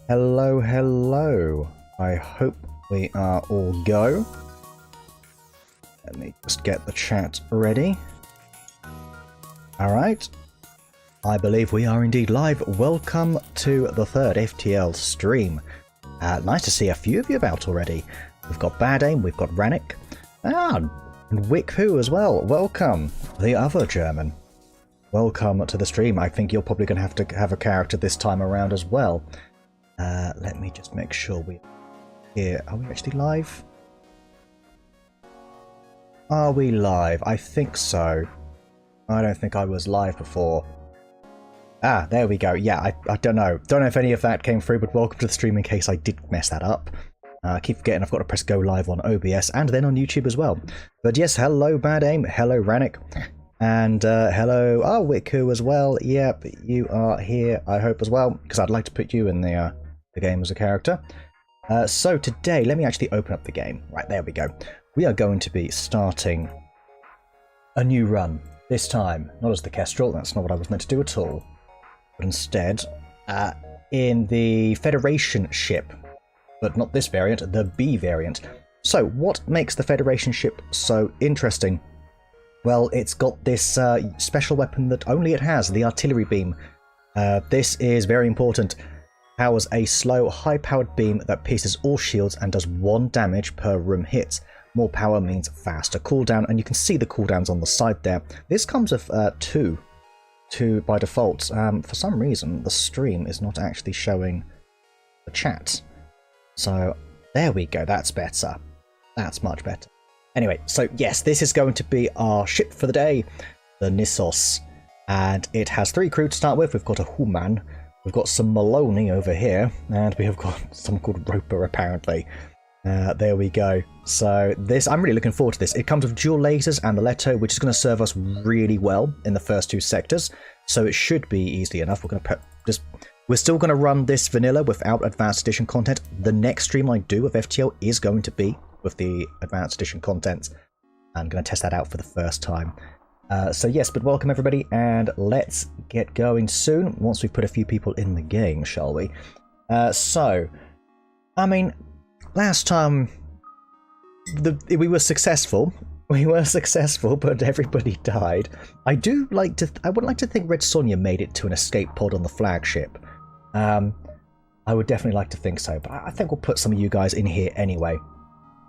Hello, hello. I hope we are all go. Let me just get the chat ready. Alright. I believe we are indeed live. Welcome to the third FTL stream. Nice to see a few of you about already. We've got Bad Aim, we've got Rannick. And Wick Who as well. Welcome. The other German. Welcome to the stream. I think you're probably going to have a character this time around as well. Let me just make sure we're here. Are we actually live? Are we live? I think so. I don't think I was live before. Ah, there we go. Yeah, I don't know. Don't know if any of that came through, but welcome to the stream in case I did mess that up. I keep forgetting I've got to press go live on OBS and then on YouTube as well. But yes, hello Bad Aim, hello Rannick, and hello Wiku as well. Yep, you are here, I hope as well, because I'd like to put you in the game as a character. So today, let me actually open up the game. Right, there we go. We are going to be starting a new run. This time, not as the Kestrel, that's not what I was meant to do at all. But instead, in the Federation ship. But not this variant, the B variant. So, what makes the Federation ship so interesting? Well, it's got this special weapon that only it has, the artillery beam. This is very important. Powers a slow, high-powered beam that pierces all shields and does 1 damage per room hit. More power means faster cooldown, and you can see the cooldowns on the side there. This comes with 2 by default. For some reason, the stream is not actually showing the chat. So, there we go, that's better. That's much better. Anyway, so yes, this is going to be our ship for the day, the Nisos. And it has 3 crew to start with. We've got a Human, we've got some Maloney over here, and we have got someone called Roper, apparently. There we go. So this, I'm really looking forward to this. It comes with dual lasers and the Leto, which is going to serve us really well in the first 2 sectors. So it should be easy enough. We're going to we're still going to run this vanilla without Advanced Edition content. The next stream I do of FTL is going to be with the Advanced Edition content. I'm going to test that out for the first time. So yes, but welcome everybody, and let's get going soon, once we've put a few people in the game, shall we? So, I mean, last time we were successful. We were successful, but everybody died. I would like to think Red Sonja made it to an escape pod on the flagship. I would definitely like to think so, but I think we'll put some of you guys in here anyway.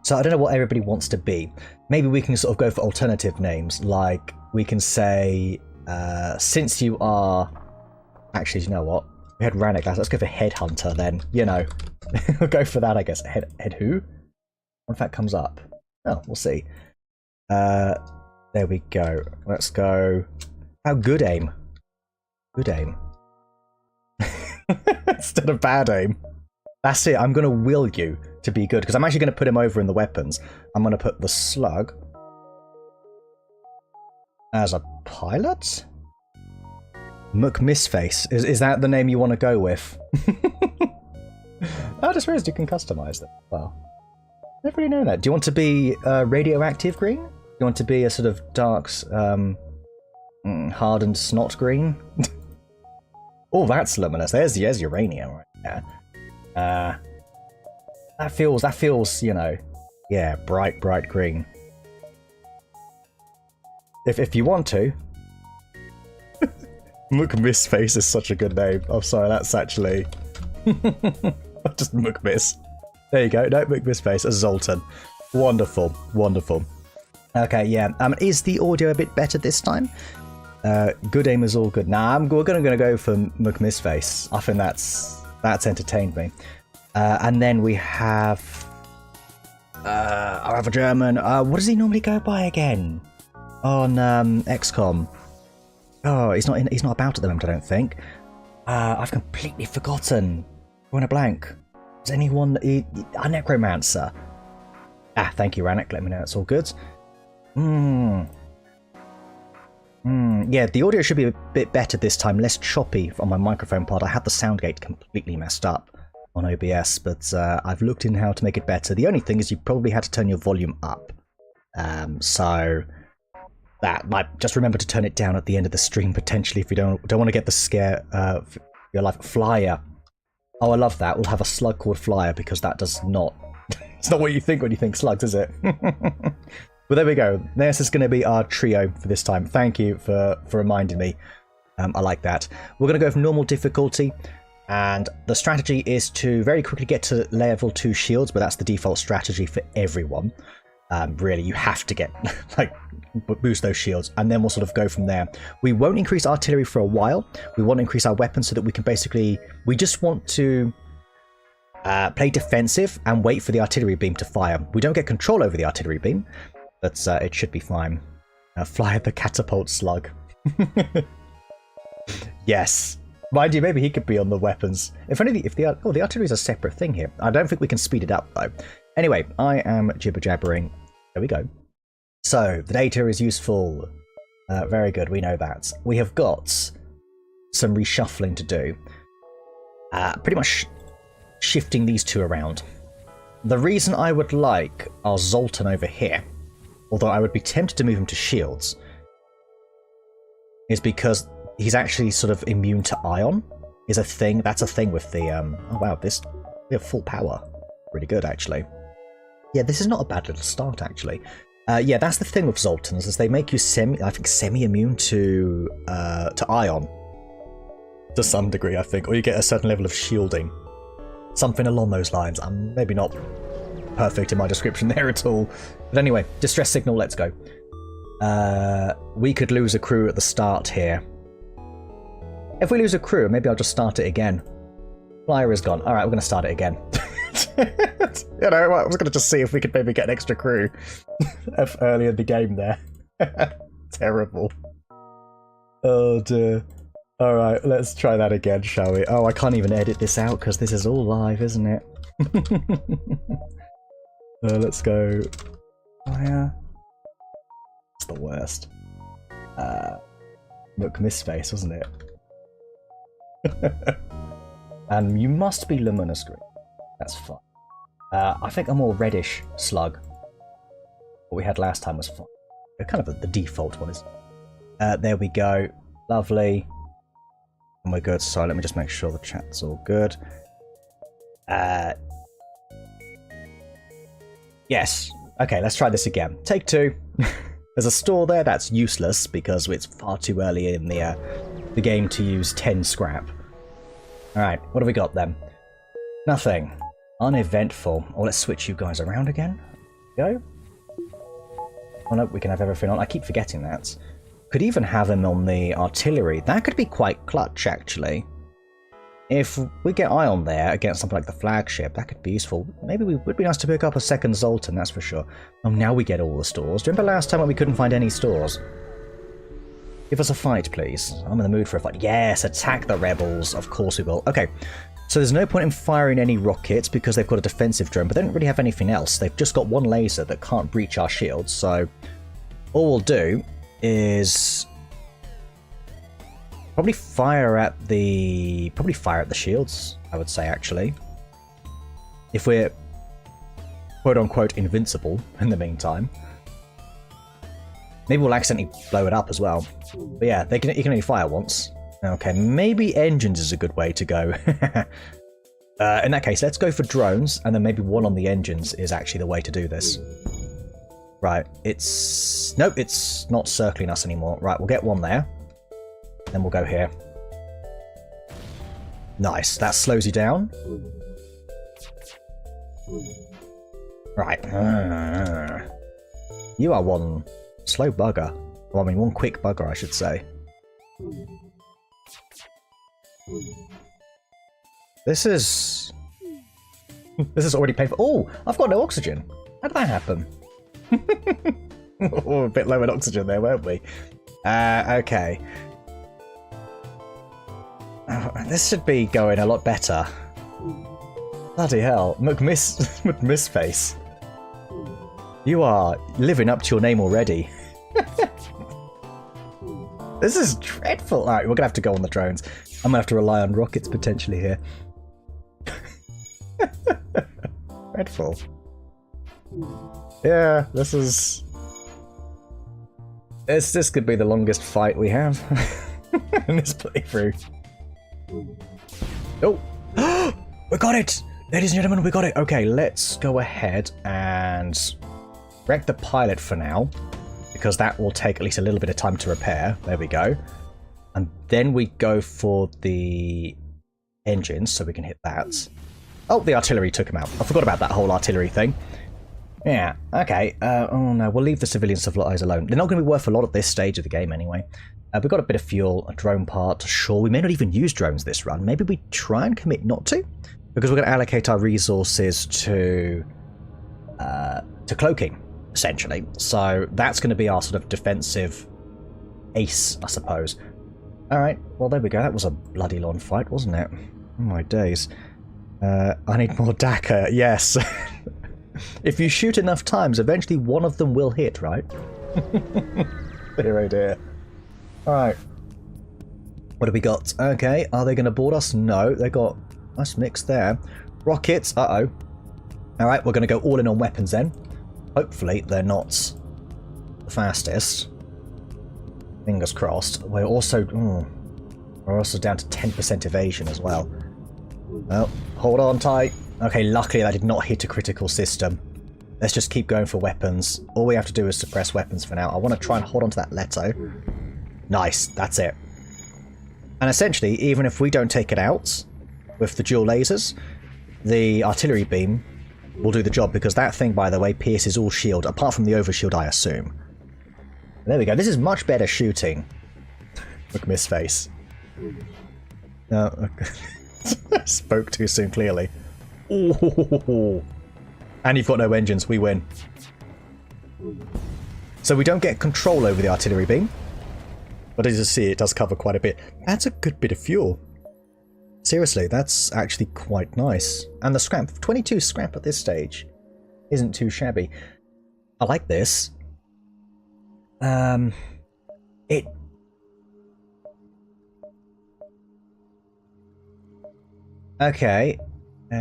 So I don't know what everybody wants to be. Maybe we can sort of go for alternative names, like we can say, since you are... Actually, you know what? We had Rannick last. Let's go for Headhunter then, you know. We'll go for that, I guess. Head who? What if that comes up? Oh, we'll see. There we go. Let's go. Oh, Good Aim. Good Aim. Instead of Bad Aim. That's it. I'm going to will you to be good, because I'm actually going to put him over in the weapons. I'm going to put the Slug as a pilot? McMissface. Is that the name you want to go with? I just realized you can customize that. Well, never really known that. Do you want to be radioactive green? Do you want to be a sort of dark, hardened snot green? Oh, that's luminous. There's uranium right there. That feels, you know, yeah, bright green. If you want to. McMissface is such a good name. I'm sorry, that's actually just McMiss. There you go. No, McMissface as Zoltan. Wonderful, wonderful. Okay, yeah. Is the audio a bit better this time? Good Aim is all good. Nah, we're gonna go for McMissface. I think that's entertained me. And then we have our other German. What does he normally go by again on XCOM? Oh, he's not about at the moment, I don't think. I've completely forgotten. Going a blank. Is anyone a necromancer? Ah, thank you, Rannick. Let me know it's all good. Yeah, the audio should be a bit better this time, less choppy on my microphone part. I had the sound gate completely messed up on OBS, but I've looked in how to make it better. The only thing is you probably had to turn your volume up. So that might just remember to turn it down at the end of the stream potentially if you don't want to get the scare of your life. Flyer. Oh, I love that. We'll have a slug called Flyer because that does not... It's not what you think when you think slugs, is it? Well, there we go. This is going to be our trio for this time. Thank you for reminding me. I like that. We're going to go for normal difficulty. And the strategy is to very quickly get to level 2 shields, but that's the default strategy for everyone. Really, you have to get, like, boost those shields, and then we'll sort of go from there. We won't increase artillery for a while. We want to increase our weapons so that we can basically... We just want to play defensive and wait for the artillery beam to fire. We don't get control over the artillery beam, but it should be fine. Fly the catapult slug. Yes. Mind you, maybe he could be on the weapons. If only the artillery is a separate thing here. I don't think we can speed it up though. Anyway, I am jibber jabbering. There we go. So the data is useful. Very good. We know that. We have got some reshuffling to do. Pretty much shifting these two around. The reason I would like our Zoltan over here, although I would be tempted to move him to shields, is because he's actually sort of immune to ion. Is a thing. That's a thing with the oh wow, we have full power. Pretty good actually. Yeah, this is not a bad little start actually. Yeah, that's the thing with Zoltans, is they make you semi-immune to ion. To some degree, I think. Or you get a certain level of shielding. Something along those lines. I'm maybe not perfect in my description there at all. But anyway, distress signal, let's go. We could lose a crew at the start here. If we lose a crew, maybe I'll just start it again. Flyer is gone. Alright, we're going to start it again. You know, I was going to just see if we could maybe get an extra crew early in the game there. Terrible. Oh dear. Alright, let's try that again, shall we? Oh, I can't even edit this out because this is all live, isn't it? Let's go. Fire. It's the worst. Look, misface, wasn't it? And you must be luminous green. That's fine. I think a more reddish slug. What we had last time was fine. Kind of the default one is. There we go. Lovely. And we're good. So let me just make sure the chat's all good. Yes. Okay, let's try this again. Take 2. There's a store there that's useless because it's far too early in the game to use 10 scrap. Alright, what have we got then? Nothing. Uneventful. Oh, let's switch you guys around again. Go. Oh no, we can have everything on. I keep forgetting that. Could even have him on the artillery. That could be quite clutch, actually. If we get Ion there against something like the flagship, that could be useful. Maybe it would be nice to pick up a second Zoltan, that's for sure. Oh, now we get all the stores. Do you remember last time when we couldn't find any stores? Give us a fight, please. I'm in the mood for a fight. Yes, attack the rebels. Of course we will. Okay. So there's no point in firing any rockets because they've got a defensive drone, but they don't really have anything else. They've just got one laser that can't breach our shields, so all we'll do is probably fire at the shields, I would say, actually. If we're quote-unquote invincible in the meantime. Maybe we'll accidentally blow it up as well. But yeah, you can only fire once. Okay, maybe engines is a good way to go. In that case, let's go for drones, and then maybe one on the engines is actually the way to do this. Right, nope, it's not circling us anymore. Right, we'll get one there. Then we'll go here. Nice, that slows you down. Right. You are one slow bugger. Well, I mean, one quick bugger, I should say. This is already painful. Oh, I've got no oxygen. How did that happen? Oh, a bit low in oxygen there, weren't we? Okay. This should be going a lot better. Bloody hell. McMissface. You are living up to your name already. This is dreadful. Alright, we're gonna have to go on the drones. I'm gonna have to rely on rockets potentially here. Dreadful. Yeah, this could be the longest fight we have in this playthrough. Oh! We got it! Ladies and gentlemen, we got it! Okay, let's go ahead and wreck the pilot for now, because that will take at least a little bit of time to repair. There we go. And then we go for the engines, so we can hit that. Oh, the artillery took him out. I forgot about that whole artillery thing. Yeah, okay. Oh no, we'll leave the civilian supplies alone. They're not going to be worth a lot at this stage of the game anyway. We've got a bit of fuel, a drone part. Sure, we may not even use drones this run. Maybe we try and commit not to, because we're going to allocate our resources to cloaking, essentially. So that's going to be our sort of defensive ace, I suppose. All right, well, there we go. That was a bloody long fight, wasn't it? Oh my days. I need more DACA, yes. If you shoot enough times, eventually one of them will hit, right? Dear oh dear. Alright. What have we got? Okay, are they going to board us? No, they got a nice mix there. Rockets, uh-oh. Alright, we're going to go all in on weapons then. Hopefully they're not the fastest. Fingers crossed. We're also down to 10% evasion as well. Well, hold on tight. Okay, luckily that did not hit a critical system. Let's just keep going for weapons. All we have to do is suppress weapons for now. I want to try and hold on to that Leto. Nice, that's it. And essentially, even if we don't take it out with the dual lasers, the artillery beam will do the job, because that thing, by the way, pierces all shield, apart from the overshield, I assume. There we go. This is much better shooting. Look, miss face. No, I spoke too soon, clearly. Ooh. And you've got no engines, we win. So we don't get control over the artillery beam, but as you see, it does cover quite a bit. That's a good bit of fuel. Seriously, that's actually quite nice. And the scrap, 22 scrap at this stage, isn't too shabby. I like this. Okay.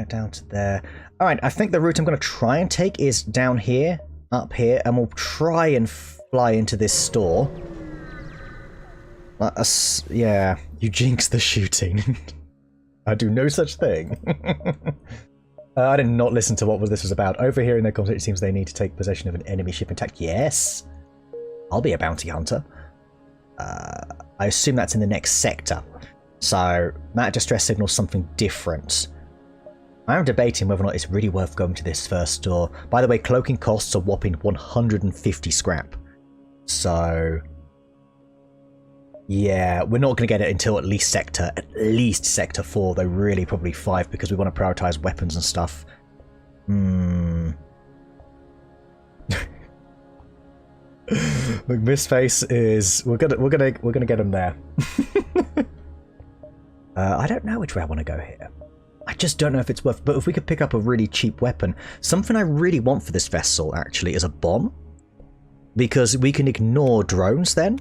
Down to there. Alright, I think the route I'm going to try and take is down here, up here, and we'll try and fly into this store. Yeah, you jinx the shooting. I do no such thing. I did not listen to what this was about. Over here in their conversation, it seems they need to take possession of an enemy ship intact. Yes! I'll be a bounty hunter. I assume that's in the next sector. So, that distress signals something different. I'm debating whether or not it's really worth going to this first store. By the way, cloaking costs a whopping 150 scrap. So, yeah, we're not going to get it until at least sector 4, though really probably 5, because we want to prioritize weapons and stuff. Look, Missface is we're gonna get him there. I don't know which way I want to go here. I just don't know if it's worth, but if we could pick up a really cheap weapon. Something I really want for this vessel, actually, is a bomb. Because we can ignore drones then,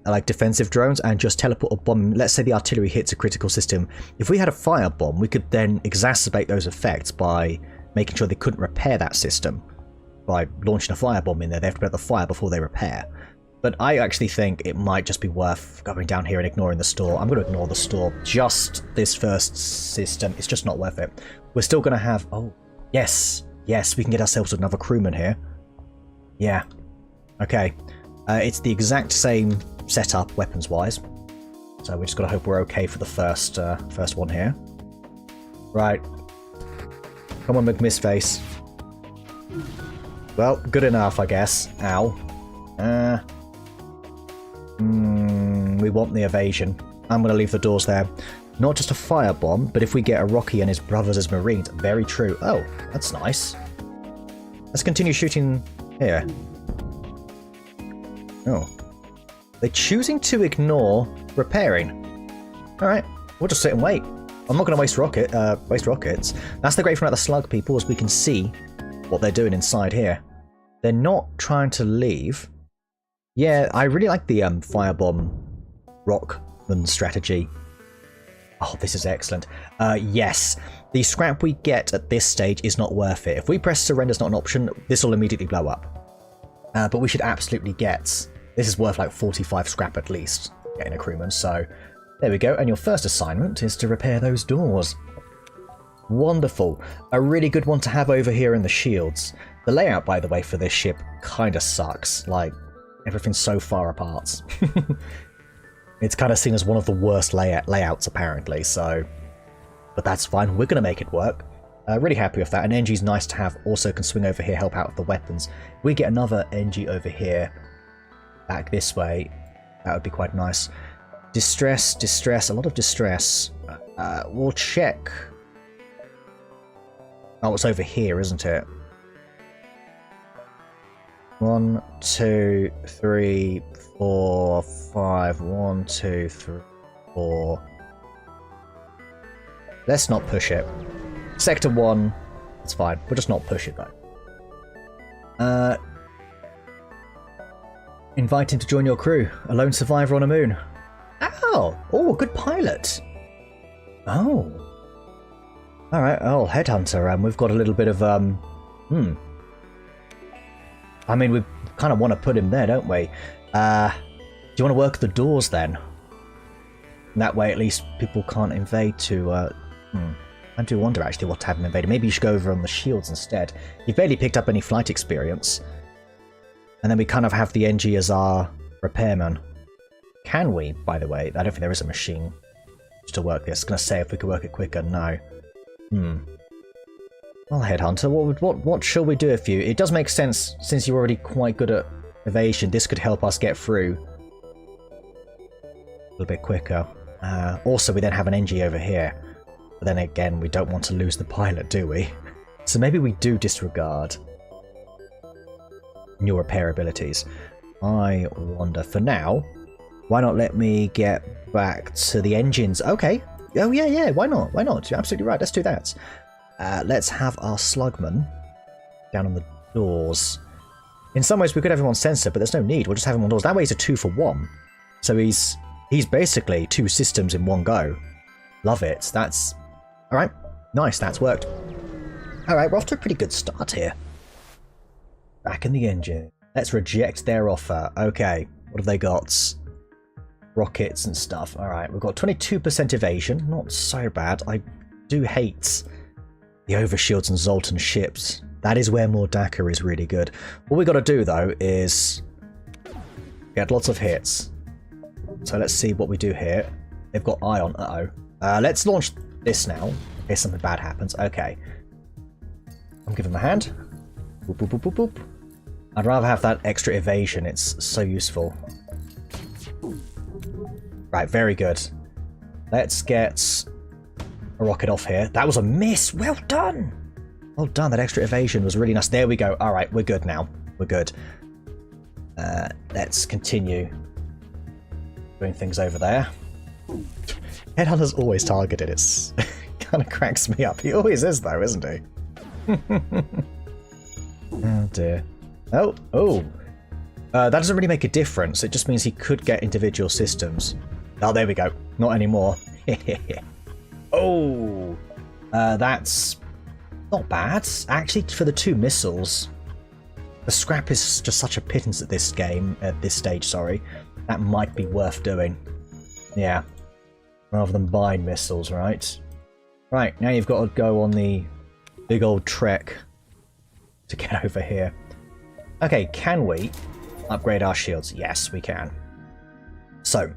like defensive drones, and just teleport a bomb. Let's say the artillery hits a critical system. If we had a fire bomb, we could then exacerbate those effects by making sure they couldn't repair that system. By launching a firebomb in there, they have to put out the fire before they repair. But I actually think it might just be worth going down here and ignoring the store. I'm going to ignore the store. Just this first system. It's just not worth it. We're still going to have... Oh, yes. Yes, we can get ourselves another crewman here. Yeah. Okay. It's the exact same setup, weapons-wise. So we just got to hope we're okay for the first one here. Right. Come on, McMissface. Well, good enough, I guess. Ow. We want the evasion. I'm going to leave the doors there. Not just a firebomb, but if we get a Rocky and his brothers as Marines. Very true. Oh, that's nice. Let's continue shooting here. Oh. They're choosing to ignore repairing. Alright, we'll just sit and wait. I'm not going to waste rockets. That's the great thing about the slug people, is we can see what they're doing inside here. They're not trying to leave. Yeah, I really like the firebomb rockman strategy. Oh, this is excellent. Yes, the scrap we get at this stage is not worth it. If we press surrender's not an option, this will immediately blow up. But we should absolutely get... This is worth like 45 scrap at least, getting a crewman. So there we go. And your first assignment is to repair those doors. Wonderful. A really good one to have over here in the shields. The layout, by the way, for this ship kind of sucks. Like, everything's so far apart. It's kind of seen as one of the worst layouts, apparently, so... But that's fine, we're going to make it work. Really happy with that, and NG's nice to have, also can swing over here, help out with the weapons. We get another NG over here, back this way, that would be quite nice. Distress, a lot of distress. We'll check. Oh, it's over here, isn't it? 1, 2, 3, 4, 5. 1, 2, 3, 4. Let's not push it. Sector 1, it's fine. We'll just not push it though. Invite him to join your crew. A lone survivor on a moon. Oh, good pilot. Oh. Alright, oh, headhunter, and we've got a little bit of, I mean, we kind of want to put him there, don't we? Do you want to work the doors then? And that way at least people can't invade to, I do wonder actually what to have him invaded. Maybe you should go over on the shields instead. You've barely picked up any flight experience. And then we kind of have the NG as our repairman. Can we, by the way? I don't think there is a machine to work this. I was going to say if we could work it quicker. No. Well, Headhunter, what shall we do with you? It does make sense, since you're already quite good at evasion, this could help us get through a little bit quicker. Also, we then have an NG over here. But then again, we don't want to lose the pilot, do we? So maybe we do disregard your repair abilities. I wonder, for now, why not let me get back to the engines? Okay. Oh, yeah, why not? Why not? You're absolutely right, let's do that. Let's have our slugman down on the doors. In some ways, we could have him on sensor, but there's no need. We'll just have him on doors. That way he's a 2 for 1. So he's basically 2 systems in one go. Love it. That's... Alright. Nice, that's worked. Alright, we're off to a pretty good start here. Back in the engine. Let's reject their offer. Okay, what have they got? Rockets and stuff. Alright, we've got 22% evasion. Not so bad. I do hate the overshields and Zoltan ships. That is where Mordaka is really good. What we got to do, though, is get lots of hits. So let's see what we do here. They've got ion. Let's launch this now, in case something bad happens. Okay. I'm giving them a hand. Boop, boop, boop, boop, boop. I'd rather have that extra evasion. It's so useful. Right, very good. Let's get a rocket off here. That was a miss. Well done. Well done. That extra evasion was really nice. There we go. All right, we're good now. We're good. Let's continue doing things over there. Headhunter's always targeted. It's kind of cracks me up. He always is, though, isn't he? Oh dear. Oh. That doesn't really make a difference. It just means he could get individual systems. Oh, there we go. Not anymore. Oh, that's not bad. Actually, for the 2 missiles, the scrap is just such a pittance at this stage. Sorry, that might be worth doing. Yeah, rather than buying missiles, right? Right, now you've got to go on the big old trek to get over here. Okay, can we upgrade our shields? Yes, we can. So,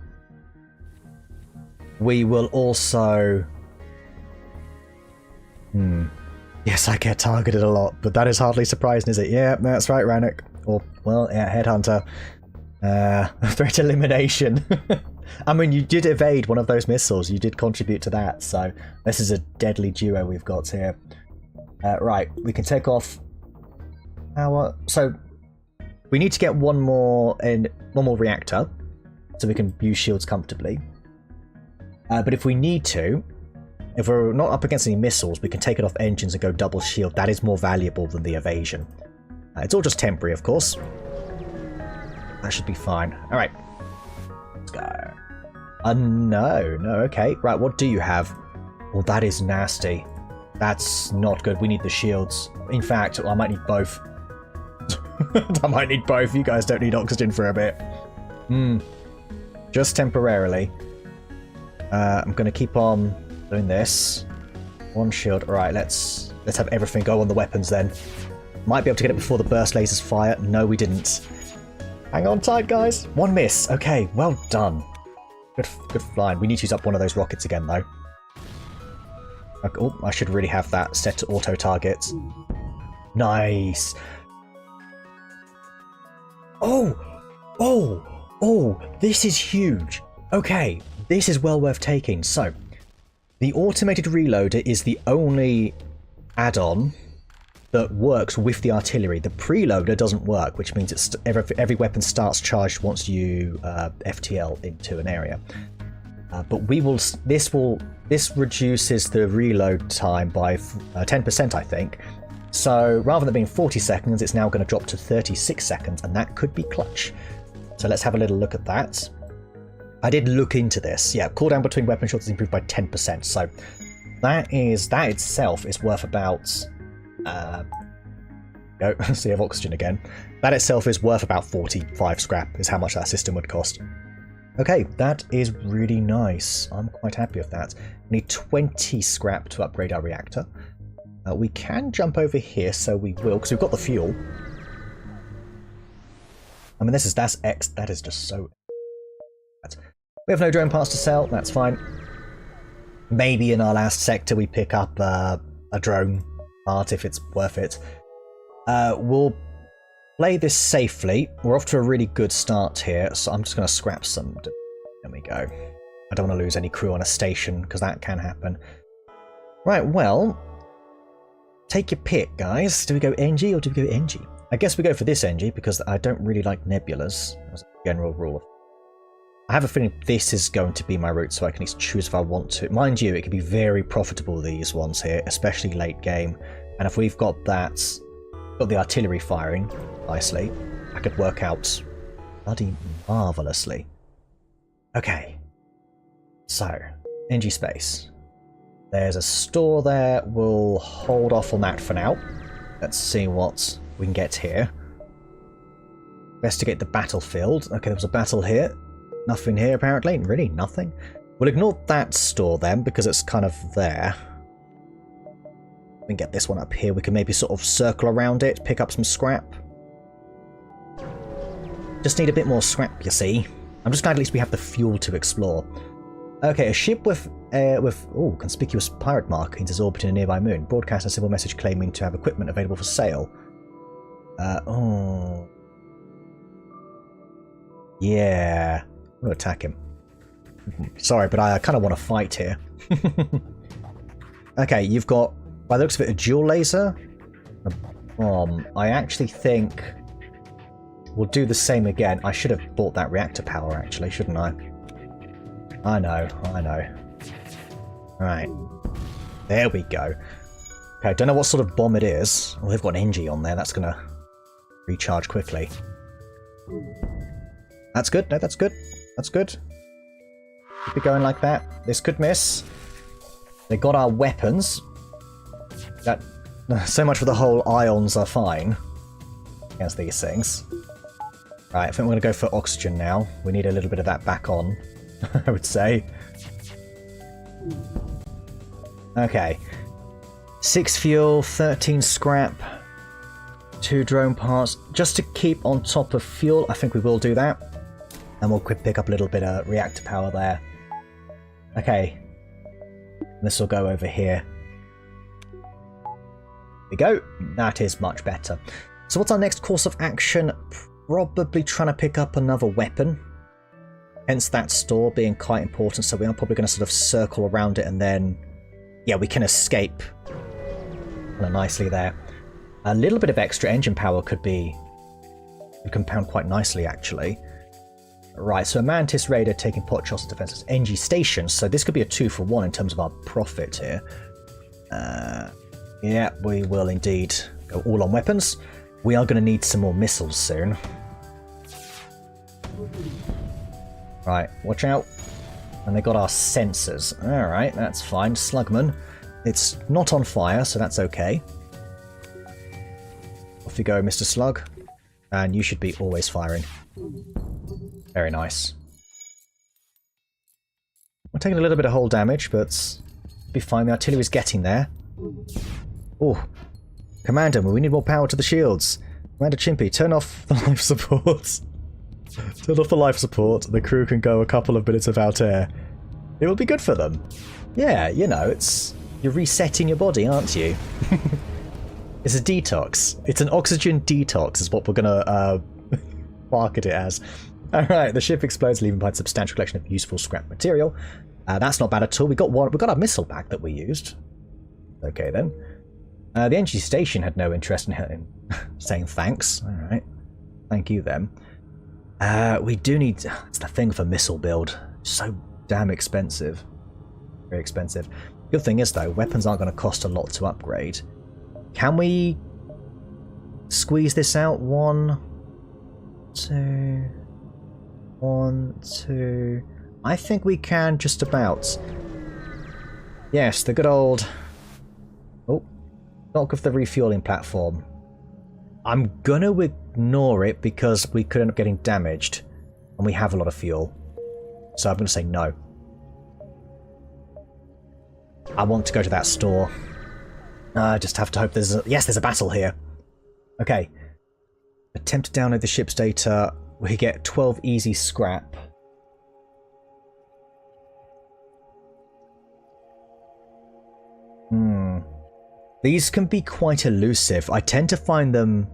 we will also... Yes, I get targeted a lot, but that is hardly surprising, is it? Yeah, that's right, Rannoch. Or, well, yeah, Headhunter. Threat elimination. I mean, you did evade one of those missiles. You did contribute to that, so this is a deadly duo we've got here. Right, we can take off our... So, we need to get one more reactor, so we can use shields comfortably. But if we need to, if we're not up against any missiles, we can take it off engines and go double shield. That is more valuable than the evasion. It's all just temporary, of course. That should be fine. Alright. Let's go. No, okay. Right, what do you have? Well, that is nasty. That's not good. We need the shields. In fact, I might need both. I might need both. You guys don't need oxygen for a bit. Just temporarily. I'm going to keep on doing this. One shield. Alright, let's have everything go on the weapons then. Might be able to get it before the burst lasers fire. No, we didn't. Hang on tight, guys. One miss. Okay, well done. Good flying. We need to use up one of those rockets again, though. Okay, oh, I should really have that set to auto-target. Nice. Oh! Oh! Oh! This is huge. Okay, this is well worth taking. So, the automated reloader is the only add-on that works with the artillery. The preloader doesn't work, which means it's every weapon starts charged once you FTL into an area. But this reduces the reload time by 10%, I think. So rather than being 40 seconds, it's now going to drop to 36 seconds, and that could be clutch. So let's have a little look at that. I did look into this. Yeah, cooldown between weapon shots is improved by 10%. So that itself is worth about Sea of Oxygen again. That itself is worth about 45 scrap is how much that system would cost. Okay, that is really nice. I'm quite happy with that. We need 20 scrap to upgrade our reactor. We can jump over here, so we will, because we've got the fuel. I mean, that is just so... We have no drone parts to sell, that's fine. Maybe in our last sector we pick up a drone part if it's worth it. We'll play this safely. We're off to a really good start here, so I'm just going to scrap some. There we go. I don't want to lose any crew on a station, because that can happen. Right, well, take your pick, guys. Do we go NG or do we go NG? I guess we go for this NG, because I don't really like nebulas, as a general rule. I have a feeling this is going to be my route, so I can at least choose if I want to. Mind you, it can be very profitable, these ones here, especially late game. And if we've got got the artillery firing nicely, I could work out bloody marvellously. Okay, so NG space. There's a store there. We'll hold off on that for now. Let's see what we can get here. Investigate the battlefield. Okay, there was a battle here. Nothing here apparently. Really, nothing. We'll ignore that store then because it's kind of there. We can get this one up here. We can maybe sort of circle around it, pick up some scrap. Just need a bit more scrap, you see. I'm just glad at least we have the fuel to explore. Okay, a ship with conspicuous pirate markings is orbiting a nearby moon. Broadcast a civil message claiming to have equipment available for sale. Yeah. I'm going to attack him. Sorry, but I kind of want to fight here. Okay, you've got, by the looks of it, a dual laser, a bomb. I actually think we'll do the same again. I should have bought that reactor power, actually, shouldn't I? I know. Alright. There we go. Okay, don't know what sort of bomb it is. Well, they've got an NG on there. That's going to recharge quickly. That's good. No, that's good. That's good. Keep it going like that. This could miss. They got our weapons. That so much for the whole ions are fine against these things. Right, I think we're going to go for oxygen now. We need a little bit of that back on, I would say. Okay. 6 fuel, 13 scrap, 2 drone parts. Just to keep on top of fuel, I think we will do that. And we'll pick up a little bit of reactor power there. Okay. This will go over here. There we go. That is much better. So what's our next course of action? Probably trying to pick up another weapon. Hence that store being quite important. So we are probably going to sort of circle around it and then... yeah, we can escape kind of nicely there. A little bit of extra engine power could compound quite nicely, actually. Right, so a Mantis Raider taking pot shots at defenses. NG stations, so this could be a 2-for-1 in terms of our profit here. Yeah, we will indeed go all on weapons. We are going to need some more missiles soon. Right, watch out. And they got our sensors. Alright, that's fine. Slugman. It's not on fire, so that's okay. Off you go, Mr. Slug. And you should be always firing. Very nice. We're taking a little bit of hull damage, but Be fine. The artillery's getting there. Oh. Commander, we need more power to the shields. Commander Chimpy, turn off the life support. Turn off the life support. The crew can go a couple of minutes without air. It will be good for them. Yeah, you know, it's... You're resetting your body, aren't you? It's a detox. It's an oxygen detox is what we're gonna market it as. Alright, the ship explodes, leaving behind a substantial collection of useful scrap material. That's not bad at all. We got our missile back that we used. Okay then. The energy station had no interest in saying thanks. Alright. Thank you then. We do need... It's the thing for missile build. So damn expensive. Very expensive. Good thing is though, weapons aren't going to cost a lot to upgrade. Can we squeeze this out? 1, 2... 1, 2... I think we can just about. Yes, the good old... Oh. Knock off the refueling platform. I'm gonna ignore it because we could end up getting damaged. And we have a lot of fuel. So I'm gonna say no. I want to go to that store. I just have to hope there's a... Yes, there's a battle here. Okay. Attempt to download the ship's data. We get 12 easy scrap. These can be quite elusive. I tend to find them...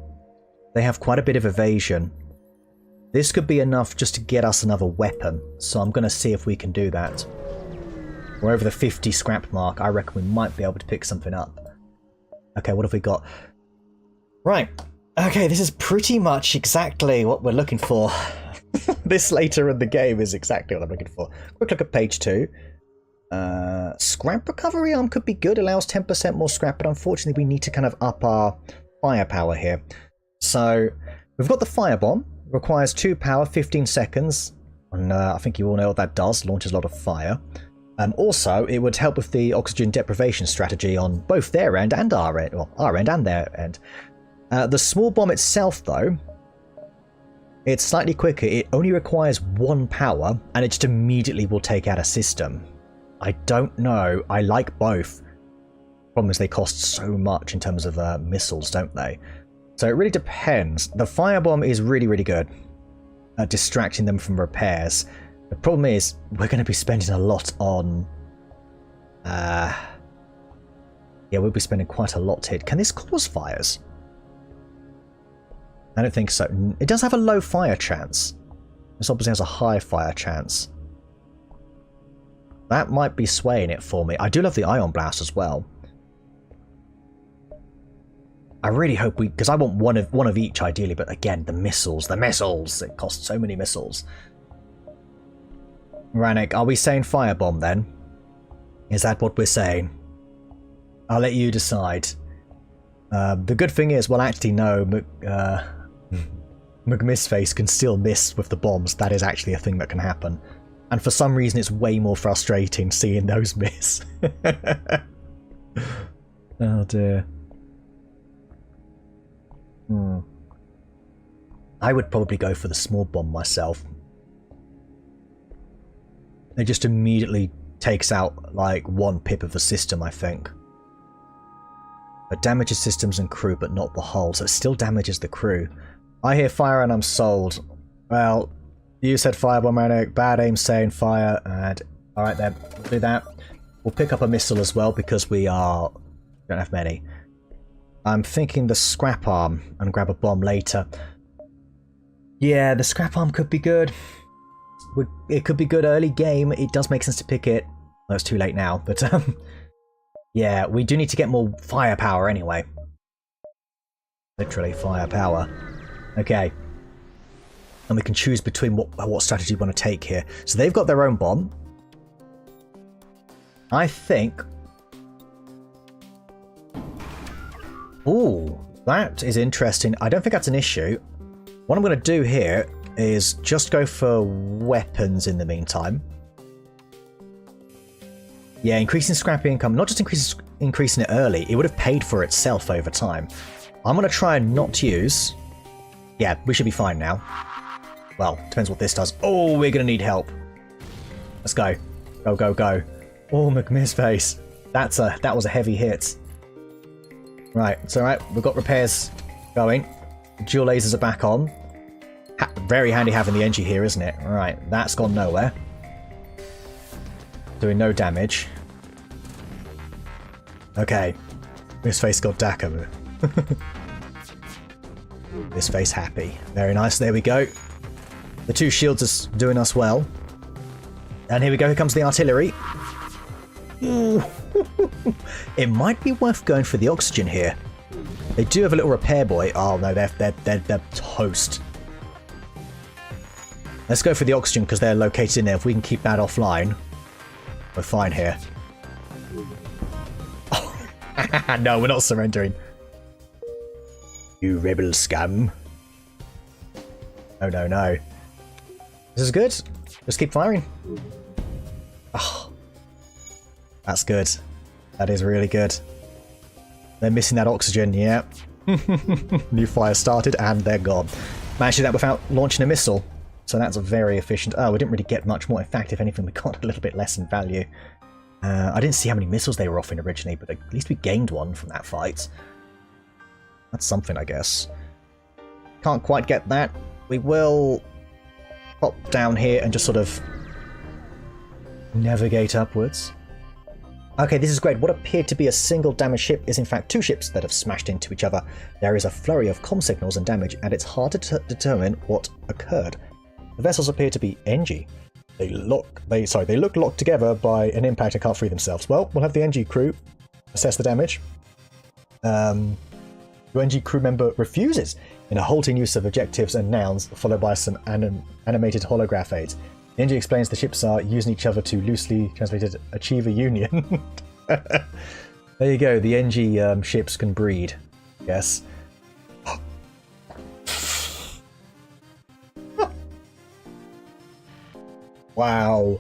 They have quite a bit of evasion. This could be enough just to get us another weapon. So I'm going to see if we can do that. We're over the 50 scrap mark. I reckon we might be able to pick something up. Okay, what have we got? Right. Okay, this is pretty much exactly what we're looking for. This later in the game is exactly what I'm looking for. Quick look at page 2. Scrap recovery arm could be good. Allows 10% more scrap, but unfortunately we need to kind of up our firepower here. So, we've got the firebomb. Requires 2 power, 15 seconds. And I think you all know what that does. Launches a lot of fire. Also, it would help with the oxygen deprivation strategy on both their end and our end. Well, our end and their end. The small bomb itself, though, it's slightly quicker. It only requires 1 power, and it just immediately will take out a system. I don't know. I like both. Problem is they cost so much in terms of missiles, don't they? So it really depends. The firebomb is really, really good at distracting them from repairs. The problem is we're going to be spending a lot on... yeah, we'll be spending quite a lot here. Can this cause fires? I don't think so. It does have a low fire chance. This obviously has a high fire chance. That might be swaying it for me. I do love the ion blast as well. I really hope we... Because I want one of each ideally, but again, the missiles. The missiles! It costs so many missiles. Rannick, are we saying firebomb then? Is that what we're saying? I'll let you decide. The good thing is, well actually no, McMissface can still miss with the bombs. That is actually a thing that can happen. And for some reason it's way more frustrating seeing those miss. Oh dear. I would probably go for the small bomb myself. It just immediately takes out like 1 pip of the system, I think. It damages systems and crew, but not the hull, so it still damages the crew. I hear fire and I'm sold. Well, you said firebomb, Manic. Bad aim saying fire, and alright then, we'll do that. We'll pick up a missile as well because we don't have many. I'm thinking the scrap arm and grab a bomb later. Yeah, the scrap arm could be good. It could be good early game. It does make sense to pick it. Well, it's too late now, but yeah, we do need to get more firepower anyway. Literally firepower. Okay. And we can choose between what strategy we want to take here. So they've got their own bomb. I think... Ooh, that is interesting. I don't think that's an issue. What I'm going to do here is just go for weapons in the meantime. Yeah, increasing scrappy income, not just increasing it early, it would have paid for itself over time. I'm going to try and not use... Yeah, we should be fine now. Well, depends what this does. Oh, we're going to need help. Let's go. Go, go, go. Oh, McMissface. That was a heavy hit. Right, it's alright. We've got repairs going. Dual lasers are back on. Very handy having the NG here, isn't it? Right, that's gone nowhere. Doing no damage. Okay. This face got Daka. This face happy. Very nice, there we go. The 2 shields is doing us well. And here we go, here comes the artillery. Ooh. It might be worth going for the oxygen here. They do have a little repair boy. Oh no, they're toast. Let's go for the oxygen because they're located in there. If we can keep that offline, we're fine here. Oh. No, we're not surrendering. You rebel scum. Oh no, no. This is good. Just keep firing. Oh. That's good. That is really good. They're missing that oxygen, yeah. New fire started and they're gone. Managed to do that without launching a missile. So that's very efficient. Oh, we didn't really get much more. In fact, if anything, we got a little bit less in value. I didn't see how many missiles they were offering originally, but at least we gained one from that fight. That's something, I guess. Can't quite get that. We will pop down here and just sort of navigate upwards. Okay, this is great. What appeared to be a single damaged ship is in fact 2 ships that have smashed into each other. There is a flurry of comm signals and damage, and it's hard to determine what occurred. The vessels appear to be NG. They look locked together by an impact and can't free themselves. Well, we'll have the NG crew assess the damage. Your NG crew member refuses in a halting use of adjectives and nouns, followed by some animated holograph aids. The NG explains the ships are using each other to loosely translated achieve a union. There you go, the NG ships can breed, yes. Wow.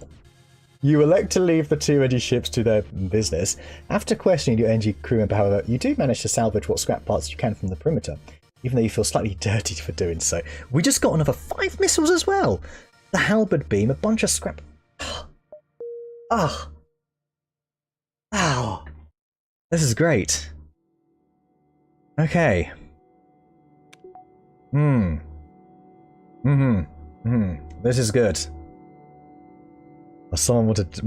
You elect to leave the 2 NG ships to their business. After questioning your NG crew member, however, you do manage to salvage what scrap parts you can from the perimeter, even though you feel slightly dirty for doing so. We just got another 5 missiles as well! The halberd beam, a bunch of scrap... Oh. Wow. This is great. Okay. This is good. Someone wanted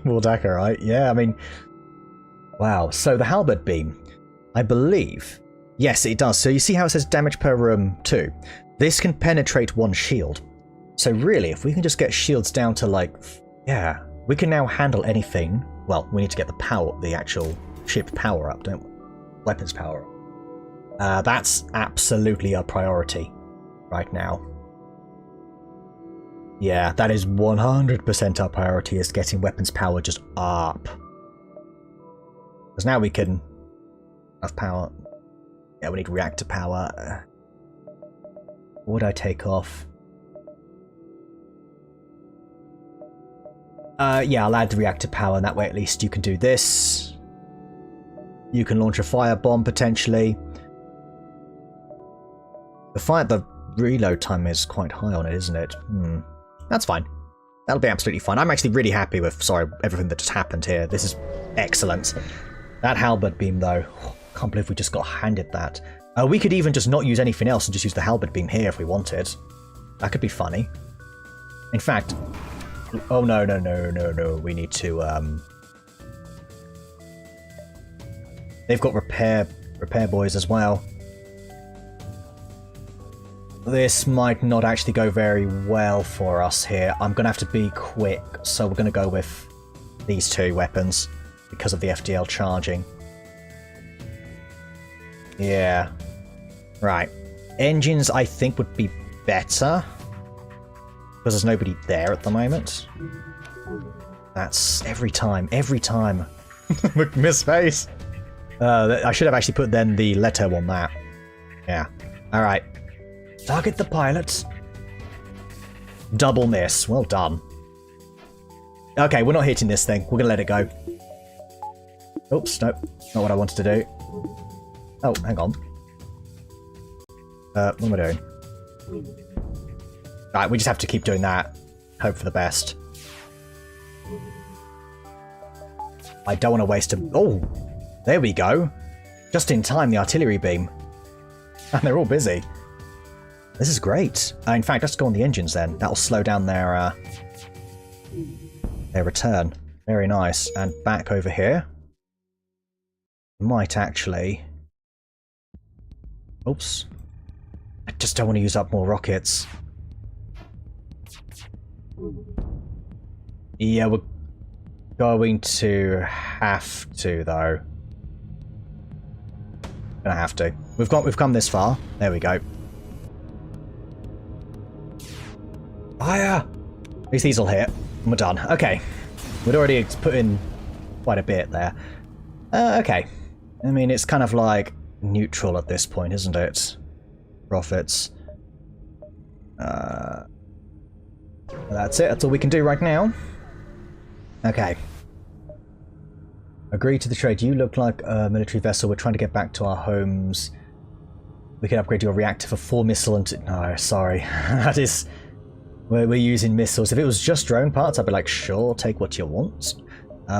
more Daka, right? Yeah, I mean... Wow, so the halberd beam, I believe... Yes, it does. So you see how it says damage per room 2? This can penetrate 1 shield. So really, if we can just get shields down to like... Yeah, we can now handle anything. Well, we need to get the power, the actual ship power up, don't we? Weapons power up. That's absolutely a priority right now. Yeah, that is 100% our priority, is getting weapons power just up. Because now we can have power. Yeah, we need reactor power. What would I take off? Yeah, I'll add the reactor power, and that way at least you can do this. You can launch a firebomb, potentially. The reload time is quite high on it, isn't it? That's fine. That'll be absolutely fine. I'm actually really happy with, everything that just happened here. This is excellent. That halberd beam, though, can't believe we just got handed that. We could even just not use anything else and just use the halberd beam here if we wanted. That could be funny. In fact... Oh, no. We need to, They've got repair boys as well. This might not actually go very well for us here. I'm going to have to be quick, so we're going to go with these 2 weapons because of the FTL charging. Yeah. Right. Engines, I think, would be better because there's nobody there at the moment. That's every time. Miss face. I should have actually put then the letter on that. Yeah. Alright. Target the pilots. Double miss. Well done. Okay, we're not hitting this thing. We're gonna let it go. Oops, nope. Not what I wanted to do. Oh, hang on. What am I doing? Alright, we just have to keep doing that. Hope for the best. I don't want to waste a... Oh, there we go. Just in time, the artillery beam. And they're all busy. This is great. In fact, let's go on the engines then. That'll slow down their return. Very nice. And back over here. Might actually... Oops. I just don't want to use up more rockets. Yeah, we're going to have to, though. Gonna have to. We've come this far. There we go. Fire! At least these will hit. And we're done. Okay. We'd already put in quite a bit there. Okay. I mean, it's kind of like neutral at this point, isn't it? Profits. That's it. That's all we can do right now. Okay. Agree to the trade. You look like a military vessel. We're trying to get back to our homes. We can upgrade your reactor for 4 missile and... No, sorry. That is... We're using missiles. If it was just drone parts, I'd be like, sure, take what you want.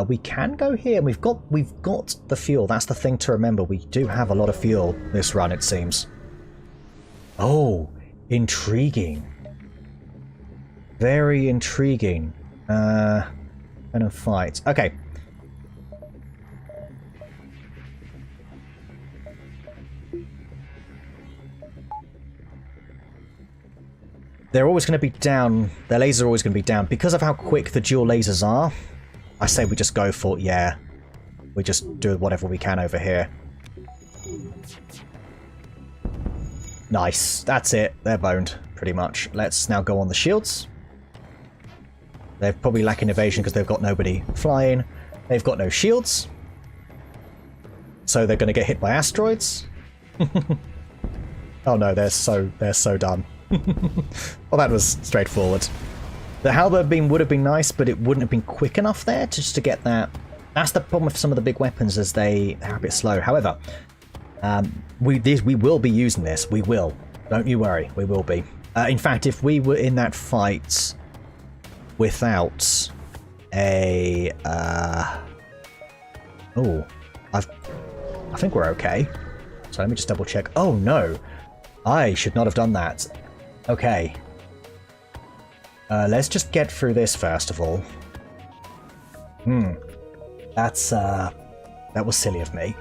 We can go here. We've got the fuel. That's the thing to remember. We do have a lot of fuel this run, it seems. Oh, intriguing. Very intriguing. Kind of fight. Okay. They're always going to be down. Their lasers are always going to be down. Because of how quick the dual lasers are, I say we just go for, yeah. We just do whatever we can over here. Nice. That's it. They're boned, pretty much. Let's now go on the shields. They're probably lacking evasion because they've got nobody flying. They've got no shields. So they're going to get hit by asteroids. Oh no, they're so done. Well, that was straightforward. The halberd beam would have been nice, but it wouldn't have been quick enough there just to get that. That's the problem with some of the big weapons, as they're a bit slow. However, we will be using this. We will. Don't you worry. We will be. In fact, if we were in that fight without a... Oh, I think we're okay. So let me just double check. Oh no, I should not have done that. Okay. Let's just get through this first of all. That's, that was silly of me.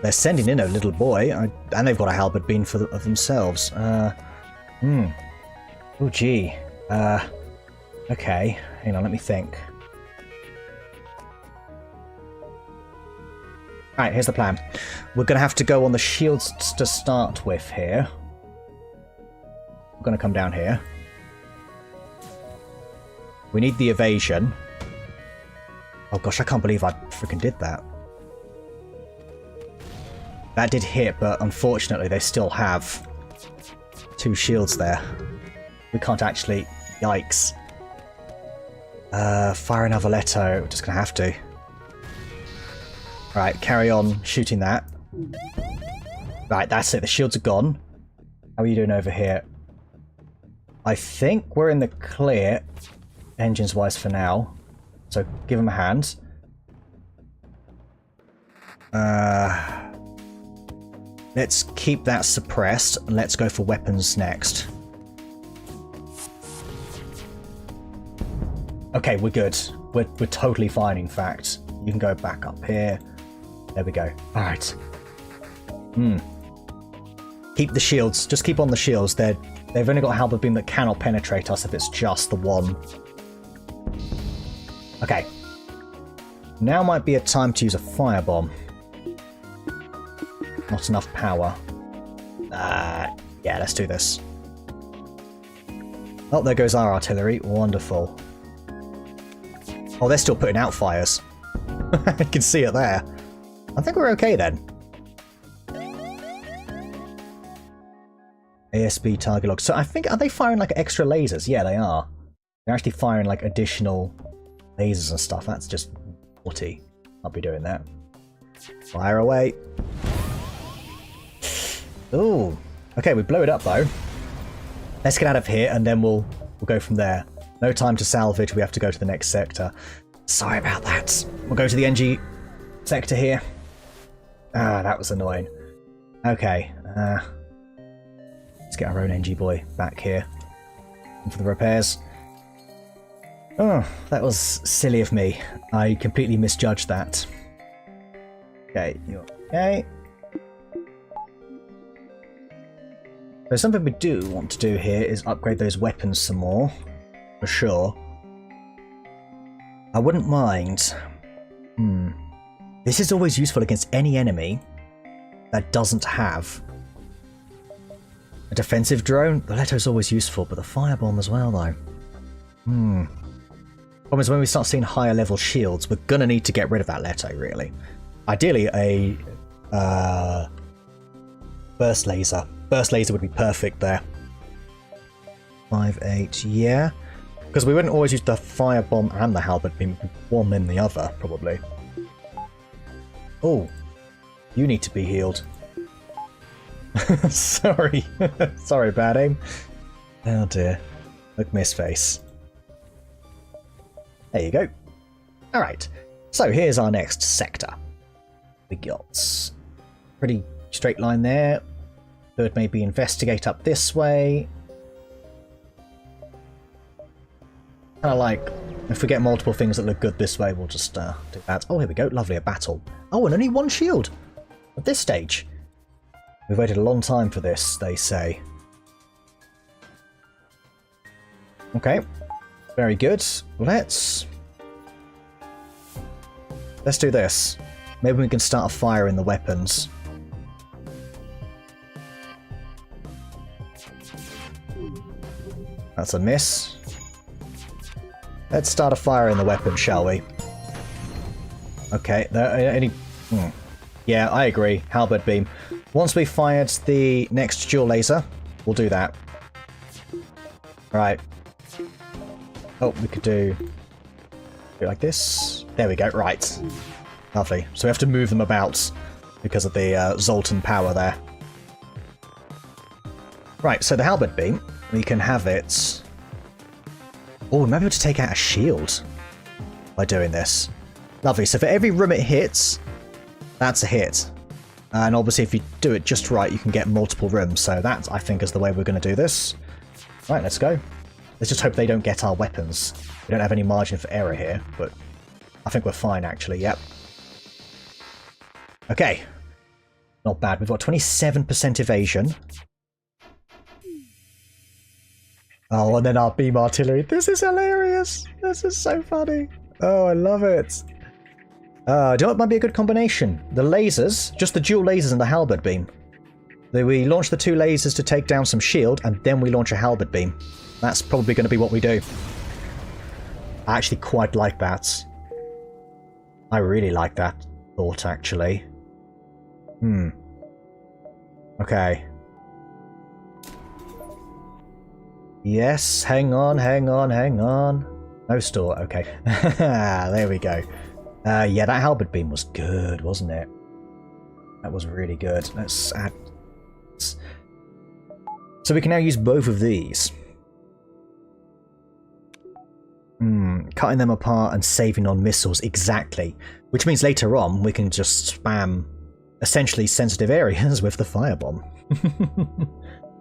They're sending in a little boy, and they've got a halberd beam of themselves. Oh, gee. Okay. Hang on, let me think. Alright, here's the plan. We're going to have to go on the shields to start with here. We're going to come down here. We need the evasion. Oh gosh, I can't believe I freaking did that. That did hit, but unfortunately they still have 2 shields there. We can't actually... Yikes. Fire another Valetto. We're just going to have to. Right, carry on shooting that. Right, that's it. The shields are gone. How are you doing over here? I think we're in the clear, engines-wise for now. So give them a hand. Let's keep that suppressed, and let's go for weapons next. Okay, we're good. We're totally fine, in fact. You can go back up here. There we go. Alright. Keep the shields. Just keep on the shields. They've only got a halberd beam that cannot penetrate us if it's just the one. Okay. Now might be a time to use a firebomb. Not enough power. Yeah, let's do this. Oh, there goes our artillery. Wonderful. Oh, they're still putting out fires. I can see it there. I think we're okay then. ASB target log. So I think, are they firing like extra lasers? Yeah, they are. They're actually firing like additional lasers and stuff. That's just naughty. I'll be doing that. Fire away. Ooh. Okay, we blow it up though. Let's get out of here and then we'll go from there. No time to salvage. We have to go to the next sector. Sorry about that. We'll go to the NG sector here. Ah, that was annoying. Okay, let's get our own NG boy back here for the repairs. Oh, that was silly of me. I completely misjudged that. Okay, you're okay. So something we do want to do here is upgrade those weapons some more, for sure. I wouldn't mind. This is always useful against any enemy that doesn't have a defensive drone. The Leto's always useful, but the firebomb as well, though. Problem is, when we start seeing higher level shields, we're gonna need to get rid of that Leto, really. Ideally, a burst laser. Burst laser would be perfect there. 5-8, yeah. Because we wouldn't always use the firebomb and the halberd beam, one in the other, probably. Oh, you need to be healed. Sorry. Sorry, bad aim. Oh dear. Look, miss face. There you go. Alright, so here's our next sector. We got pretty straight line there. Third maybe investigate up this way. Kind of like, if we get multiple things that look good this way, we'll just do that. Oh, here we go. Lovely, a battle. Oh, and only one shield at this stage. We've waited a long time for this, they say. Okay, very good. Let's do this. Maybe we can start a fire in the weapons. That's a miss. Let's start a fire in the weapon, shall we? Okay, yeah, I agree. Halberd beam. Once we've fired the next dual laser, we'll do that. Right. Oh, we could do it like this. There we go. Right. Lovely. So we have to move them about because of the Zoltan power there. Right, so the halberd beam, we can have it... Oh, we might be able to take out a shield by doing this. Lovely. So for every room it hits, that's a hit. And obviously if you do it just right, you can get multiple rooms. So that, I think, is the way we're going to do this. Right, let's go. Let's just hope they don't get our weapons. We don't have any margin for error here, but I think we're fine, actually. Yep. Okay. Not bad. We've got 27% evasion. Oh, and then our beam artillery. This is hilarious. This is so funny. Oh, I love it. Do you know what might be a good combination? The lasers, just the dual lasers and the halberd beam. We launch the two lasers to take down some shield, and then we launch a halberd beam. That's probably going to be what we do. I actually quite like that. I really like that thought, actually. Okay. Yes, hang on. No store, okay. There we go. Yeah, that halberd beam was good, wasn't it? That was really good. Let's add... So we can now use both of these. Cutting them apart and saving on missiles, exactly. Which means later on we can just spam essentially sensitive areas with the firebomb.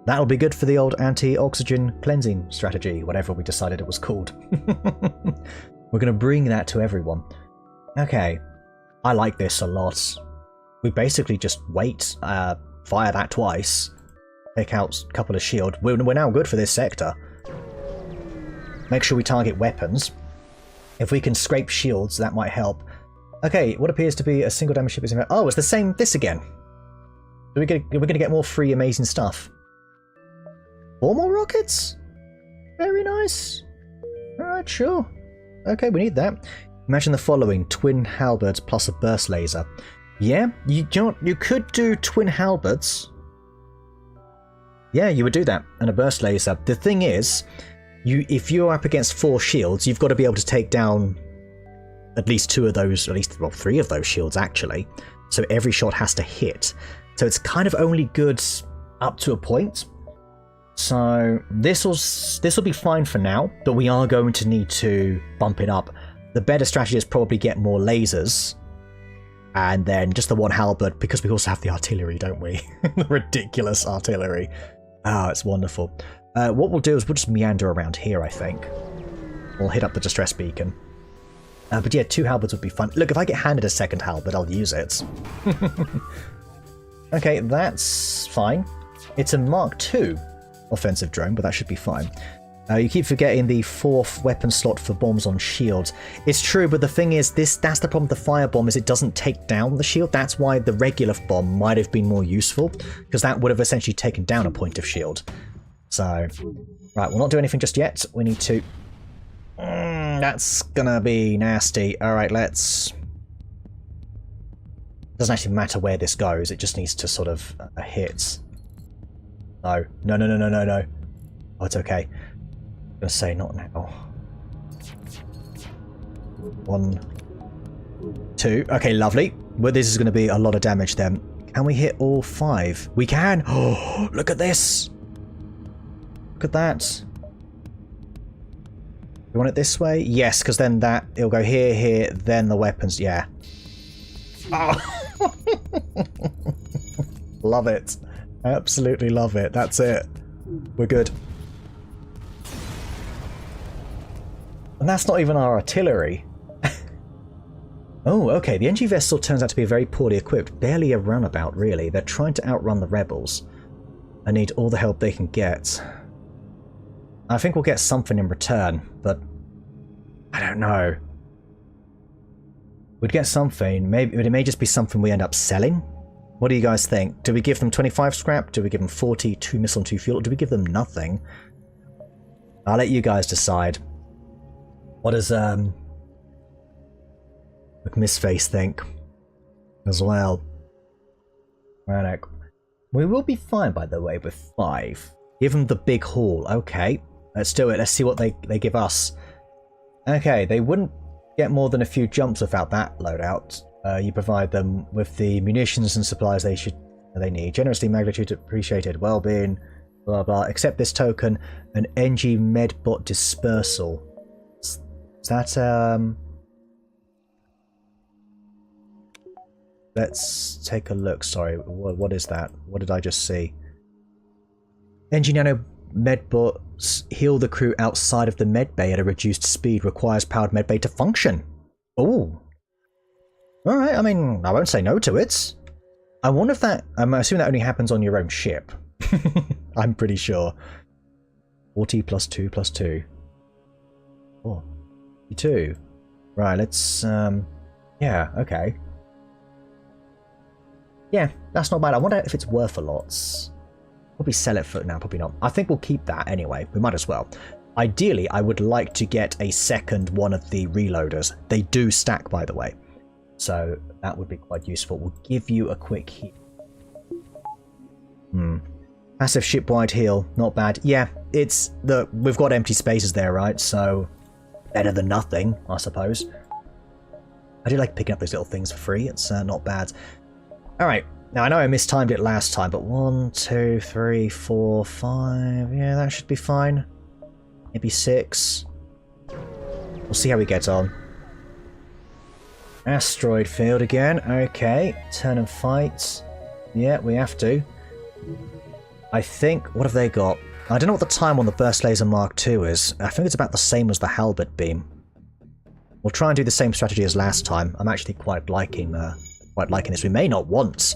That'll be good for the old anti-oxygen cleansing strategy, whatever we decided it was called. We're going to bring that to everyone. Okay, I like this a lot. We basically just wait, fire that twice, take out a couple of shield. We're now good for this sector. Make sure we target weapons. If we can scrape shields, that might help. Okay, what appears to be a single damage ship is... Oh, it's the same this again. We're going to get more free amazing stuff. 4 more rockets? Very nice. Alright, sure. Okay, we need that. Imagine the following. Twin halberds plus a burst laser. Yeah, you could do twin halberds. Yeah, you would do that. And a burst laser. The thing is, if you're up against 4 shields, you've got to be able to take down at least 2 of those, at least, well, 3 of those shields, actually. So every shot has to hit. So it's kind of only good up to a point. So this will be fine for now, but we are going to need to bump it up. The better strategy is probably get more lasers. And then just the one halberd, because we also have the artillery, don't we? The ridiculous artillery. Ah, it's wonderful. What we'll do is we'll just meander around here, I think. We'll hit up the distress beacon. But yeah, 2 halberds would be fun. Look, if I get handed a second halberd, I'll use it. Okay, that's fine. It's a Mark II offensive drone, but that should be fine. You keep forgetting the 4th weapon slot for bombs on shields. It's true, but the thing is, that's the problem with the firebomb, is it doesn't take down the shield. That's why the regular bomb might have been more useful, because that would have essentially taken down a point of shield. So, right, we'll not do anything just yet. We need to... that's gonna be nasty. Alright, let's... Doesn't actually matter where this goes, it just needs to sort of hit. No. No, no, no, no, no, no. Oh, it's okay. I'm gonna say not now. 1, 2. Okay, lovely. Well, this is gonna be a lot of damage then. Can we hit all 5? We can! Oh, look at this! Look at that. You want it this way? Yes, because then it'll go here, here, then the weapons. Yeah. Oh. Love it. Absolutely love it. That's it. We're good. And that's not even our artillery. Oh, okay. The NG vessel turns out to be very poorly equipped. Barely a runabout, really. They're trying to outrun the rebels. I need all the help they can get. I think we'll get something in return, but I don't know. We'd get something. Maybe it may just be something we end up selling. What do you guys think? Do we give them 25 scrap? Do we give them 40, 2 missile and 2 fuel? Or do we give them nothing? I'll let you guys decide. What does McMissface think as well? Right, we will be fine, by the way, with 5. Give them the big haul. Okay, let's do it. Let's see what they give us. Okay, they wouldn't get more than a few jumps without that loadout. You provide them with the munitions and supplies they need. Generously magnitude appreciated. Well-being, blah blah. Accept this token, an NG medbot dispersal. Is that let's take a look. Sorry, what is that? What did I just see? NG nano medbots heal the crew outside of the medbay at a reduced speed. Requires powered medbay to function. Oh. Alright, I mean, I won't say no to it. I wonder if that... I'm assuming that only happens on your own ship. I'm pretty sure. 40 plus 2 plus 2. Oh. 2. Right, let's... yeah, okay. Yeah, that's not bad. I wonder if it's worth a lot. Probably sell it for... No, probably not. I think we'll keep that anyway. We might as well. Ideally, I would like to get a second one of the reloaders. They do stack, by the way. So that would be quite useful. We'll give you a quick heal. Passive ship-wide heal. Not bad. Yeah, it's the... We've got empty spaces there, right? So better than nothing, I suppose. I do like picking up those little things for free. It's not bad. Alright. Now, I know I mistimed it last time, but 1, 2, 3, 4, 5... Yeah, that should be fine. Maybe 6. We'll see how we get on. Asteroid field again. Okay. Turn and fight. Yeah, we have to. I think... What have they got? I don't know what the time on the Burst Laser Mark II is. I think it's about the same as the Halberd Beam. We'll try and do the same strategy as last time. I'm actually quite liking this. We may not want...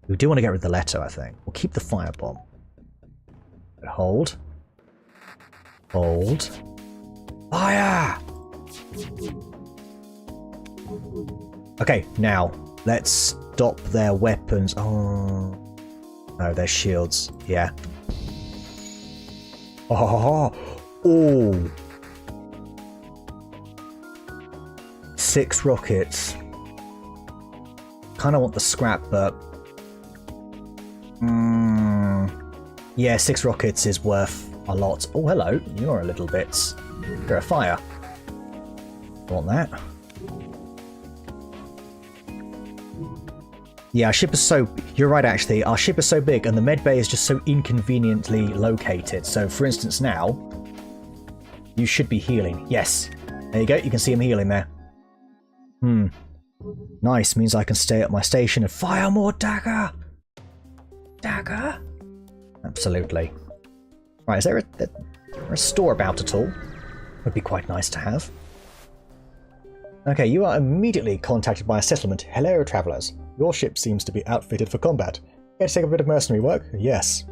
We do want to get rid of the letter, I think. We'll keep the firebomb. Hold. Hold. Fire! Okay, now, let's stop their weapons. Oh. No, their shields. Yeah. Oh. Oh. 6 rockets. Kind of want the scrap, but... Yeah, 6 rockets is worth a lot. Oh, hello. You're a little bit... You're a fire. Want that? Yeah, our ship is so... You're right, actually. Our ship is so big, and the medbay is just so inconveniently located. So, for instance, now... You should be healing. Yes. There you go. You can see him healing there. Nice, means I can stay at my station and fire more dagger! Dagger? Absolutely. Right, is there a store about at all? Would be quite nice to have. Okay, you are immediately contacted by a settlement. Hello, travellers. Your ship seems to be outfitted for combat. Here to take a bit of mercenary work? Yes.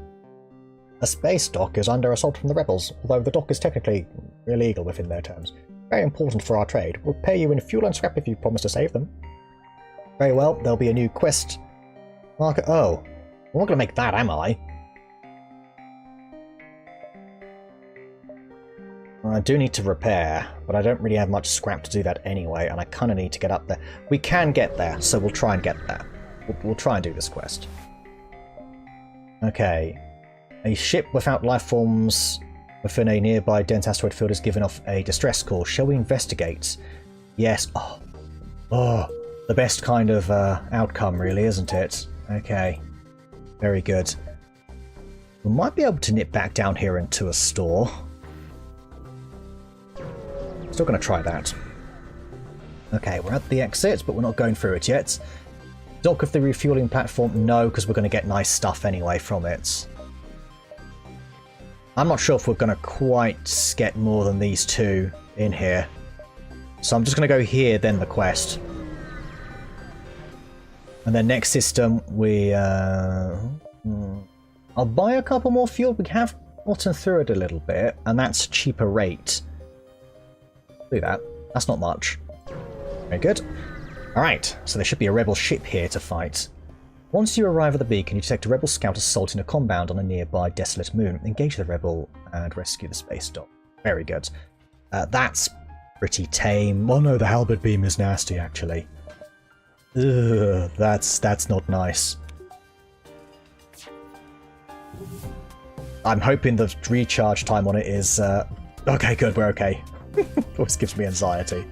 A space dock is under assault from the rebels, although the dock is technically illegal within their terms. Very important for our trade. We'll pay you in fuel and scrap if you promise to save them. Very well, there'll be a new quest marker. Oh, I'm not going to make that, am I? I do need to repair, but I don't really have much scrap to do that anyway, and I kind of need to get up there. We can get there, so we'll try and get there. We'll try and do this quest. Okay. A ship without life forms within a nearby dense asteroid field is given off a distress call. Shall we investigate? Yes. Oh, the best kind of outcome, really, isn't it? Okay. Very good. We might be able to nip back down here into a store. Still going to try that. Okay, we're at the exit, but we're not going through it yet. Dock of the refueling platform? No, because we're going to get nice stuff anyway from it. I'm not sure if we're going to quite get more than these two in here. So I'm just going to go here, then the quest. And then next system, I'll buy a couple more fuel. We have gotten through it a little bit, and that's a cheaper rate. Do that. That's not much. Very good. Alright, so there should be a rebel ship here to fight. Once you arrive at the beacon, you detect a rebel scout assaulting a compound on a nearby desolate moon. Engage the rebel and rescue the space dock. Very good. That's pretty tame. Oh no, the halberd beam is nasty, actually. Ugh, that's not nice. I'm hoping the recharge time on it is... okay, good, we're okay. Always gives me anxiety.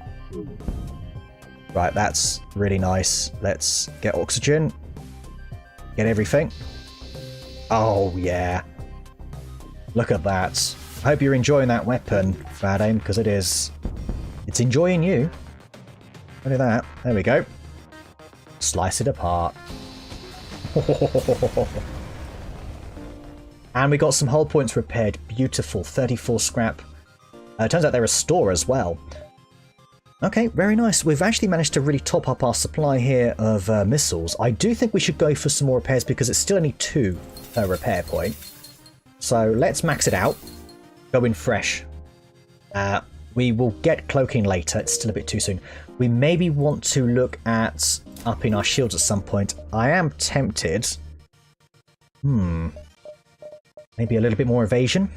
Right, that's really nice. Let's get oxygen. Get everything. Oh, yeah. Look at that. I hope you're enjoying that weapon, Bad Aim, because it is. It's enjoying you. Look at that. There we go. Slice it apart. And we got some hull points repaired. Beautiful. 34 scrap. Turns out they're a store as well. Okay, very nice. We've actually managed to really top up our supply here of missiles. I do think we should go for some more repairs because it's still only 2 per repair point. So let's max it out. Go in fresh. We will get cloaking later. It's still a bit too soon. We maybe want to look at upping our shields at some point. I am tempted. Maybe a little bit more evasion.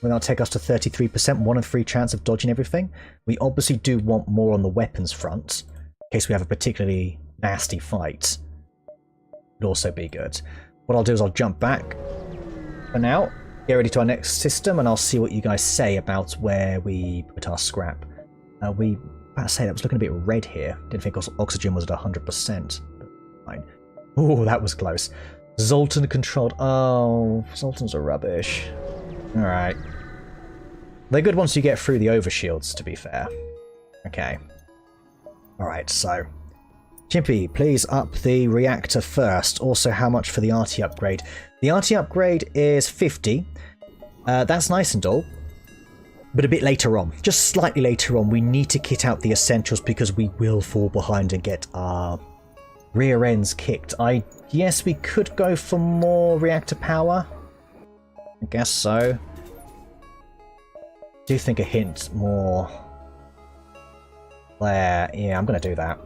That'll take us to 33%, 1 in 3 chance of dodging everything. We obviously do want more on the weapons front, in case we have a particularly nasty fight. Would also be good. What I'll do is I'll jump back for now, get ready to our next system, and I'll see what you guys say about where we put our scrap. About to say that was looking a bit red here. Didn't think oxygen was at 100%. Fine. Oh, that was close. Zoltan controlled. Oh, Zoltans are rubbish. Alright. They're good once you get through the overshields, to be fair. Okay. Alright, so... Chimpy, please up the reactor first. Also, how much for the RT upgrade? The RT upgrade is 50. That's nice and all. But a bit later on. Just slightly later on, we need to kit out the essentials because we will fall behind and get our rear ends kicked. Yes, we could go for more reactor power. I guess so. Do think a hint more there. Yeah, I'm going to do that.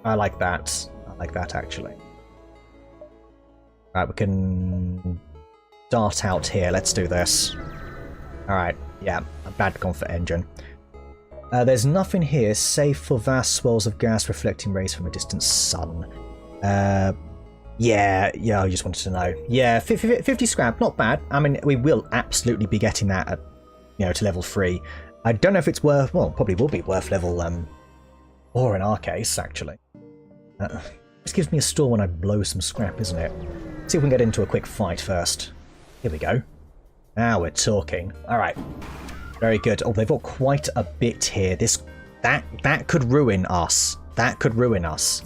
I like that. I like that, actually. Right, we can dart out here. Let's do this. Alright, yeah. A bad gone for engine. There's nothing here, save for vast swirls of gas reflecting rays from a distant sun. Yeah, I just wanted to know. Yeah, 50 scrap, not bad. I mean, we will absolutely be getting that at, to level 3. I don't know if it's worth, well, probably will be worth level 4 in our case, actually. This gives me a store when I blow some scrap, isn't it? Let's see if we can get into a quick fight first. Here we go. Now we're talking. Alright. Very good. Oh, they've got quite a bit here. That could ruin us. That could ruin us.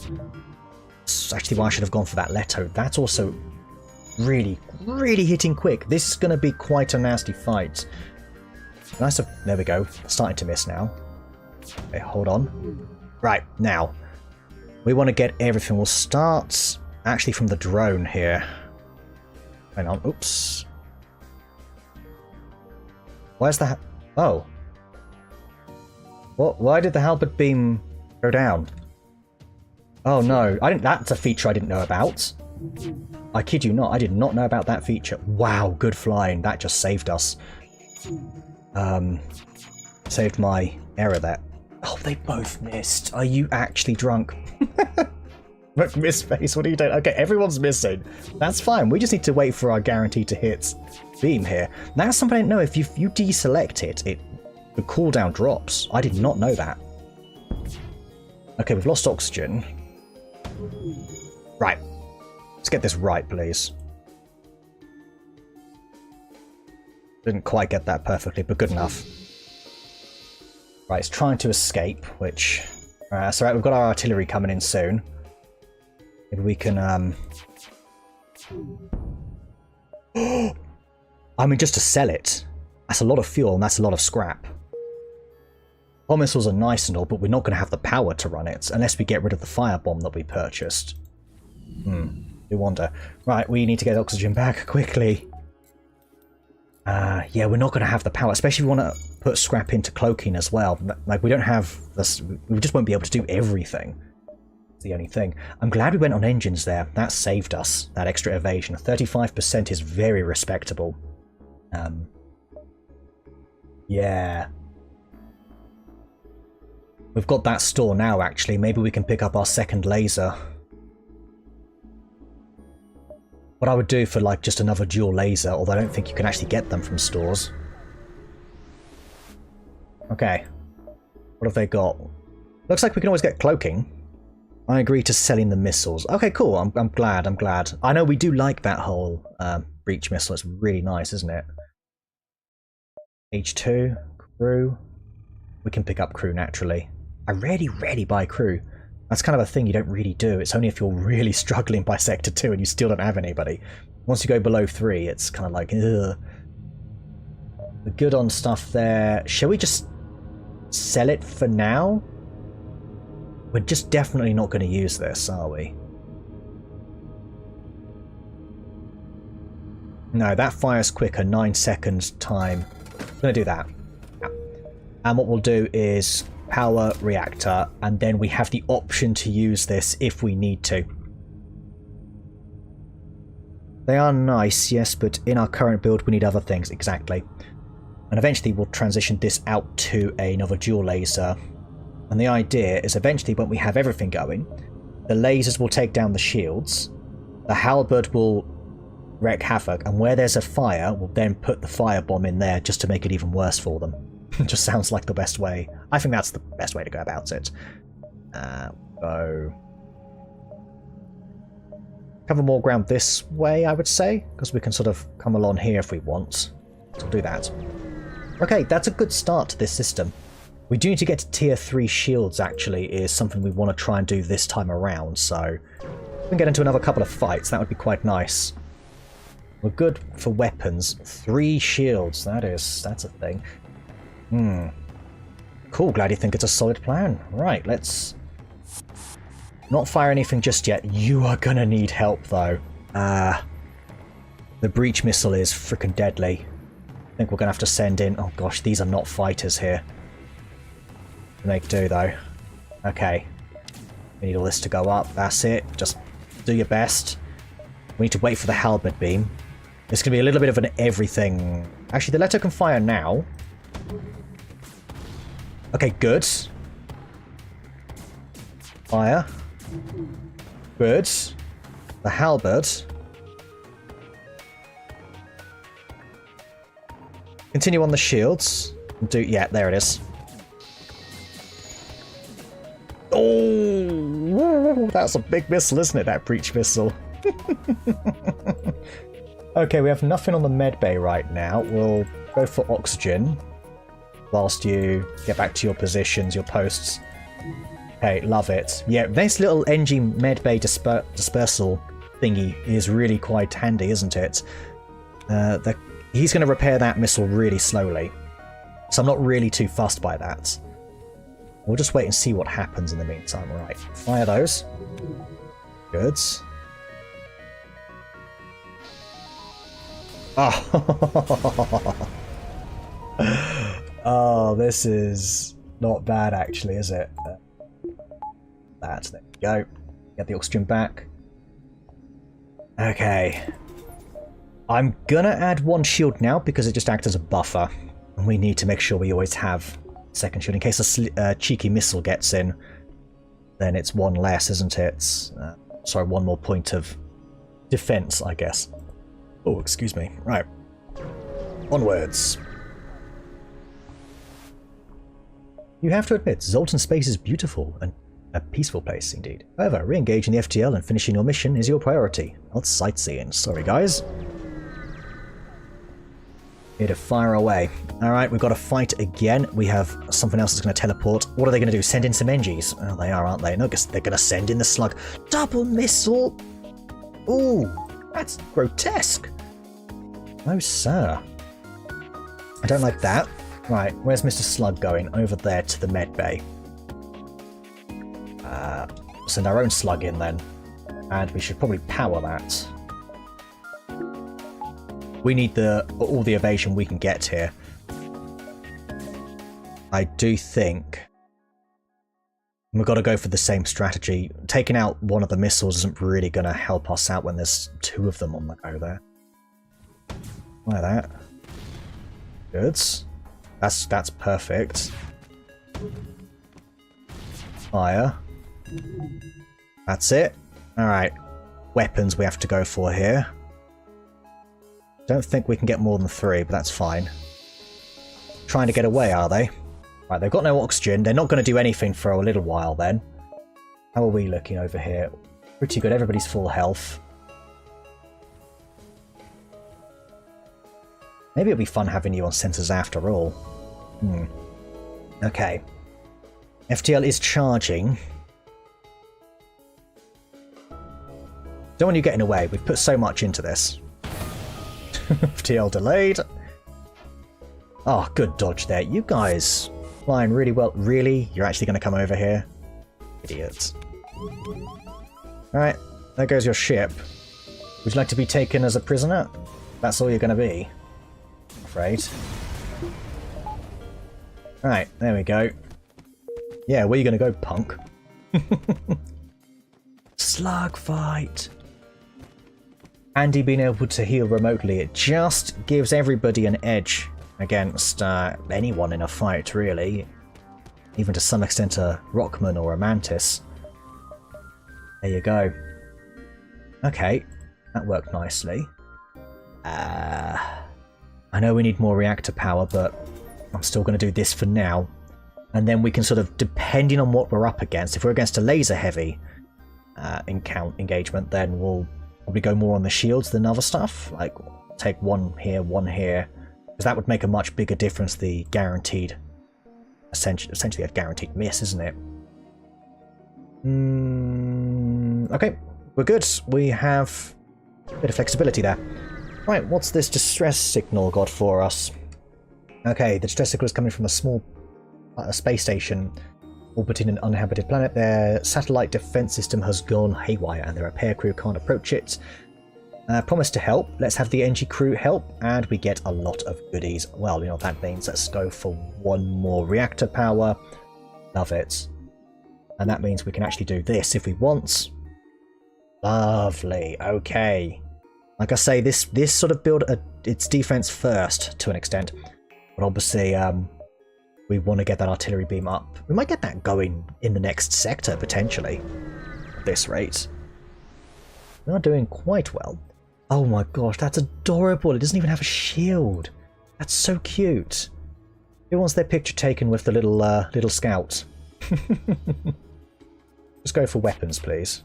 That's actually why I should have gone for that Leto. That's also really, really hitting quick. This is going to be quite a nasty fight. Nice. There we go. Starting to miss now. Okay, hold on. Right, now. We want to get everything. We'll start actually from the drone here. Hang on. Oops. Where's the... Oh. What? Why did the halberd beam go down? Oh no. That's a feature I didn't know about. I kid you not. I did not know about that feature. Wow, good flying. That just saved us. Saved my error there. Oh, they both missed. Are you actually drunk? But miss face, what are you doing? Okay, everyone's missing. That's fine. We just need to wait for our guarantee to hit beam here. That's something I didn't know. If you deselect it, the cooldown drops. I did not know that. Okay, we've lost oxygen. Right. Let's get this right, please. Didn't quite get that perfectly, but good enough. Right, it's trying to escape, which... so right, we've got our artillery coming in soon. Maybe we can, I mean, just to sell it, that's a lot of fuel and that's a lot of scrap. Bomb missiles are nice and all, but we're not going to have the power to run it, unless we get rid of the firebomb that we purchased. We wonder. Right, we need to get oxygen back quickly. Yeah, we're not going to have the power, especially if we want to put scrap into cloaking as well. Like, we don't have this, we just won't be able to do everything. It's the only thing. I'm glad we went on engines there. That saved us, that extra evasion. 35% is very respectable. Yeah. We've got that store now, actually. Maybe we can pick up our second laser. What I would do for, like, just another dual laser, although I don't think you can actually get them from stores. Okay. What have they got? Looks like we can always get cloaking. I agree to selling the missiles. Okay, cool. I'm glad. I'm glad. I know we do like that whole breach missile. It's really nice, isn't it? H2, crew. We can pick up crew naturally. I rarely buy crew. That's kind of a thing you don't really do. It's only if you're really struggling by Sector 2 and you still don't have anybody. Once you go below 3, it's kind of like, ugh. We're good on stuff there. Shall we just sell it for now? We're just definitely not going to use this, are we? No, that fires quicker, 9 seconds time. I'm going to do that. Yeah. And what we'll do is power reactor, and then we have the option to use this if we need to. They are nice, yes, but in our current build we need other things, exactly. And eventually we'll transition this out to another dual laser. And the idea is eventually when we have everything going, the lasers will take down the shields, the halberd will wreak havoc, and where there's a fire, we'll then put the firebomb in there just to make it even worse for them. It just sounds like the best way. I think that's the best way to go about it. So cover more ground this way, I would say, because we can sort of come along here if we want. So we'll do that. Okay, that's a good start to this system. We do need to get to tier 3 shields, actually, is something we want to try and do this time around, so we can get into another couple of fights. That would be quite nice. We're good for weapons. 3 shields, that's a thing. Cool, glad you think it's a solid plan. Right, let's not fire anything just yet. You are gonna need help, though. The breach missile is freaking deadly. I think we're gonna have to send in... Oh gosh, these are not fighters here. Make do, though. Okay. We need all this to go up. That's it. Just do your best. We need to wait for the halberd beam. It's going to be a little bit of an everything. Actually, the Leto can fire now. Okay, good. Fire. Good. The halberd. Continue on the shields. Do... Yeah, there it is. Oh, that's a big missile, isn't it? That breach missile. Okay, we have nothing on the med bay right now. We'll go for oxygen. whilst you get back to your positions, your posts. Okay, love it. Yeah, this little NG medbay dispersal thingy is really quite handy, isn't it? He's going to repair that missile really slowly, so I'm not really too fussed by that. We'll just wait and see what happens in the meantime. Right, fire those. Good. Oh. Oh, this is not bad actually, is it? There we go. Get the oxygen back. Okay. I'm gonna add one shield now because it just acts as a buffer. And we need to make sure we always have second shield in case a cheeky missile gets in. Then it's one less, isn't it? Sorry, one more point of defense, I guess. Oh, excuse me. Right. Onwards. You have to admit, Zoltan space is beautiful and a peaceful place indeed. However, re-engaging the FTL and finishing your mission is your priority, not sightseeing. Sorry, guys. Here to fire away. Alright, we've got to fight again. We have something else that's going to teleport. What are they going to do? Send in some NGs? Oh, they are, aren't they? No, guess they're going to send in the slug. Double missile! Ooh, that's grotesque. No, sir. I don't like that. Right, where's Mr. Slug going? Over there to the med bay. Send our own slug in then. And we should probably power that. We need all the evasion we can get here. I do think we've got to go for the same strategy. Taking out one of the missiles isn't really going to help us out when there's two of them on the go there. Like that. Good. That's perfect. Fire. That's it. Alright. Weapons we have to go for here. Don't think we can get more than 3, but that's fine. Trying to get away, are they? Right, they've got no oxygen. They're not going to do anything for a little while then. How are we looking over here? Pretty good. Everybody's full health. Maybe it'll be fun having you on sensors after all. Okay. FTL is charging. Don't want you getting away. We've put so much into this. FTL delayed. Oh, good dodge there. You guys flying really well. Really? You're actually going to come over here? Idiots. Alright, there goes your ship. Would you like to be taken as a prisoner? That's all you're going to be. I'm afraid. Alright, there we go. Yeah, where are you going to go, punk? Slug fight! Andy being able to heal remotely, it just gives everybody an edge against anyone in a fight, really. Even to some extent a Rockman or a Mantis. There you go. Okay, that worked nicely. I know we need more reactor power, but I'm still going to do this for now. And then we can sort of, depending on what we're up against, if we're against a laser-heavy engagement, then we'll probably go more on the shields than other stuff. Like, take one here, because that would make a much bigger difference, the guaranteed, essentially a guaranteed miss, isn't it? Okay, we're good. We have a bit of flexibility there. Right, what's this distress signal got for us? Okay, the distress signal is coming from a small space station orbiting an uninhabited planet. Their satellite defense system has gone haywire and their repair crew can't approach it. Promise to help. Let's have the NG crew help, and we get a lot of goodies. Well, you know what that means. Let's go for one more reactor power. Love it. And that means we can actually do this if we want. Lovely. Okay. Like I say, this sort of build its defense first to an extent, but obviously we want to get that artillery beam up. We might get that going in the next sector potentially. At this rate, we are doing quite well. Oh my gosh, that's adorable! It doesn't even have a shield. That's so cute. Who wants their picture taken with the little scout? Just go for weapons, please.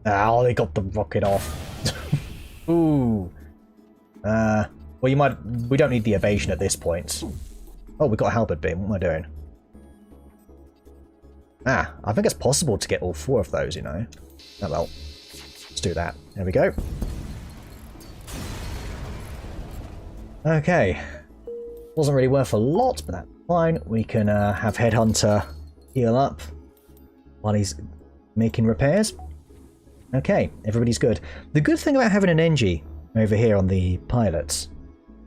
Oh, they got the rocket off. Ooh. Well, we don't need the evasion at this point. Oh, we got a halberd beam. What am I doing? Ah, I think it's possible to get all 4 of those, you know. Oh well. Let's do that. There we go. Okay. Wasn't really worth a lot, but that's fine. We can have Headhunter heal up while he's making repairs. Okay, everybody's good. The good thing about having an Engie over here on the pilot,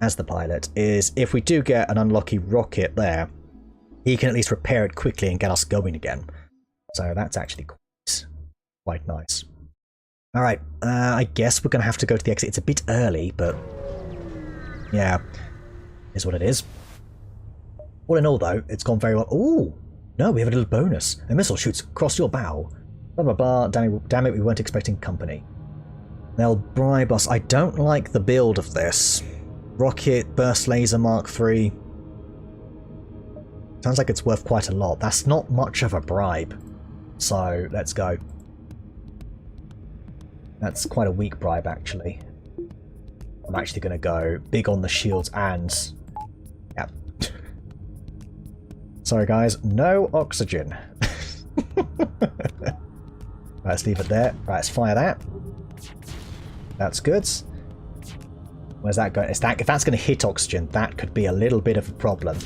as the pilot, is if we do get an unlucky rocket there, he can at least repair it quickly and get us going again. So that's actually quite nice. Alright, I guess we're going to have to go to the exit. It's a bit early, but yeah, is what it is. All in all, though, it's gone very well. Ooh, no, we have a little bonus. A missile shoots across your bow. Blah, blah, blah. Damn it, we weren't expecting company. They'll bribe us. I don't like the build of this. Rocket, burst laser Mark III. Sounds like it's worth quite a lot. That's not much of a bribe. So, let's go. That's quite a weak bribe, actually. I'm actually going to go big on the shields and... Yep. Sorry, guys. No oxygen. Right, let's leave it there. Right, let's fire that. That's good. Where's that going? If that's going to hit oxygen, that could be a little bit of a problem.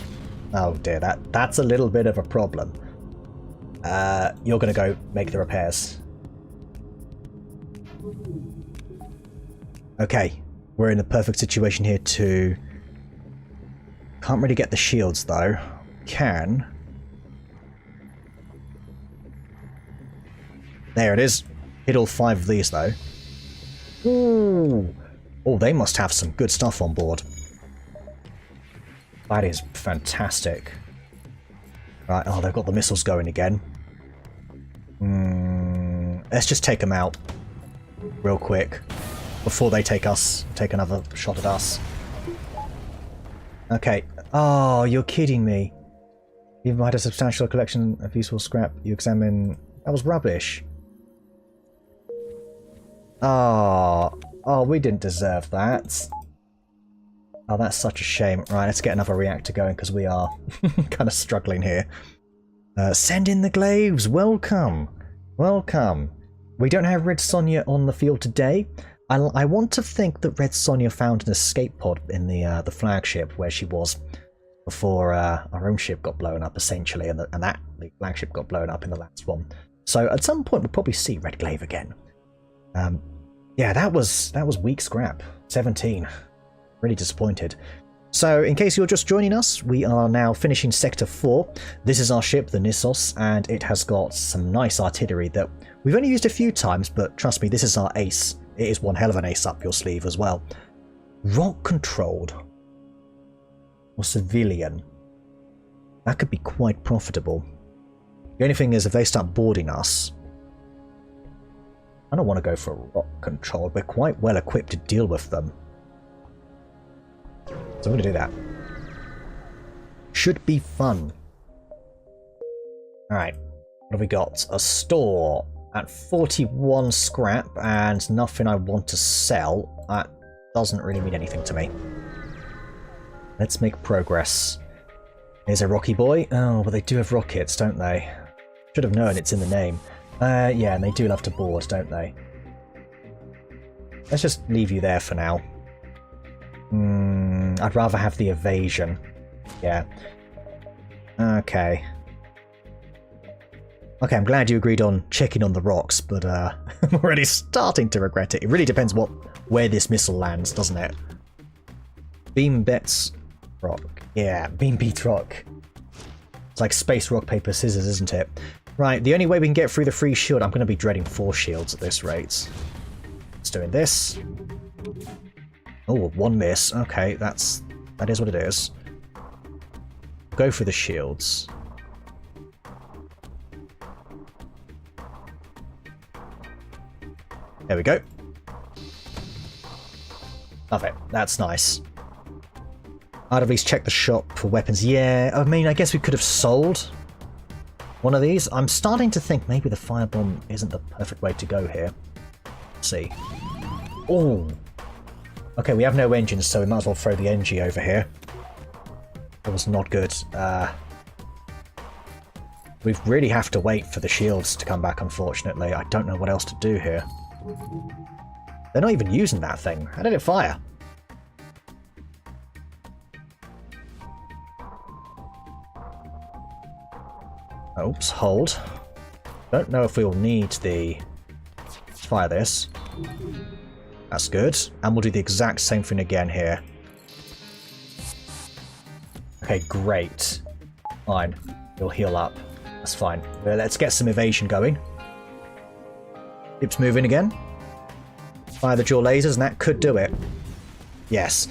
Oh dear, that's a little bit of a problem. You're going to go make the repairs. Okay, we're in a perfect situation here to... Can't really get the shields though. Can. There it is. Hit all 5 of these though. Ooh. Oh, they must have some good stuff on board. That is fantastic. Right, oh, they've got the missiles going again. Let's just take them out real quick before they take another shot at us. Okay. Oh, you're kidding me. You've had a substantial collection of useful scrap. You examine... That was rubbish. Oh, we didn't deserve that. Oh, that's such a shame. Right, let's get another reactor going because we are kind of struggling here. Send in the glaives. Welcome. Welcome. We don't have Red Sonja on the field today. I want to think that Red Sonja found an escape pod in the flagship where she was before our own ship got blown up, essentially, and the flagship got blown up in the last one. So at some point we'll probably see Red Glaive again. Yeah, that was weak scrap. 17. Really disappointed. So, in case you're just joining us, we are now finishing Sector 4. This is our ship, the Nisos, and it has got some nice artillery that we've only used a few times, but trust me, this is our ace. It is one hell of an ace up your sleeve as well. Rock-controlled. Or civilian. That could be quite profitable. The only thing is, if they start boarding us... I don't want to go for rock-controlled. We're quite well equipped to deal with them. So I'm going to do that. Should be fun. Alright, what have we got? A store at 41 scrap and nothing I want to sell. That doesn't really mean anything to me. Let's make progress. Here's a Rocky Boy. Oh, but they do have rockets, don't they? Should have known, it's in the name. Yeah, and they do love to board, don't they? Let's just leave you there for now. I'd rather have the evasion. Yeah. Okay. Okay, I'm glad you agreed on checking on the rocks, but I'm already starting to regret it. It really depends where this missile lands, doesn't it? Beam bets rock. Yeah, beam beat rock. It's like space rock, paper, scissors, isn't it? Right, the only way we can get through the free shield, I'm going to be dreading 4 shields at this rate. It's doing this. Oh, 1 miss. Okay, that is what it is. Go for the shields. There we go. Love it. That's nice. I'd at least check the shop for weapons. Yeah, I mean, I guess we could have sold one of these. I'm starting to think maybe the firebomb isn't the perfect way to go here. Let's see. Oh. Okay, we have no engines, so we might as well throw the Engie over here. That was not good. We really have to wait for the shields to come back, unfortunately. I don't know what else to do here. They're not even using that thing. How did it fire? Oops, hold. Don't know if we'll need the... Let's fire this. That's good. And we'll do the exact same thing again here. Okay, great. Fine. We'll heal up. That's fine. Well, let's get some evasion going. Keeps moving again. Fire the jaw lasers, and that could do it. Yes.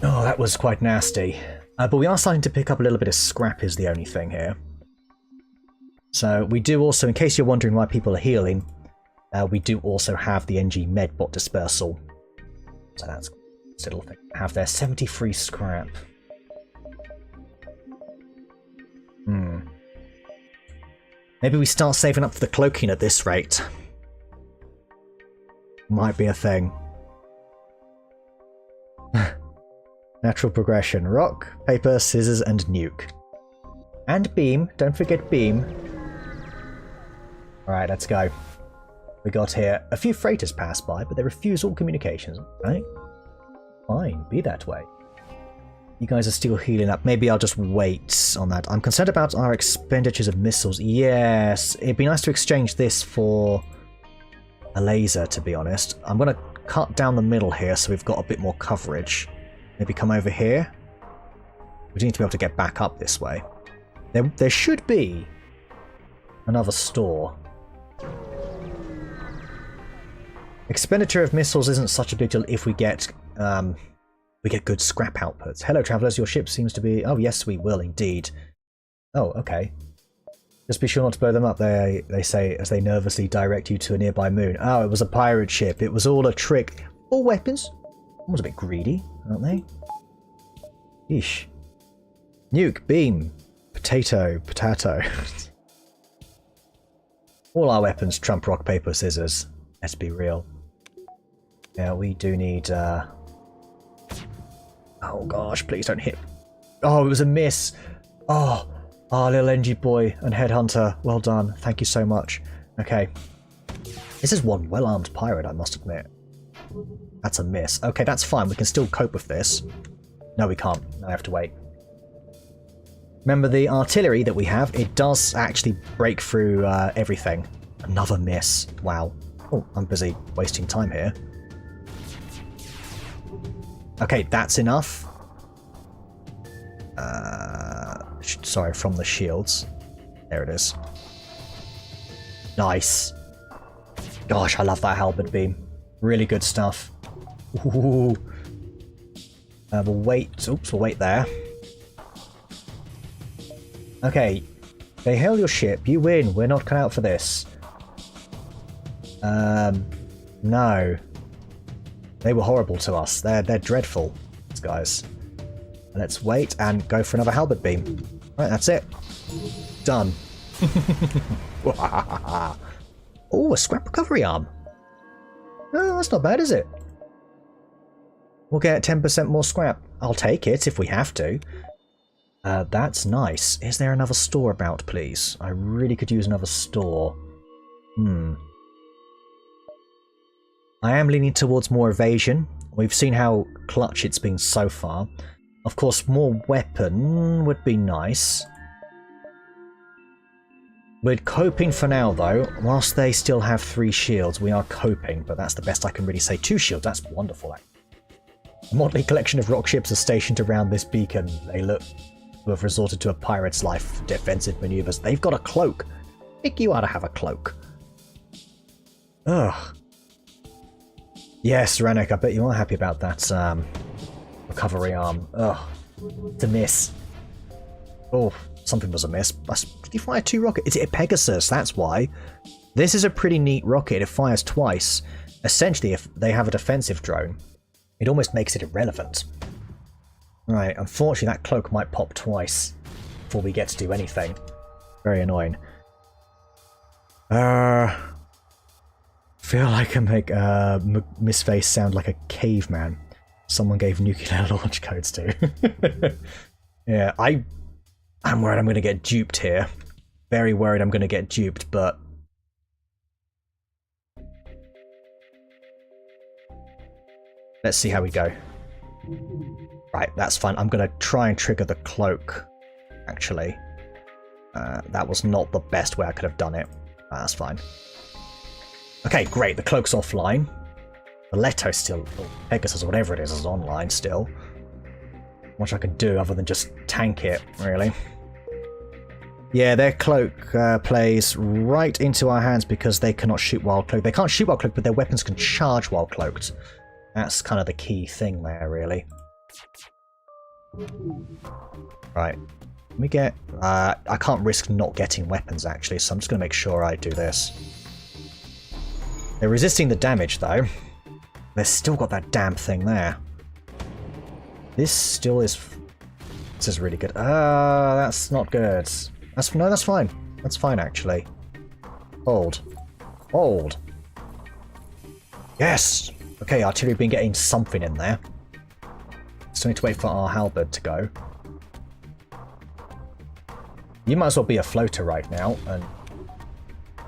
Oh, that was quite nasty. But we are starting to pick up a little bit of scrap is the only thing here. So we do also, in case you're wondering why people are healing, we do also have the NG Medbot dispersal. So that's a little thing. Have there 73 scrap. Maybe we start saving up for the cloaking at this rate. Might be a thing. Natural progression. Rock, paper, scissors, and nuke. And beam. Don't forget beam. Alright, let's go. We got here. A few freighters pass by, but they refuse all communications. Right? Fine, be that way. You guys are still healing up. Maybe I'll just wait on that. I'm concerned about our expenditures of missiles. Yes, it'd be nice to exchange this for a laser, to be honest. I'm going to cut down the middle here so we've got a bit more coverage. Maybe come over here. We need to be able to get back up this way. There should be another store. Expenditure of missiles isn't such a big deal if we get good scrap outputs. Hello, travellers. Your ship seems to be... Oh, yes, we will indeed. Oh, okay. Just be sure not to blow them up, they say, as they nervously direct you to a nearby moon. Oh, it was a pirate ship. It was all a trick. All weapons. Someone's a bit greedy, aren't they? Yeesh. Nuke, beam, potato. All our weapons trump rock, paper, scissors. Let's be real. Yeah, we do need... Oh gosh, please don't hit. Oh, it was a miss. Oh, little NG boy and headhunter. Well done. Thank you so much. Okay. This is one well-armed pirate, I must admit. That's a miss. Okay, that's fine. We can still cope with this. No, we can't. I have to wait. Remember the artillery that we have? It does actually break through everything. Another miss. Wow. Oh, I'm busy wasting time here. Okay, that's enough. Sorry, from the shields. There it is. Nice. Gosh, I love that halberd beam. Really good stuff. Ooh. We'll wait. Oops, we'll wait there. Okay. They hail your ship. You win. We're not cut out for this. No. They were horrible to us. They're dreadful, these guys. Let's wait and go for another halberd beam. Right, that's it. Done. Oh, a scrap recovery arm. Oh, that's not bad, is it? We'll get 10% more scrap. I'll take it if we have to. That's nice. Is there another store about, please? I really could use another store. I am leaning towards more evasion. We've seen how clutch it's been so far. Of course, more weapon would be nice. We're coping for now, though. Whilst they still have 3 shields, we are coping, but that's the best I can really say. 2 shields, that's wonderful. A motley collection of rock ships are stationed around this beacon. They look to have resorted to a pirate's life for defensive maneuvers. They've got a cloak. I think you ought to have a cloak. Ugh. Yes, Rennick, I bet you are happy about that recovery arm. Ugh. It's a miss. Oh, something was a miss. Did you fire 2 rockets? Is it a Pegasus? That's why. This is a pretty neat rocket. It fires twice. Essentially, if they have a defensive drone, it almost makes it irrelevant. Right, unfortunately that cloak might pop twice before we get to do anything. Very annoying. Feel like I make Miss Face sound like a caveman. someone gave nuclear launch codes to. Yeah, I'm worried I'm going to get duped here. Very worried I'm going to get duped, but... let's see how we go. Right, that's fine. I'm going to try and trigger the cloak, actually. That was not the best way I could have done it. That's fine. Okay, great. The cloak's offline. The Leto's still... or Pegasus, or whatever it is online still. Not much I can do other than just tank it, really. Yeah, their cloak plays right into our hands because they cannot shoot while cloaked. They can't shoot while cloaked, but their weapons can charge while cloaked. That's kind of the key thing there, really. Right. Let me get... I can't risk not getting weapons, actually, so I'm just going to make sure I do this. They're resisting the damage, though. They've still got that damn thing there. This still is... this is really good. That's not good. No, that's fine. That's fine, actually. Hold. Hold. Yes! Okay, artillery been getting something in there. Still need to wait for our halberd to go. You might as well be a floater right now and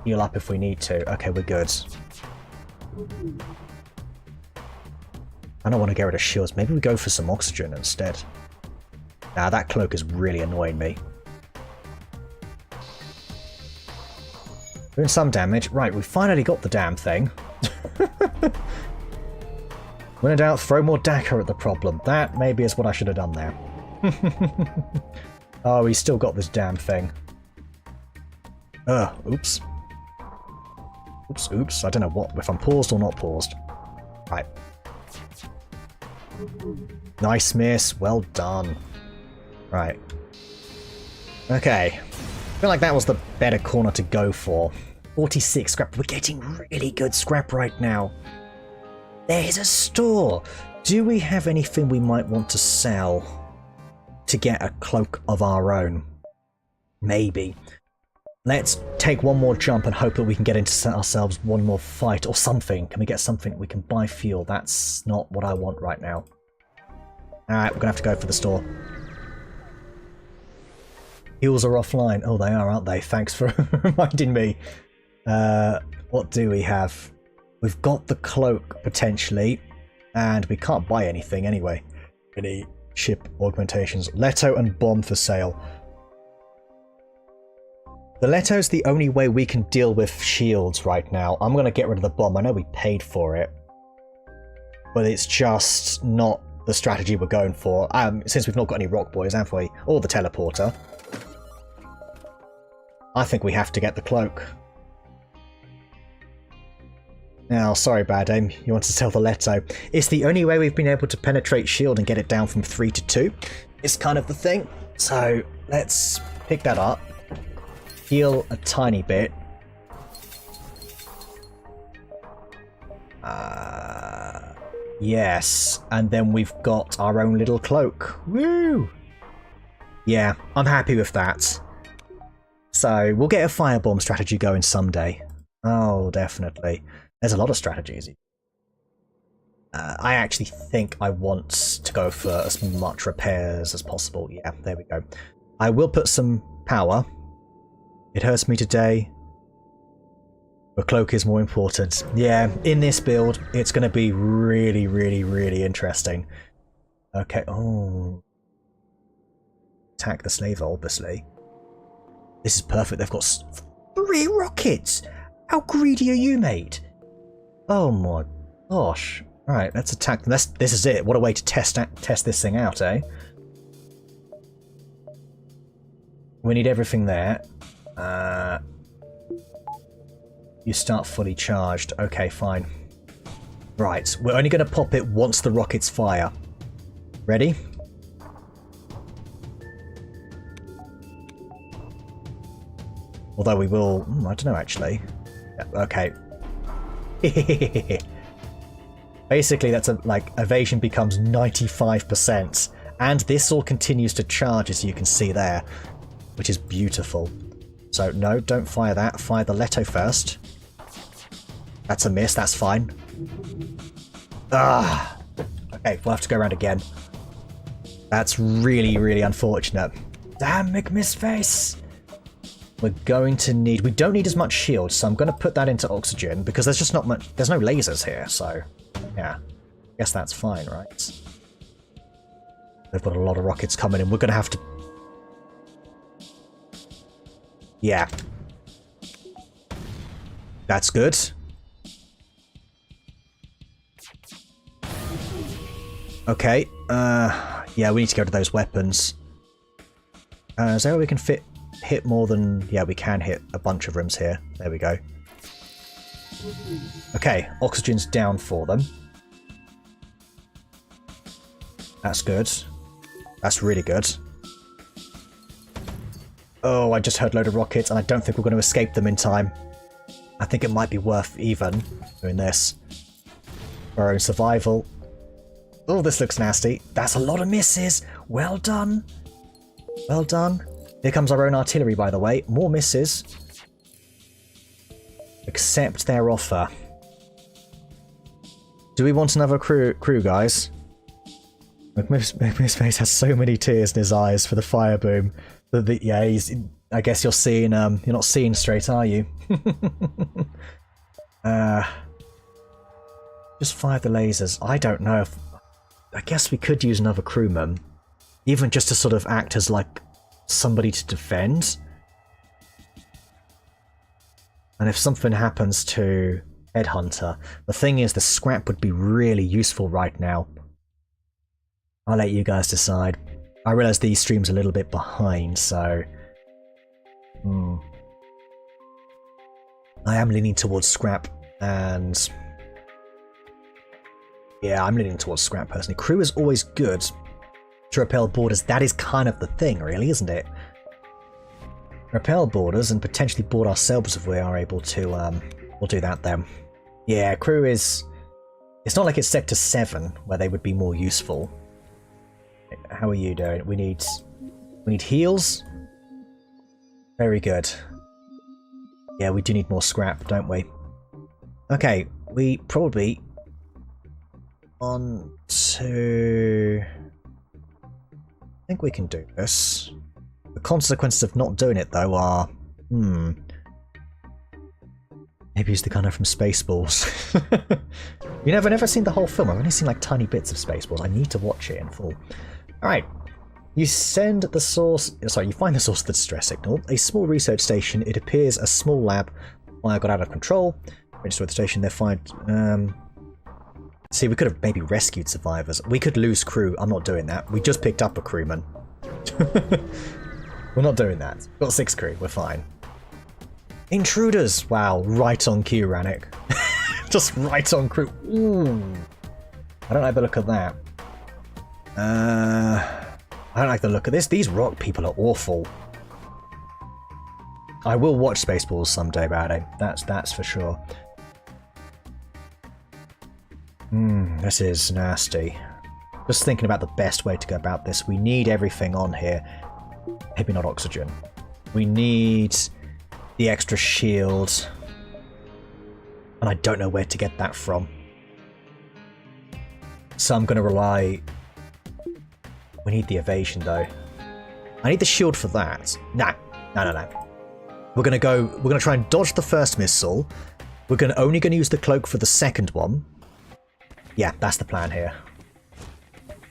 heal up if we need to. Okay, we're good. I don't want to get rid of shields. Maybe we go for some oxygen instead. Nah, that cloak is really annoying me. Doing some damage. Right, we finally got the damn thing. When in doubt, throw more dagger at the problem. That maybe is what I should have done there. Oh, we still got this damn thing. Oops. Oops, oops. I don't know what if I'm paused or not paused. Right. Nice miss. Well done. Right. Okay. I feel like that was the better corner to go for. 46 scrap. We're getting really good scrap right now. There's a store. Do we have anything we might want to sell to get a cloak of our own? Maybe. Let's take one more jump and hope that we can get into ourselves one more fight or something. Can we get something we can buy fuel? That's not what I want right now. Alright, we're gonna have to go for the store. Heals are offline. Oh, they are, aren't they? Thanks for reminding me. What do we have? We've got the cloak, potentially, and we can't buy anything anyway. Any ship augmentations. Leto and bomb for sale. The Leto's the only way we can deal with shields right now. I'm going to get rid of the bomb. I know we paid for it, but it's just not the strategy we're going for. Since we've not got any rock boys, have we? Or the teleporter. I think we have to get the cloak. Now, sorry, bad aim. You want to sell the Leto. It's the only way we've been able to penetrate shield and get it down from 3 to 2. It's kind of the thing. So, let's pick that up. Heal a tiny bit. Yes. And then we've got our own little cloak. Woo! Yeah, I'm happy with that. So, we'll get a firebomb strategy going someday. Oh, definitely. There's a lot of strategies. I actually think I want to go for as much repairs as possible. Yeah, there we go. I will put some power. It hurts me today. The cloak is more important. Yeah, in this build, it's going to be really, really, really interesting. Okay, oh. Attack the slaver, obviously. This is perfect. They've got 3 rockets! How greedy are you, mate? Oh my gosh. Alright, let's attack them. This is it. What a way to test this thing out, eh? We need everything there. You start fully charged. Okay, fine. Right, we're only going to pop it once the rockets fire. Ready? Although we will... I don't know, actually. Okay. Basically, that's evasion becomes 95%, and this all continues to charge, as you can see there, which is beautiful. So no, don't fire that. Fire the Leto first. That's a miss. That's fine. Ah. Okay, we'll have to go around again. That's really, really unfortunate. Damn, McMissface! We're going to need... We don't need as much shield, so I'm going to put that into oxygen, because there's just not much... There's no lasers here, so... Yeah. Guess that's fine, right? They've got a lot of rockets coming in. We're going to have to... Yeah. That's good. Okay. Yeah, we need to go to those weapons. Is there a way we can hit more than... Yeah, we can hit a bunch of rooms here. There we go. Okay, oxygen's down for them. That's good. That's really good. Oh, I just heard a load of rockets, and I don't think we're going to escape them in time. I think it might be worth even doing this. For our own survival. Oh, this looks nasty. That's a lot of misses. Well done. Well done. Here comes our own artillery, by the way. More misses. Accept their offer. Do we want another crew guys? McMissface has so many tears in his eyes for the fire boom. Yeah, I guess you're seeing, you're not seeing straight, are you? Just fire the lasers. I don't know if... I guess we could use another crewman. Even just to sort of act as, like, somebody to defend. And if something happens to Headhunter... The thing is, the scrap would be really useful right now. I'll let you guys decide. I realise the stream's a little bit behind, so... I am leaning towards scrap, and... Yeah, I'm leaning towards scrap, personally. Crew is always good to repel borders. That is kind of the thing, really, isn't it? Repel borders and potentially board ourselves if we are able to... we'll do that then. Yeah, crew is... It's not like it's Sector 7, where they would be more useful. How are you doing? We need heals. Very good. Yeah, we do need more scrap, don't we? Okay, we probably want to... I think we can do this. The consequences of not doing it, though, are... Maybe use the gunner from Spaceballs. You know, I've never seen the whole film. I've only seen, like, tiny bits of Spaceballs. I need to watch it in full. Alright. You send the source... Sorry, you find the source of the distress signal. A small research station. It appears a small lab. Fire got out of control. Register with the station. They're fired... See, we could have maybe rescued survivors. We could lose crew. I'm not doing that. We just picked up a crewman. We're not doing that. We've got 6 crew. We're fine. Intruders! Wow, right on cue, Rannick. Just right on crew. Ooh. I don't like the look of that. I don't like the look of this. These rock people are awful. I will watch Spaceballs someday, Bowdy. That's for sure. This is nasty. Just thinking about the best way to go about this. We need everything on here. Maybe not oxygen. We need the extra shield. And I don't know where to get that from. So I'm going to rely... We need the evasion, though. I need the shield for that. No. We're going to try and dodge the first missile. We're only going to use the cloak for the second one. Yeah, that's the plan here.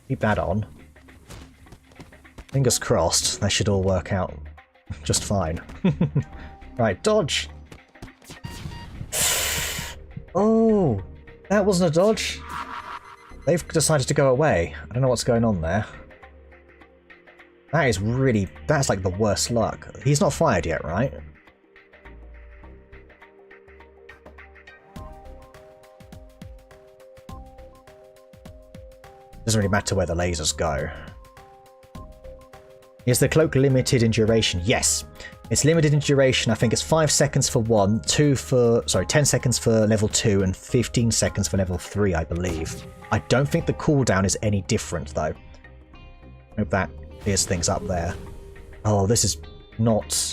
Keep that on. Fingers crossed, that should all work out just fine. Right, dodge! Oh! That wasn't a dodge! They've decided to go away. I don't know what's going on there. That is really... That's like the worst luck. He's not fired yet, right? Doesn't really matter where the lasers go. Is the cloak limited in duration? Yes. It's limited in duration. I think it's 5 seconds for 1, 10 seconds for level 2, and 15 seconds for level 3, I believe. I don't think the cooldown is any different, though. Hope that clears things up there. Oh, this is not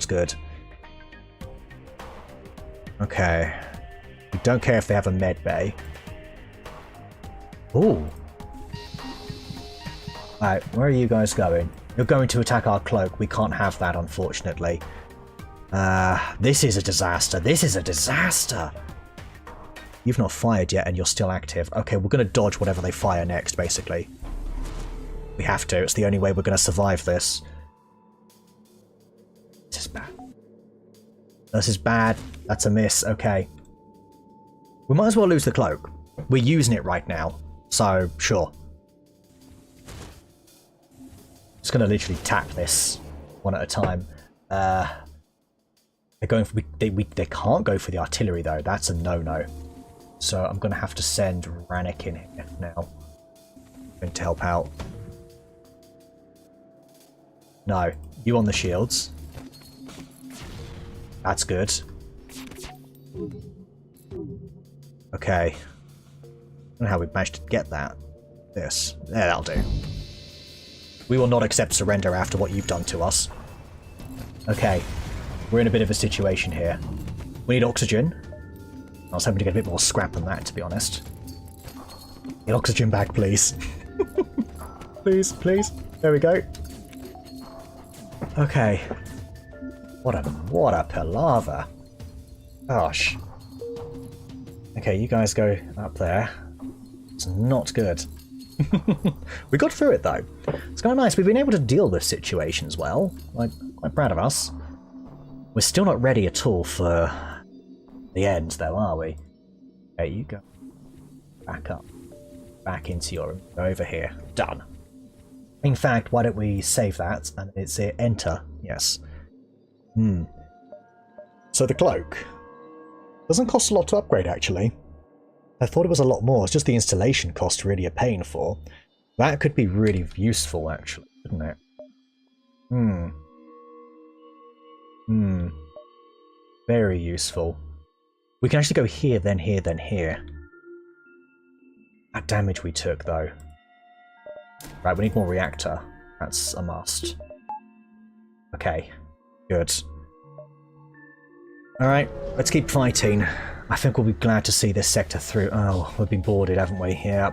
good. Okay. We don't care if they have a med bay. Ooh. Alright, where are you guys going? You're going to attack our cloak. We can't have that, unfortunately. This is a disaster. This is a disaster! You've not fired yet and you're still active. Okay, we're going to dodge whatever they fire next, basically. We have to. It's the only way we're going to survive this. This is bad. This is bad. That's a miss. Okay. We might as well lose the cloak. We're using it right now. So, sure. Just going to literally tap this one at a time. They're going for... They can't go for the artillery, though. That's a no-no. So I'm going to have to send Rannick in here now. Going to help out. No. You on the shields. That's good. Okay. I don't know how we managed to get that. This. Yeah, that'll do. We will not accept surrender after what you've done to us. Okay. We're in a bit of a situation here. We need oxygen. I was hoping to get a bit more scrap than that, to be honest. The oxygen bag, please. Please, please. There we go. Okay. What a palaver. Gosh. Okay, you guys go up there. It's not good. We got through it, though. It's kind of nice. We've been able to deal with situations well. I'm quite proud of us. We're still not ready at all for the end, though, are we? Okay, you go back up. Back into your room. Go over here. Done. In fact, why don't we save that? And it's here. Enter. Yes. So the cloak doesn't cost a lot to upgrade, actually. I thought it was a lot more. It's just the installation cost really a pain for. That could be really useful, actually, couldn't it? Very useful. We can actually go here, then here, then here. That damage we took, though. Right, we need more reactor. That's a must. Okay. Good. Alright, let's keep fighting. I think we'll be glad to see this sector through. Oh, we've been boarded, haven't we? Yeah.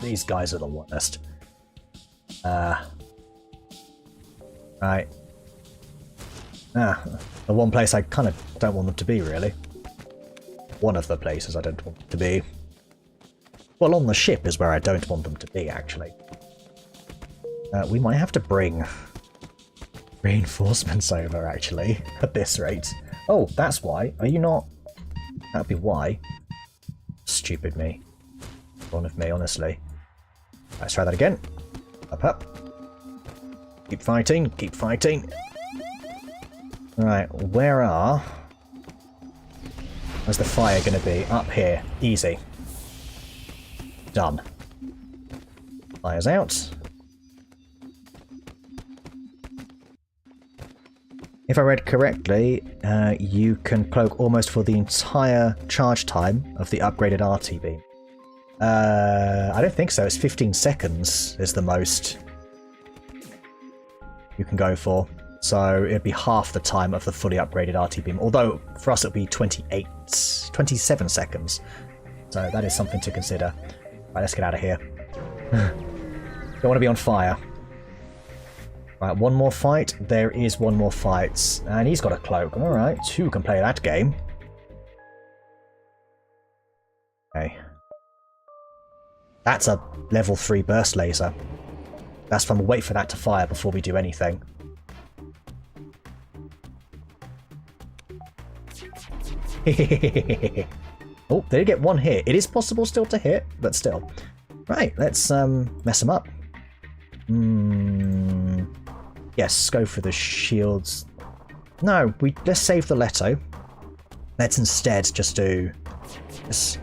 These guys are the worst. Right. The one place I kind of don't want them to be, really. One of the places I don't want them to be. Well, on the ship is where I don't want them to be, actually. We might have to bring reinforcements over, actually, at this rate. Oh, that's why. Are you not... That'd be why. Stupid me. One of me, honestly. Let's try that again. Up, up. Keep fighting, keep fighting. Right, where's the fire going to be? Up here. Easy. Done. Fire's out. If I read correctly, you can cloak almost for the entire charge time of the upgraded RT beam. I don't think so. It's 15 seconds is the most you can go for. So it'd be half the time of the fully upgraded RT beam. Although for us it'll be 27 seconds. So that is something to consider. Right, let's get out of here. Don't want to be on fire. Right, one more fight. There is one more fight. And he's got a cloak. Alright, two can play that game. Okay. That's a level 3 burst laser. That's fun. We'll wait for that to fire before we do anything. Oh, they did get one hit. It is possible still to hit, but still. Right, let's mess them up. Yes, go for the shields. No, let's save the Leto. Let's instead just do this.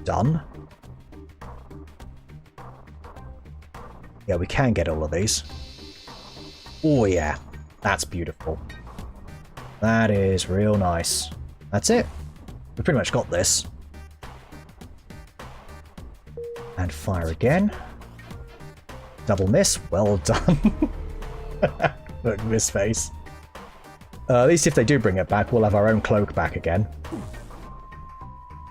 Done. Yeah, we can get all of these. Oh yeah, that's beautiful. That is real nice. That's it. We pretty much got this. And fire again. Double miss. Well done. Look at this face. At least if they do bring it back, we'll have our own cloak back again.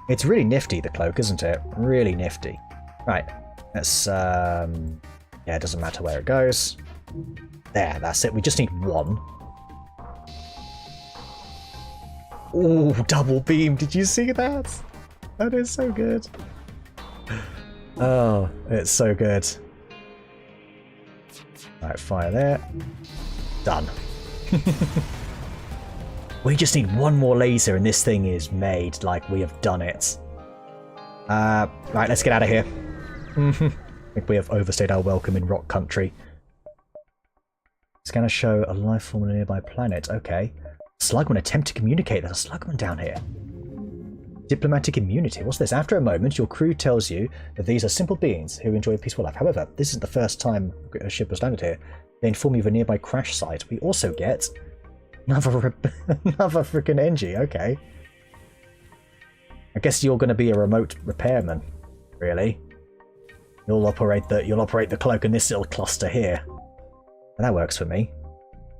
It's really nifty, the cloak, isn't it? Really nifty. Right, let's, yeah, it doesn't matter where it goes. There, that's it. We just need one. Ooh, double beam. Did you see that? That is so good. Oh, it's so good. Right, fire there. Done. We just need one more laser and this thing is made. Like, we have done it. Right, let's get out of here. I think we have overstayed our welcome in Rock Country. It's going to show a life form on a nearby planet. Okay. Slugman attempt to communicate. There's a Slugman down here. Diplomatic immunity. What's this? After a moment, your crew tells you that these are simple beings who enjoy a peaceful life. However, this isn't the first time a ship has landed here. They inform you of a nearby crash site. We also get another freaking NG. Okay. I guess you're going to be a remote repairman, really. You'll operate the cloak in this little cluster here. And that works for me,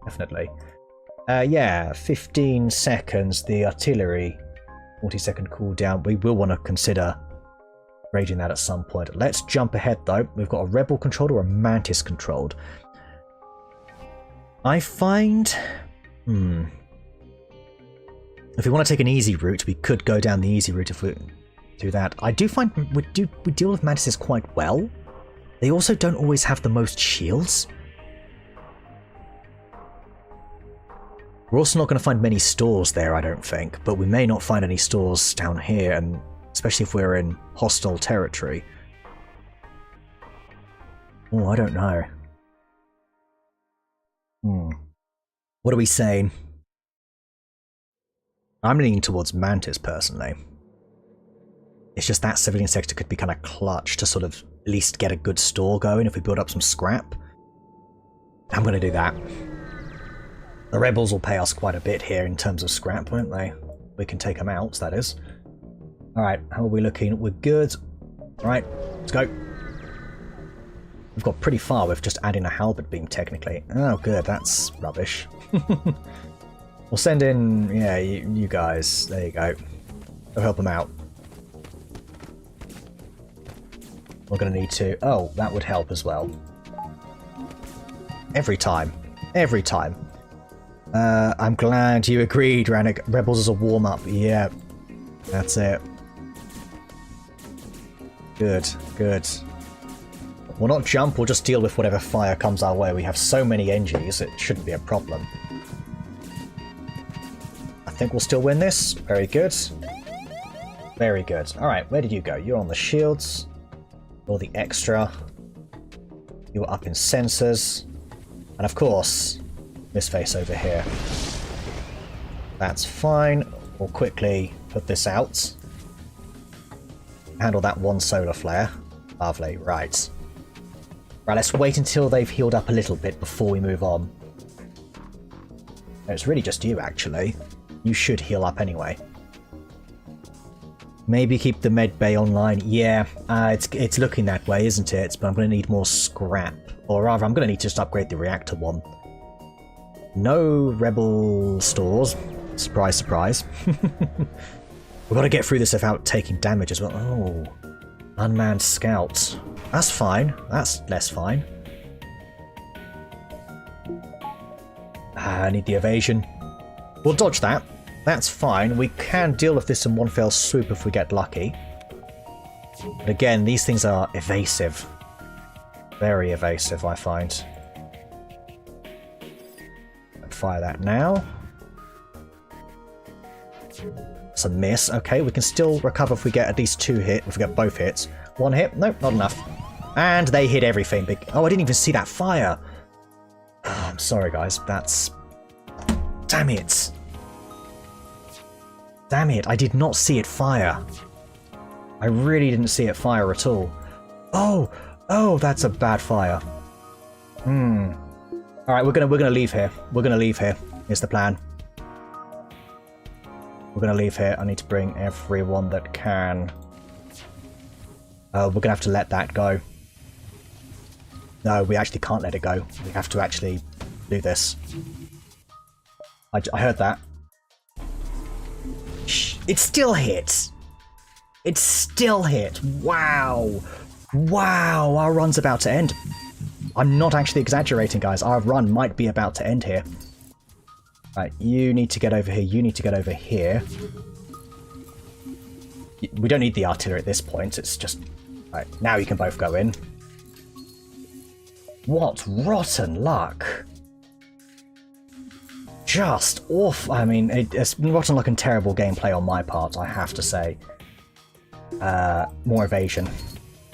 definitely. Yeah, 15 seconds. The artillery, 40-second cooldown. We will want to consider raiding that at some point. Let's jump ahead though. We've got a rebel controlled or a mantis controlled. I find, if we want to take an easy route, we could go down the easy route if we do that. I do find we deal with mantises quite well. They also don't always have the most shields. We're also not going to find many stores there, I don't think, but we may not find any stores down here, and especially if we're in hostile territory. Oh, I don't know. What are we saying? I'm leaning towards Mantis, personally. It's just that civilian sector could be kind of clutch to sort of at least get a good store going if we build up some scrap. I'm going to do that. The rebels will pay us quite a bit here in terms of scrap, won't they? We can take them out, that is. Alright, how are we looking? We're good. Alright, let's go. We've got pretty far with just adding a halberd beam, technically. Oh, good, that's rubbish. We'll send in, yeah, you guys. There you go. Go help them out. We're going to need to... Oh, that would help as well. Every time. Every time. I'm glad you agreed, Rannick. Rebels as a warm-up. Yeah, that's it. Good, good. We'll not jump, we'll just deal with whatever fire comes our way. We have so many NGs, it shouldn't be a problem. I think we'll still win this. Very good. Very good. Alright, where did you go? You're on the shields. Or the extra. You were up in sensors. And of course... this face over here. That's fine. We'll quickly put this out. Handle that one solar flare. Lovely, right. Right, let's wait until they've healed up a little bit before we move on. It's really just you, actually. You should heal up anyway. Maybe keep the med bay online. Yeah, it's looking that way, isn't it? But I'm going to need more scrap. Or rather, I'm going to need to just upgrade the reactor one. No rebel stores. Surprise, surprise. We've got to get through this without taking damage as well. Oh, unmanned scouts. That's fine. That's less fine. I need the evasion. We'll dodge that. That's fine. We can deal with this in one fell swoop if we get lucky. But again, these things are evasive. Very evasive, I find. Fire that now. It's a miss. Okay, we can still recover if we get at least 2 hits. If we get both hits. 1 hit? Nope, not enough. And they hit everything. Oh, I didn't even see that fire. Oh, I'm sorry, guys. That's... Damn it. Damn it, I did not see it fire. I really didn't see it fire at all. Oh, that's a bad fire. Alright, we're gonna leave here. We're gonna leave here. Here's the plan. We're gonna leave here. I need to bring everyone that can. We're gonna have to let that go. No, we actually can't let it go. We have to actually do this. I heard that. Shh, it still hits. It's still hit. Wow. Wow, our run's about to end. I'm not actually exaggerating, guys. Our run might be about to end here. Right, you need to get over here. You need to get over here. We don't need the artillery at this point. It's just... Right, now you can both go in. What rotten luck. Just awful. I mean, it's rotten luck and terrible gameplay on my part, I have to say. More evasion.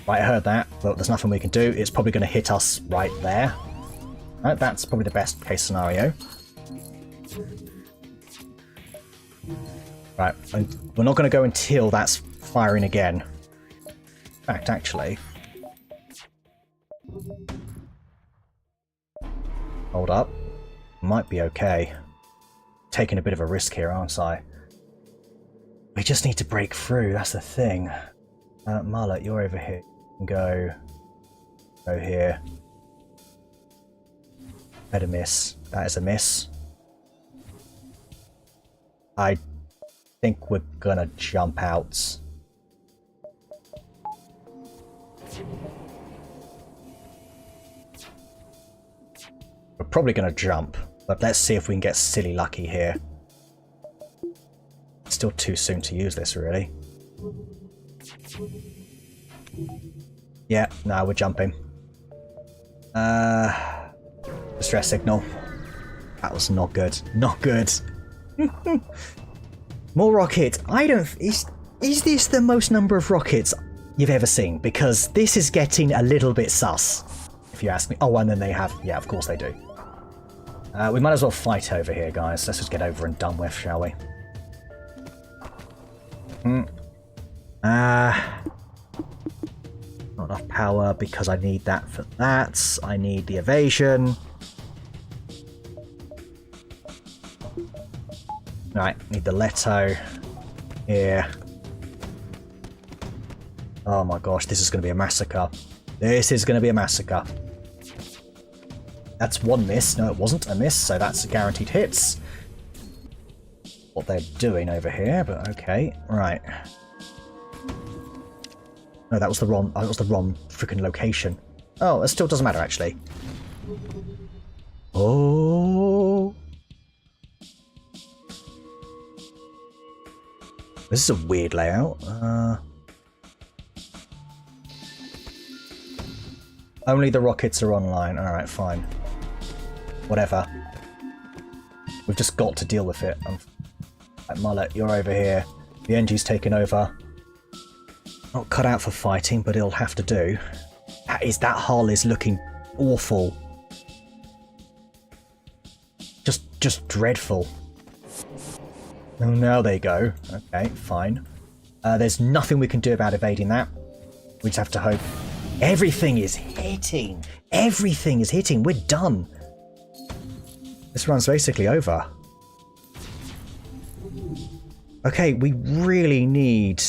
Right, I heard that, but there's nothing we can do. It's probably going to hit us right there. Right, that's probably the best case scenario. Right, and we're not going to go until that's firing again. In fact, actually... Hold up. Might be okay. Taking a bit of a risk here, aren't I? We just need to break through, that's the thing. Mullet, you're over here. Go here. Better miss. That is a miss. I think we're gonna jump out. We're probably gonna jump, but let's see if we can get silly lucky here. Still too soon to use this, really. Yeah, no, we're jumping. Distress signal. That was not good. Not good. More rockets. I don't... Is this the most number of rockets you've ever seen? Because this is getting a little bit sus, if you ask me. Oh, and then they have... Yeah, of course they do. We might as well fight over here, guys. Let's just get over and done with, shall we? Not enough power because I need that for that. I need the evasion. Right, need the Leto here. Oh my gosh, this is going to be a massacre. This is going to be a massacre. That's one miss. No, it wasn't a miss, so that's guaranteed hits. What they're doing over here, but okay. Right. No, that was the wrong freaking location. Oh, it still doesn't matter, actually. Oh. This is a weird layout. Only the rockets are online. Alright, fine. Whatever. We've just got to deal with it. Right, Mullet, you're over here. The NG's taken over. Not cut out for fighting, but it'll have to do. That hull is looking awful. Just dreadful. Oh, now they go. Okay, fine. There's nothing we can do about evading that. We just have to hope. Everything is hitting. Everything is hitting. We're done. This run's basically over. Okay, we really need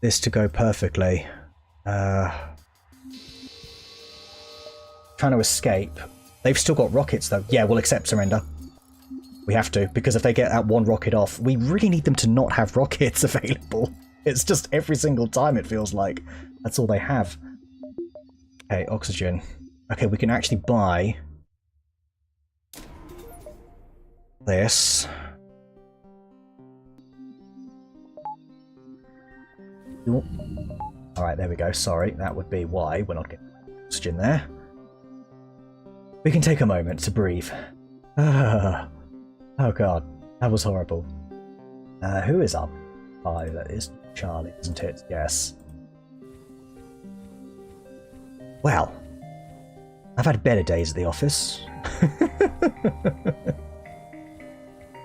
this to go perfectly. Trying to escape. They've still got rockets though. Yeah, we'll accept surrender. We have to, because if they get that one rocket off, we really need them to not have rockets available. It's just every single time it feels like. That's all they have. Okay, oxygen. Okay, we can actually buy this. Alright, there we go. Sorry, that would be why we're not getting oxygen there. We can take a moment to breathe. Oh god, that was horrible. Who is up? That is Charlie, isn't it? Yes. Well, I've had better days at the office.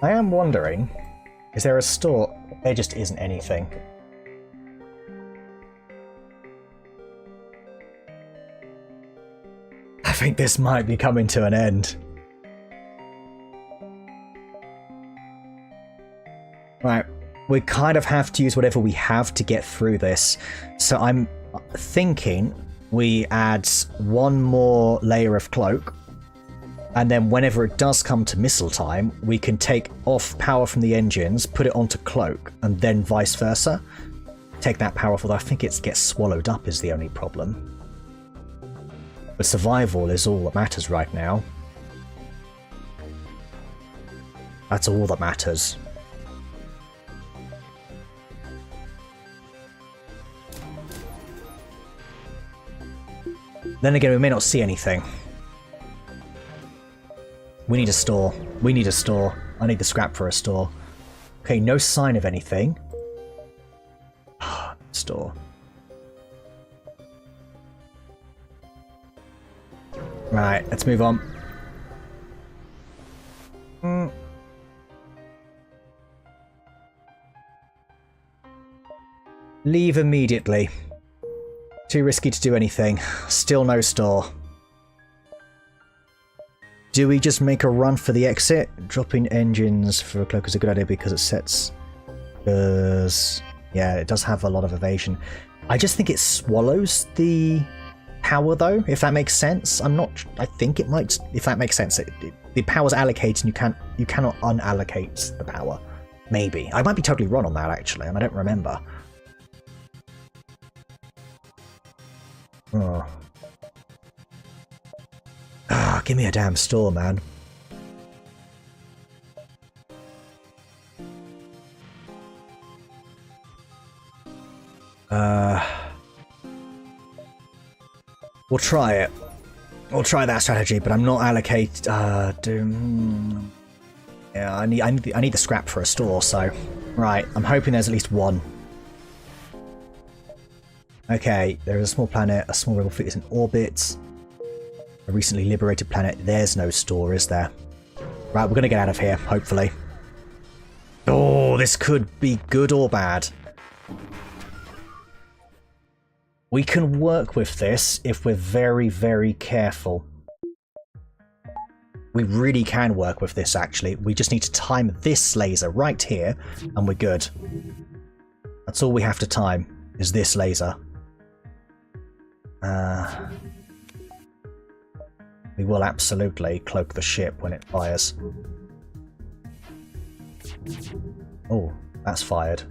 I am wondering, is there a store? There just isn't anything. I think this might be coming to an end. Right, we kind of have to use whatever we have to get through this. So I'm thinking we add one more layer of cloak. And then whenever it does come to missile time, we can take off power from the engines, put it onto cloak, and then vice versa. Take that power off, although I think it gets swallowed up is the only problem. But survival is all that matters right now. That's all that matters. Then again, we may not see anything. We need a store. We need a store. I need the scrap for a store. Okay, no sign of anything. Store. Right, let's move on. Leave immediately. Too risky to do anything. Still no store. Do we just make a run for the exit? Dropping engines for a cloak is a good idea because it sets... yeah, it does have a lot of evasion. I just think it swallows the power though, if that makes sense. I'm not... I think it might... If that makes sense. The power's allocated and you cannot unallocate the power. Maybe. I might be totally wrong on that actually, and I don't remember. Oh. Ah, give me a damn store, man. We'll try it. We'll try that strategy, but I'm not allocated. Yeah, I need the scrap for a store. So, right. I'm hoping there's at least one. Okay, there is a small planet. A small rebel fleet is in orbit. A recently liberated planet. There's no store, is there? Right, we're gonna get out of here. Hopefully. Oh, this could be good or bad. We can work with this if we're very, very careful. We really can work with this, actually. We just need to time this laser right here, and we're good. That's all we have to time, is this laser. We will absolutely cloak the ship when it fires. Oh, that's fired.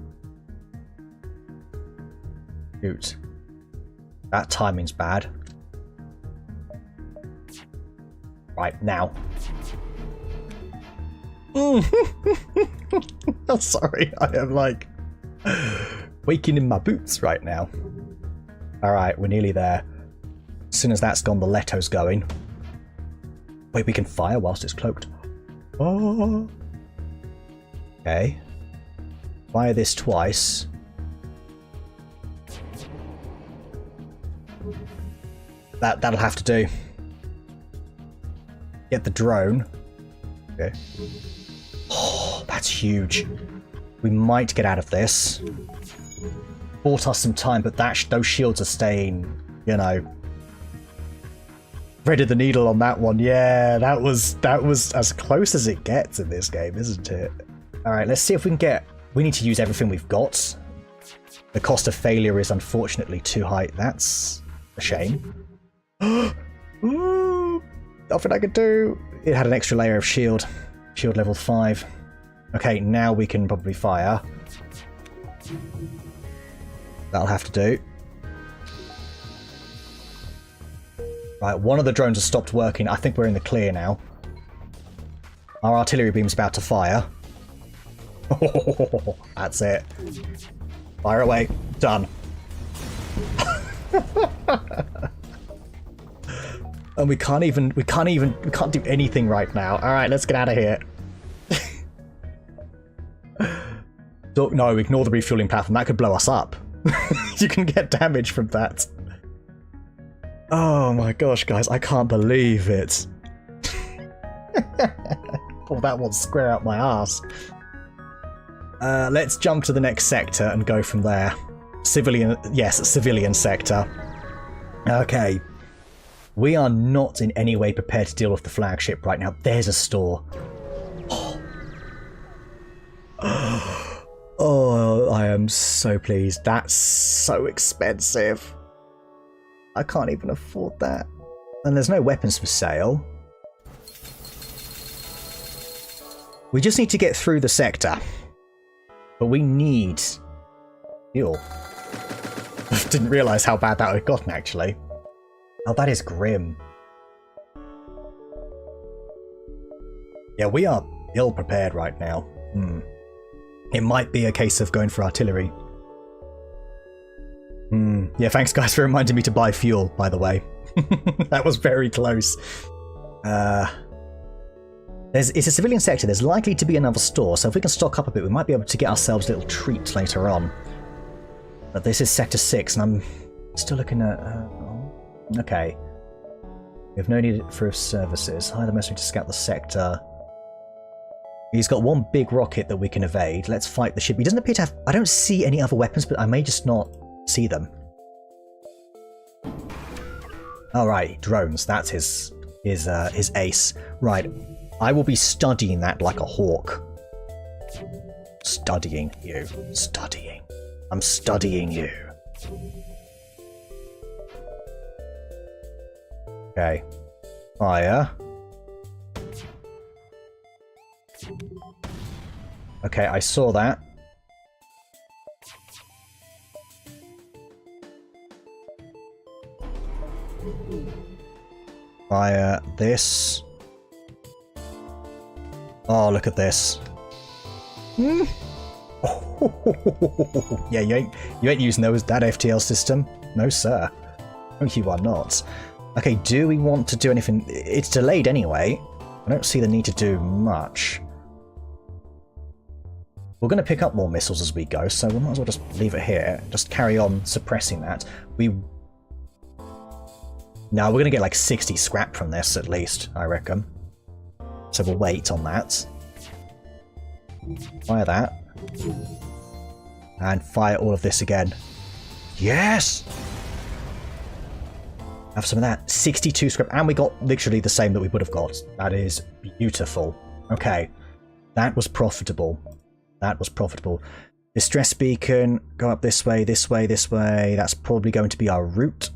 Shoot. That timing's bad. Right, now. I'm sorry, I am like waking in my boots right now. Alright, we're nearly there. As soon as that's gone, the Leto's going. Wait, we can fire whilst it's cloaked. Oh. Okay. Fire this twice. That'll have to do. Get the drone. Okay. Oh, that's huge. We might get out of this. Bought us some time, but those shields are staying, you know. Threaded the needle on that one. Yeah, that was as close as it gets in this game, isn't it? Alright, let's see if we can get... We need to use everything we've got. The cost of failure is unfortunately too high. That's a shame. Ooh, nothing I could do. It had an extra layer of shield. Shield level 5. Okay, now we can probably fire. That'll have to do. Right, one of the drones has stopped working. I think we're in the clear now. Our artillery beam's about to fire. Oh, that's it. Fire away. Done. And we can't do anything right now. Alright, let's get out of here. No, ignore the refueling platform. That could blow us up. You can get damage from that. Oh my gosh, guys, I can't believe it. Pull that one square out my ass. Let's jump to the next sector and go from there. Civilian, yes, civilian sector. Okay. We are not in any way prepared to deal with the flagship right now. There's a store. Oh, I am so pleased. That's so expensive. I can't even afford that. And there's no weapons for sale. We just need to get through the sector. But we need fuel. Didn't realise how bad that had gotten, actually. Oh, that is grim. Yeah, we are ill prepared right now. It might be a case of going for artillery. Yeah, thanks guys for reminding me to buy fuel, by the way. That was very close. It's a civilian sector. There's likely to be another store, so if we can stock up a bit, we might be able to get ourselves a little treat later on. But this is Sector 6, and I'm still looking at... okay. We have no need for services. Hire the mercenary to scout the sector. He's got one big rocket that we can evade. Let's fight the ship. He doesn't appear to have... I don't see any other weapons, but I may just not see them. Alright, drones. That's his ace. Right. I will be studying that like a hawk. Studying you. Studying. I'm studying you. Okay. Fire. Okay, I saw that. Fire this. Oh, look at this. Yeah, you ain't using that FTL system. No, sir. No, you are not. Okay, do we want to do anything? It's delayed anyway. I don't see the need to do much. We're going to pick up more missiles as we go, so we might as well just leave it here. Just carry on suppressing that. No, we're going to get like 60 scrap from this at least, I reckon. So we'll wait on that. Fire that. And fire all of this again. Yes! Have some of that. 62 scrap. And we got literally the same that we would have got. That is beautiful. Okay. That was profitable. That was profitable. Distress beacon. Go up this way, this way, this way. That's probably going to be our route,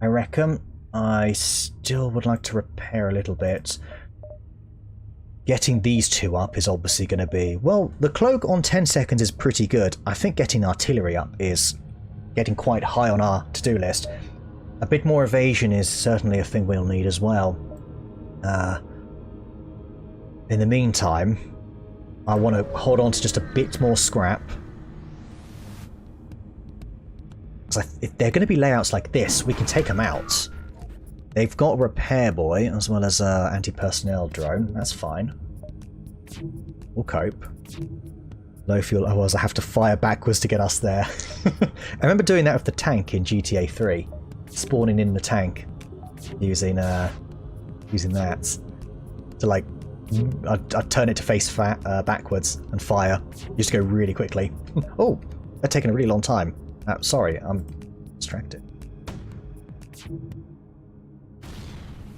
I reckon. I still would like to repair a little bit. Getting these two up is obviously going to be... Well, the cloak on 10 seconds is pretty good. I think getting artillery up is getting quite high on our to-do list. A bit more evasion is certainly a thing we'll need as well. In the meantime, I want to hold on to just a bit more scrap. Because if they're going to be layouts like this, we can take them out. They've got a repair boy, as well as an anti-personnel drone. That's fine. We'll cope. Low fuel. Oh, I have to fire backwards to get us there. I remember doing that with the tank in GTA 3. Spawning in the tank. Using that. To like... I'd turn it to face backwards and fire. Used to go really quickly. Oh! That's taken a really long time. Sorry, I'm distracted.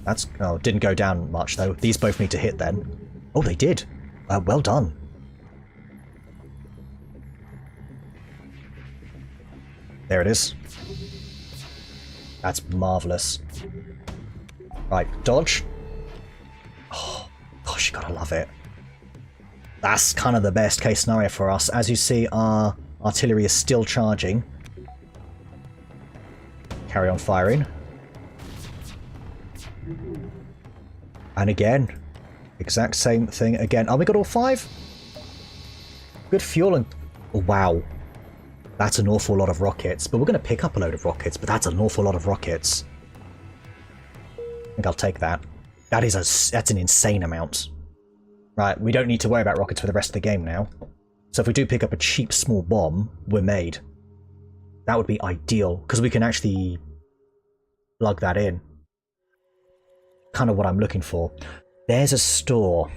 That's... Oh, didn't go down much, though. These both need to hit, then. Oh, they did. Well done. There it is. That's marvellous. Right, dodge. Oh, gosh, you gotta love it. That's kind of the best case scenario for us. As you see, our artillery is still charging. Carry on firing. And again, exact same thing again. Oh, we got all 5? Good fuel and... Oh, wow. That's an awful lot of rockets. But we're going to pick up a load of rockets, but that's an awful lot of rockets. I think I'll take that. That's an insane amount. Right, we don't need to worry about rockets for the rest of the game now. So if we do pick up a cheap small bomb, we're made. That would be ideal, because we can actually plug that in. Kind of what I'm looking for. There's a store.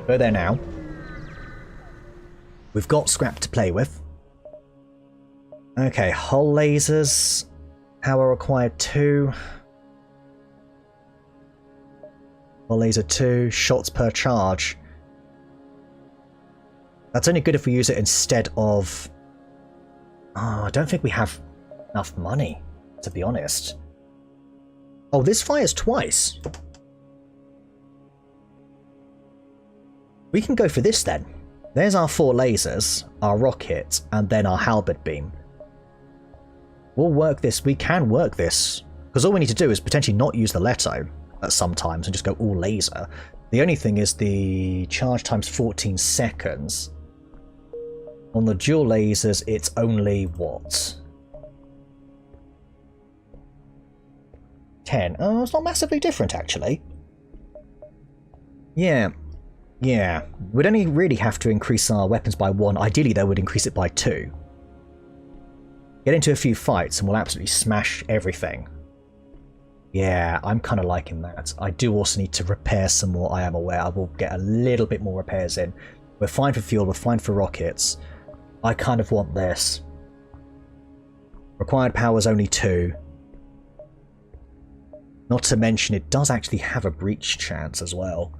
Go there now. We've got scrap to play with. Okay, hull lasers. Power required 2. Hull laser 2. Shots per charge. That's only good if we use it instead of... Oh, I don't think we have enough money, to be honest. Oh, this fires twice. We can go for this then. There's our 4 lasers, our rocket, and then our halberd beam. We'll work this. We can work this. Because all we need to do is potentially not use the Leto at some times and just go all laser. The only thing is the charge time's 14 seconds. On the dual lasers, it's only what? 10. Oh, it's not massively different, actually. Yeah. Yeah. We'd only really have to increase our weapons by 1. Ideally, though, we'd increase it by 2. Get into a few fights and we'll absolutely smash everything. Yeah, I'm kind of liking that. I do also need to repair some more, I am aware. I will get a little bit more repairs in. We're fine for fuel, we're fine for rockets. I kind of want this. Required power is only 2. Not to mention it does actually have a breach chance as well.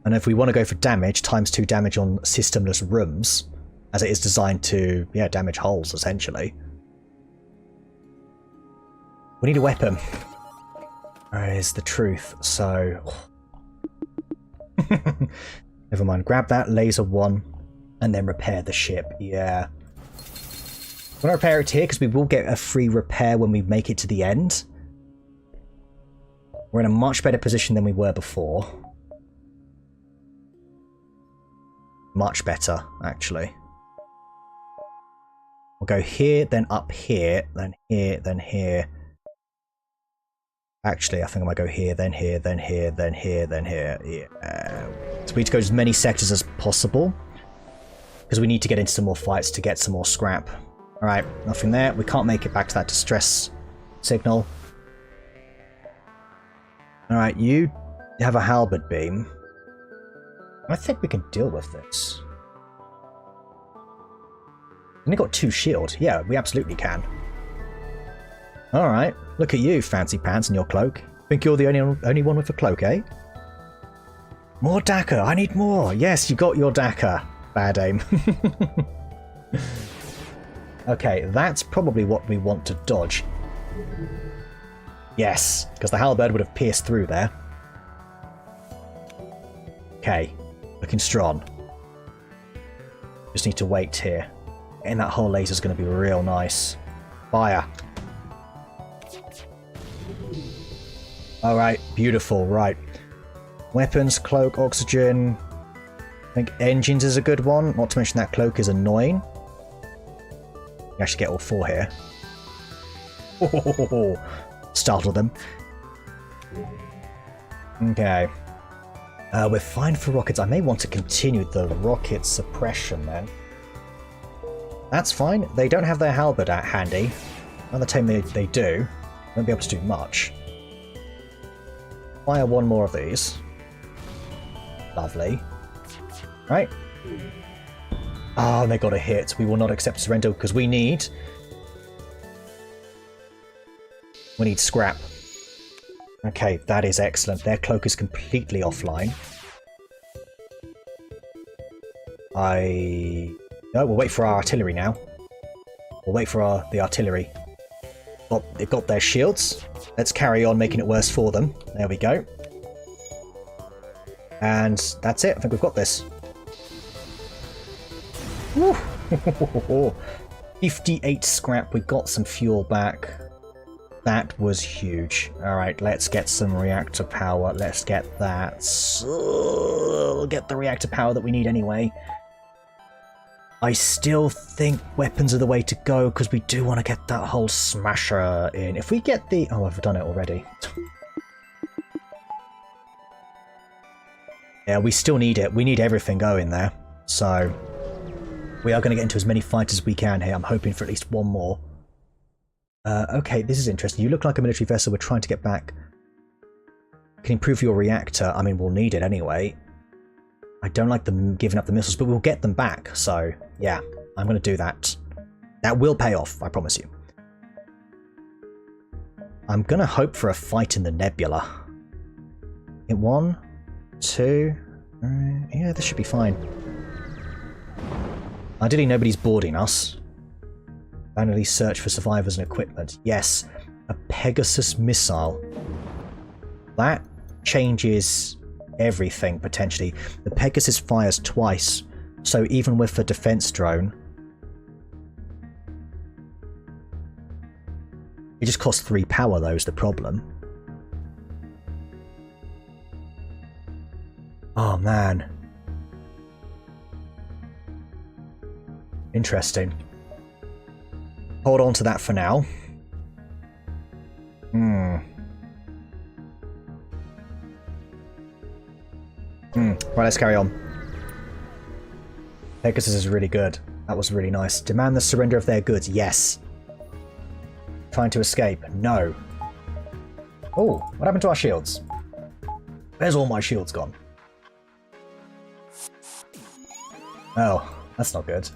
And if we want to go for damage, times 2 damage on systemless rooms, as it is designed to, yeah, damage hulls, essentially. We need a weapon. Is the truth, so... Never mind, grab that laser 1, and then repair the ship, yeah. I'm going to repair it here, because we will get a free repair when we make it to the end. We're in a much better position than we were before. Much better, actually. We'll go here, then up here, then here, then here. Actually, I think I might go here, then here, then here, then here, then here. Yeah. So we need to go to as many sectors as possible. Because we need to get into some more fights to get some more scrap. Alright, nothing there. We can't make it back to that distress signal. Alright, you have a halberd beam. I think we can deal with this. We've only got 2 shield. Yeah, we absolutely can. Alright, look at you, fancy pants and your cloak. Think you're the only one with a cloak, eh? More Daka, I need more! Yes, you got your Daka. Bad aim. Okay, that's probably what we want to dodge. Yes, because the halberd would have pierced through there. Okay, looking strong. Just need to wait here. And that whole laser's going to be real nice. Fire. Alright, beautiful, right. Weapons, cloak, oxygen. I think engines is a good one, not to mention that cloak is annoying. You actually get all 4 here. Oh, startled them. Okay. We're fine for rockets. I may want to continue the rocket suppression then. That's fine. They don't have their halberd at handy. By the time they do, they won't be able to do much. Fire 1 more of these. Lovely. Right. Oh, they got a hit. We will not accept surrender because we need scrap. Okay, that is excellent. Their cloak is completely offline. No, we'll wait for our artillery now. We'll wait for the artillery. Oh, they've got their shields. Let's carry on making it worse for them. There we go. And that's it. I think we've got this. Woo! 58 scrap. We got some fuel back. That was huge. Alright, let's get some reactor power. Let's get that. We'll get the reactor power that we need anyway. I still think weapons are the way to go because we do want to get that whole smasher in. If we get the... Oh, I've done it already. Yeah, we still need it. We need everything going there. So, we are going to get into as many fights as we can here. I'm hoping for at least 1 more. Okay, this is interesting. You look like a military vessel. We're trying to get back. Can improve your reactor. I mean, we'll need it anyway. I don't like them giving up the missiles, but we'll get them back. So, yeah, I'm going to do that. That will pay off, I promise you. I'm going to hope for a fight in the nebula. In 1, 2... yeah, this should be fine. Ideally, nobody's boarding us. Finally search for survivors and equipment. Yes, a Pegasus missile. That changes everything, potentially. The Pegasus fires twice, so even with the defense drone, it just costs 3 power, though, is the problem. Oh, man. Interesting. Hold on to that for now. Right, let's carry on. Pegasus is really good. That was really nice. Demand the surrender of their goods. Yes. Trying to escape. No. Oh, what happened to our shields? Where's all my shields gone? Oh, that's not good.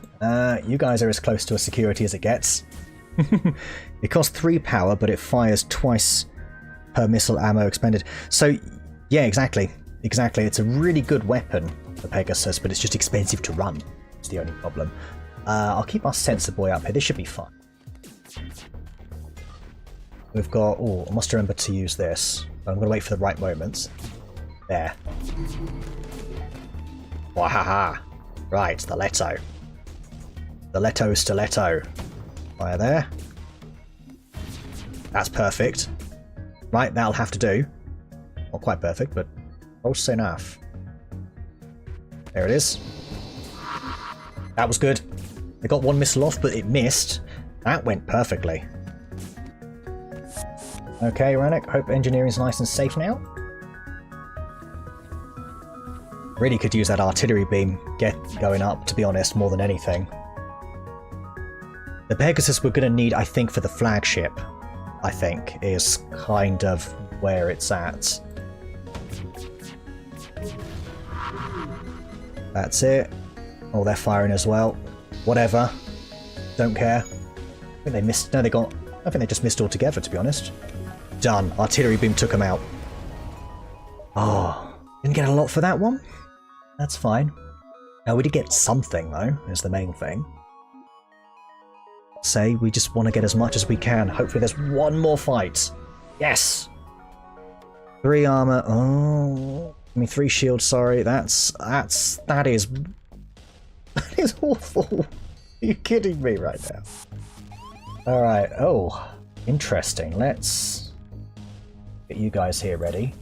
You guys are as close to a security as it gets. It costs 3 power, but it fires twice per missile ammo expended. So, yeah, exactly. Exactly. It's a really good weapon, the Pegasus, but it's just expensive to run. It's the only problem. I'll keep our sensor boy up here. This should be fun. We've got... Oh, I must remember to use this. I'm going to wait for the right moments. There. Wahaha. Right, the Leto. The Leto Stiletto. Fire there. That's perfect. Right, that'll have to do. Not quite perfect, but close enough. There it is. That was good. They got one missile off, but it missed. That went perfectly. Okay, Rannoch, hope engineering's nice and safe now. Really could use that artillery beam going up, to be honest, more than anything. The Pegasus we're going to need, I think, for the flagship, I think, is kind of where it's at. That's it. Oh, they're firing as well. Whatever. Don't care. I think they missed... No, they got... I think they just missed altogether, to be honest. Done. Artillery beam took them out. Oh, didn't get a lot for that one. That's fine. We did get something, though, is the main thing. Say, we just want to get as much as we can. Hopefully there's one more fight. Yes! 3 armor. Oh, I mean 3 shields, sorry. That is awful. Are you kidding me right now? Alright, oh, interesting. Let's get you guys here ready.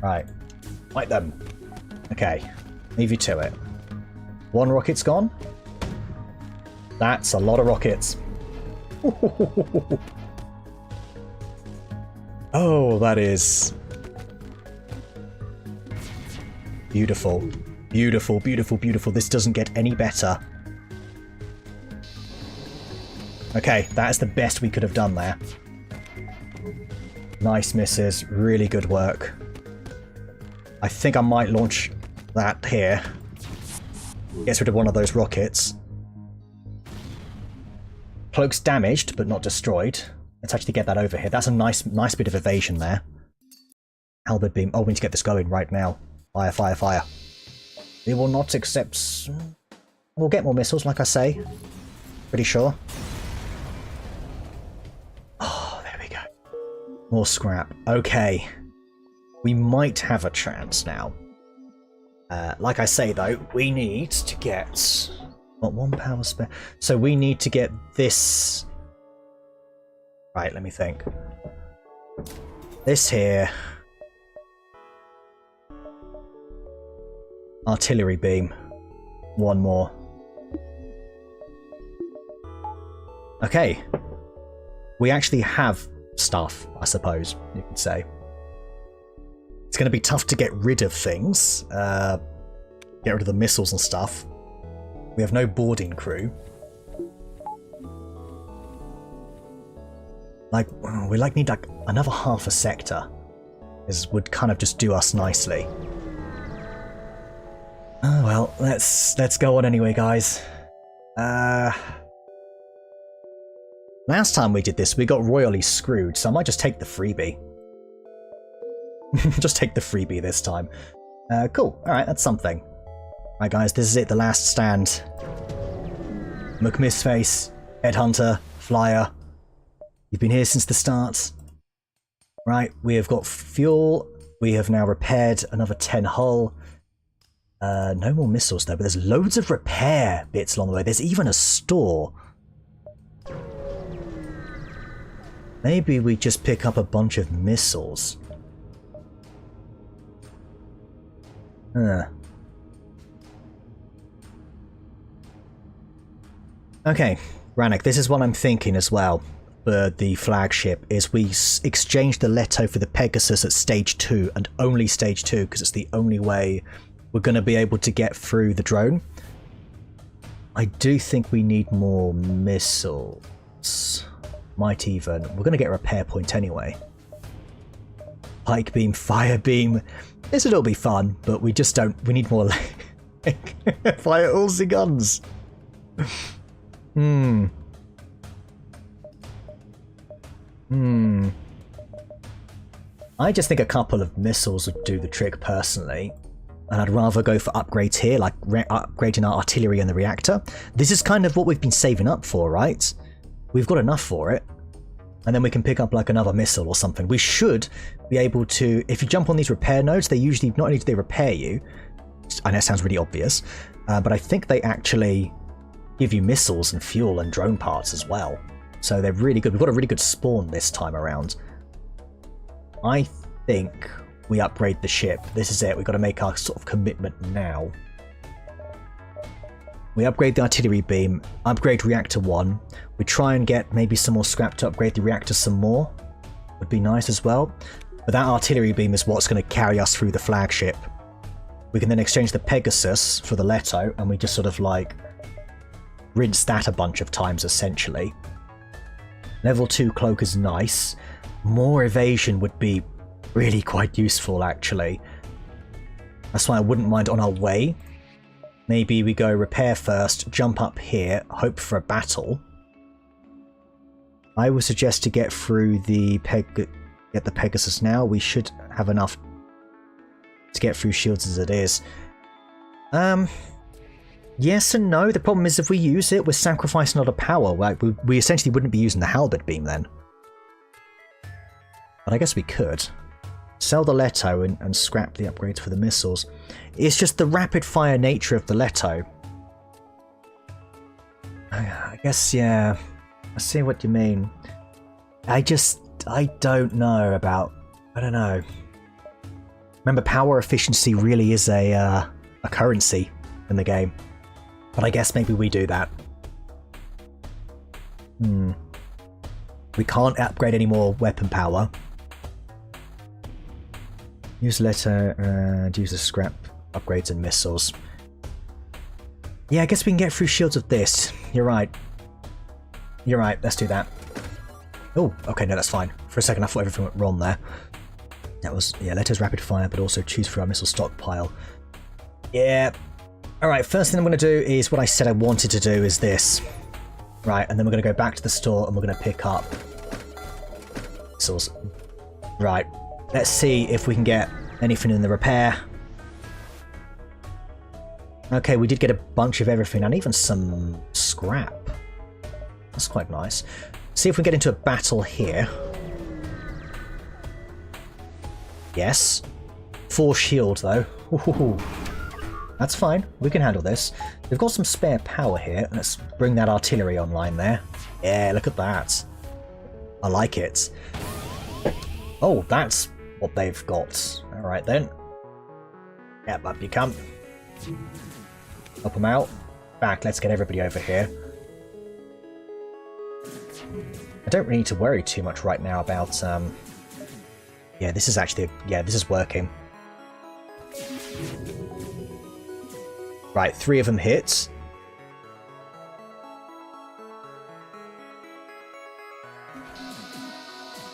Right, fight them. Okay, leave you to it. 1 rocket's gone. That's a lot of rockets. Oh, that is beautiful. Beautiful, beautiful, beautiful. This doesn't get any better. Okay, that is the best we could have done there. Nice misses. Really good work. I think I might launch that here. Gets rid of one of those rockets. Cloak's damaged, but not destroyed. Let's actually get that over here. That's a nice bit of evasion there. Halberd beam. Oh, we need to get this going right now. Fire, fire, fire. We will not accept... We'll get more missiles, like I say. Pretty sure. Oh, there we go. More scrap. Okay. We might have a chance now. Like I say, though, we need to get... What, 1 power spare? So we need to get this... Right, let me think. This here... Artillery beam. 1 more. Okay. We actually have stuff, I suppose, you could say. It's going to be tough to get rid of things. Get rid of the missiles and stuff. We have no boarding crew. Like, we need like another half a sector. This would kind of just do us nicely. Oh well, let's go on anyway, guys. Last time we did this, we got royally screwed, so I might just take the freebie. Just take the freebie this time. Cool. Alright, that's something. Right, guys, this is it, the last stand. McMissface, Headhunter, Flyer. You've been here since the start. Right, we have got fuel We have now repaired another 10 hull. No more missiles though, but there's loads of repair bits along the way. There's even a store. Maybe we just pick up a bunch of missiles. Huh. Okay, Rannick, this is what I'm thinking as well for the flagship, is we exchange the Leto for the Pegasus at stage 2, and only stage 2, because it's the only way we're going to be able to get through the drone. I do think we need more missiles. Might even. We're going to get a repair point anyway. Pike beam, fire beam. This will all be fun, but we just don't. We need more. Fire all the guns. I just think a couple of missiles would do the trick personally. And I'd rather go for upgrades here, like upgrading our artillery and the reactor. This is kind of what we've been saving up for, right? We've got enough for it. And then we can pick up like another missile or something. We should be able to, if you jump on these repair nodes, they usually, not only do they repair you, I know it sounds really obvious, but I think they actually give you missiles and fuel and drone parts as well. So they're really good. We've got a really good spawn this time around. I think we upgrade the ship. This is it. We've got to make our sort of commitment now. We upgrade the artillery beam, upgrade reactor 1. We try and get maybe some more scrap to upgrade the reactor some more. Would be nice as well. But that artillery beam is what's going to carry us through the flagship. We can then exchange the Pegasus for the Leto, and we just sort of like rinse that a bunch of times essentially. Level 2 cloak is nice. More evasion would be really quite useful actually. That's why I wouldn't mind on our way. Maybe we go repair first, jump up here, hope for a battle. I would suggest to get through the Pegasus now. We should have enough to get through shields as it is. Yes and no. The problem is if we use it, we're sacrificing a lot of power. Like we essentially wouldn't be using the halberd beam then. But I guess we could. Sell the Leto and scrap the upgrades for the missiles. It's just the rapid fire nature of the Leto. I guess, yeah. I see what you mean. I don't know about... I don't know. Remember, power efficiency really is a currency in the game. But I guess maybe we do that. We can't upgrade any more weapon power. Use Leto and use the scrap upgrades and missiles. Yeah, I guess we can get through shields with this. You're right. You're right, let's do that. Oh, okay, no, that's fine. For a second I thought everything went wrong there. That was, yeah, Leto's rapid fire, but also choose for our missile stockpile. Yeah. Alright, first thing I'm going to do is what I said I wanted to do is this. Right, and then we're going to go back to the store and we're going to pick up missiles. Right. Let's see if we can get anything in the repair. Okay, we did get a bunch of everything, and even some scrap. That's quite nice. See if we get into a battle here. Yes. 4 shield, though. Ooh, that's fine. We can handle this. We've got some spare power here. Let's bring that artillery online there. Yeah, look at that. I like it. Oh, that's what they've got. Alright then. Yep, up you come. Help them out. Back, let's get everybody over here. I don't really need to worry too much right now about, yeah, this is actually, yeah, this is working. Right, 3 of them hit.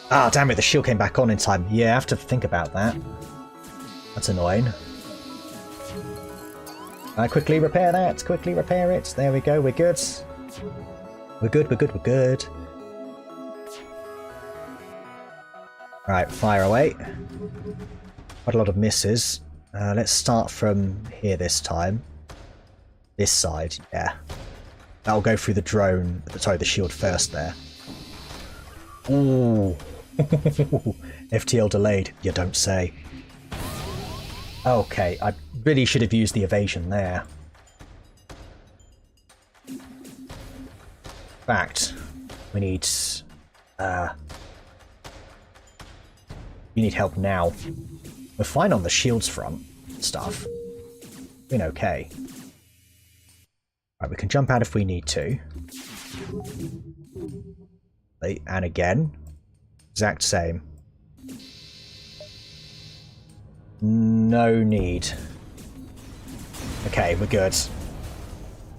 Ah, damn it, the shield came back on in time. Yeah, I have to think about that. That's annoying. I quickly repair that, quickly repair it. There we go, we're good. We're good, we're good, we're good. Right, fire away. Quite a lot of misses. Let's start from here this time. This side, yeah. That'll go through the drone, sorry, the shield first there. Ooh. FTL delayed, you don't say. Okay, I really should have used the evasion there. In fact, we need... we need help now. We're fine on the shields front stuff. Been okay. Right, we can jump out if we need to. And again. Exact same. No need. Okay, we're good.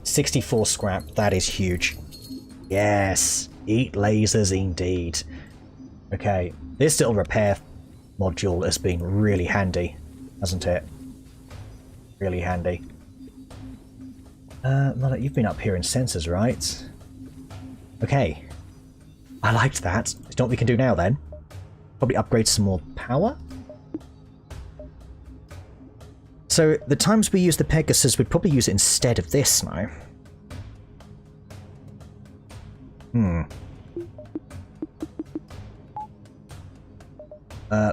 64 scrap, that is huge. Yes, eat lasers indeed. Okay, this little repair module has been really handy, hasn't it? Really handy. Lala, you've been up here in sensors, right? Okay. I liked that. You know what we can do now then? Probably upgrade some more power? So the times we use the Pegasus, we'd probably use it instead of this now.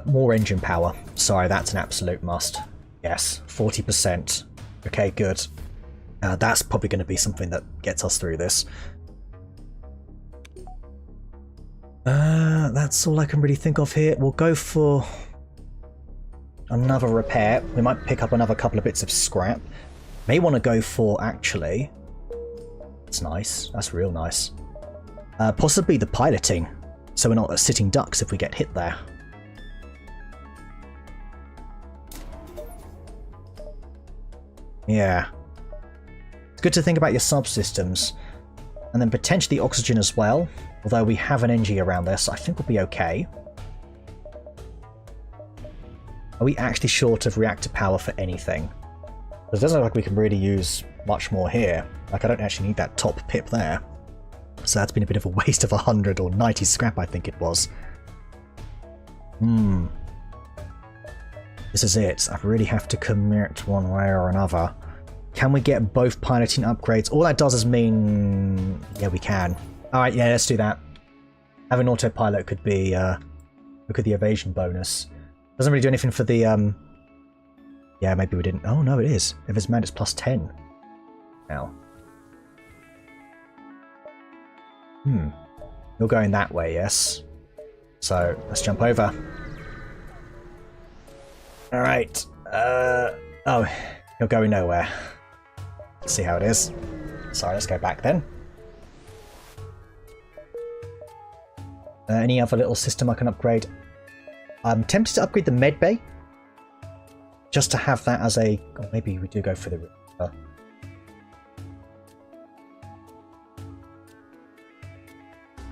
More engine power. Sorry, that's an absolute must. Yes, 40%. Okay, good. That's probably going to be something that gets us through this. That's all I can really think of here. We'll go for another repair. We might pick up another couple of bits of scrap. May want to go for, actually... That's nice. That's real nice. Possibly the piloting, so we're not sitting ducks if we get hit there. Yeah. It's good to think about your subsystems. And then potentially oxygen as well. Although we have an NG around there, so I think we'll be okay. Are we actually short of reactor power for anything? Because it doesn't look like we can really use much more here. Like, I don't actually need that top pip there. So that's been a bit of a waste of 100 or 90 scrap, I think it was. This is it. I really have to commit one way or another. Can we get both piloting upgrades? All that does is mean... Yeah, we can. Alright, yeah, let's do that. Having autopilot could be, look at the evasion bonus. Doesn't really do anything for the, Yeah, maybe we didn't... Oh, no, it is. If it's manned, it's plus 10. Now. You're going that way, yes? So, let's jump over. Alright. Oh, you're going nowhere. Let's see how it is. Sorry, let's go back then. Any other little system I can upgrade? I'm tempted to upgrade the med bay. Just to have that as a... Oh, maybe we do go for the...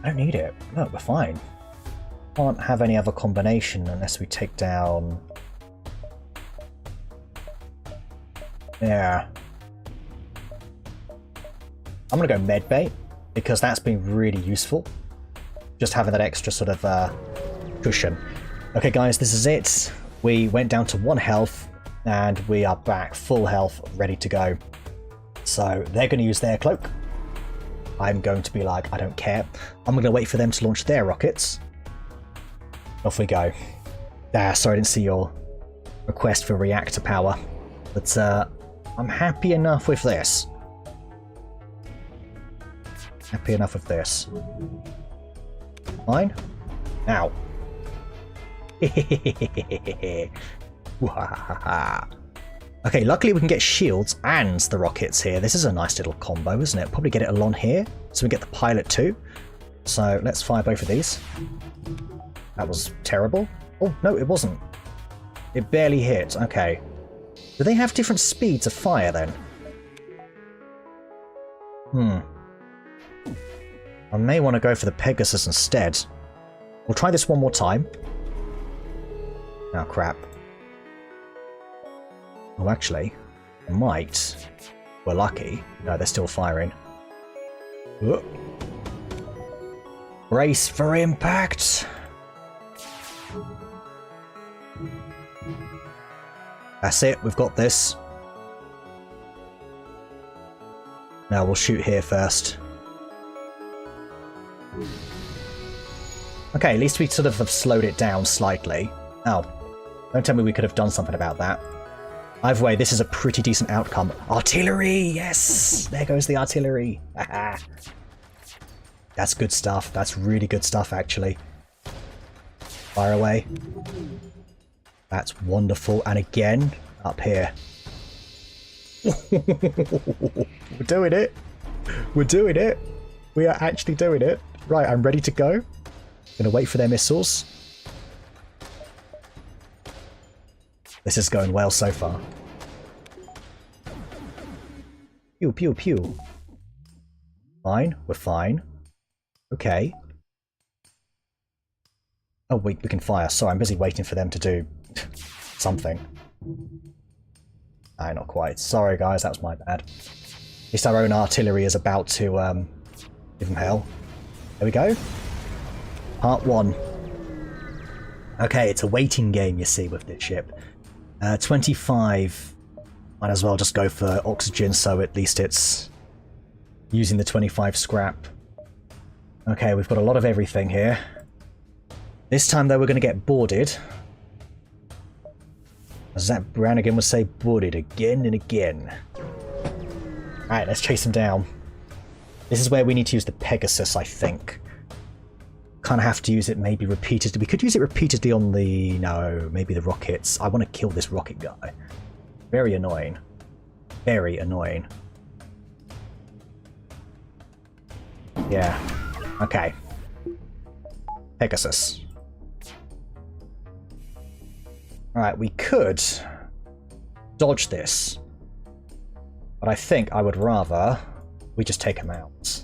I don't need it. No, we're fine. Can't have any other combination unless we take down... Yeah. I'm gonna go med bay, because that's been really useful. Just having that extra sort of cushion. Okay guys, this is it. We went down to 1 health, and we are back full health, ready to go. So they're going to use their cloak. I'm going to be like, I don't care. I'm going to wait for them to launch their rockets. Off we go. Sorry, I didn't see your request for reactor power. But I'm happy enough with this. Happy enough with this. Fine. Now. Okay, luckily we can get shields and the rockets here. This is a nice little combo, isn't it? Probably get it along here, so we get the pilot too. So let's fire both of these. That was terrible. Oh, no, it wasn't. It barely hit. Okay. Do they have different speeds of fire then? I may want to go for the Pegasus instead. We'll try this one more time. Oh, crap. Oh, actually, I might. We're lucky. No, they're still firing. Whoa. Brace for impact! That's it, we've got this. Now we'll shoot here first. Okay, at least we sort of have slowed it down slightly. Oh, don't tell me we could have done something about that. Either way, this is a pretty decent outcome. Artillery! Yes! There goes the artillery. That's good stuff. That's really good stuff, actually. Fire away. That's wonderful. And again, up here. We're doing it. We're doing it. We are actually doing it. Right, I'm ready to go. Gonna wait for their missiles. This is going well so far. Pew, pew, pew. Fine, we're fine. Okay. Oh, we can fire. Sorry, I'm busy waiting for them to do something. No, not quite. Sorry, guys, that was my bad. At least our own artillery is about to give them hell. There we go. Part 1. Okay, it's a waiting game, you see, with this ship. 25. Might as well just go for oxygen, so at least it's using the 25 scrap. Okay, we've got a lot of everything here. This time, though, we're going to get boarded. As Zach Brannigan would say, boarded again and again. Alright, let's chase him down. This is where we need to use the Pegasus, I think. Kind of have to use it maybe repeatedly. We could use it repeatedly on the... No, maybe the rockets. I want to kill this rocket guy. Very annoying. Very annoying. Yeah. Okay. Pegasus. Alright, we could dodge this. But I think I would rather we just take him out.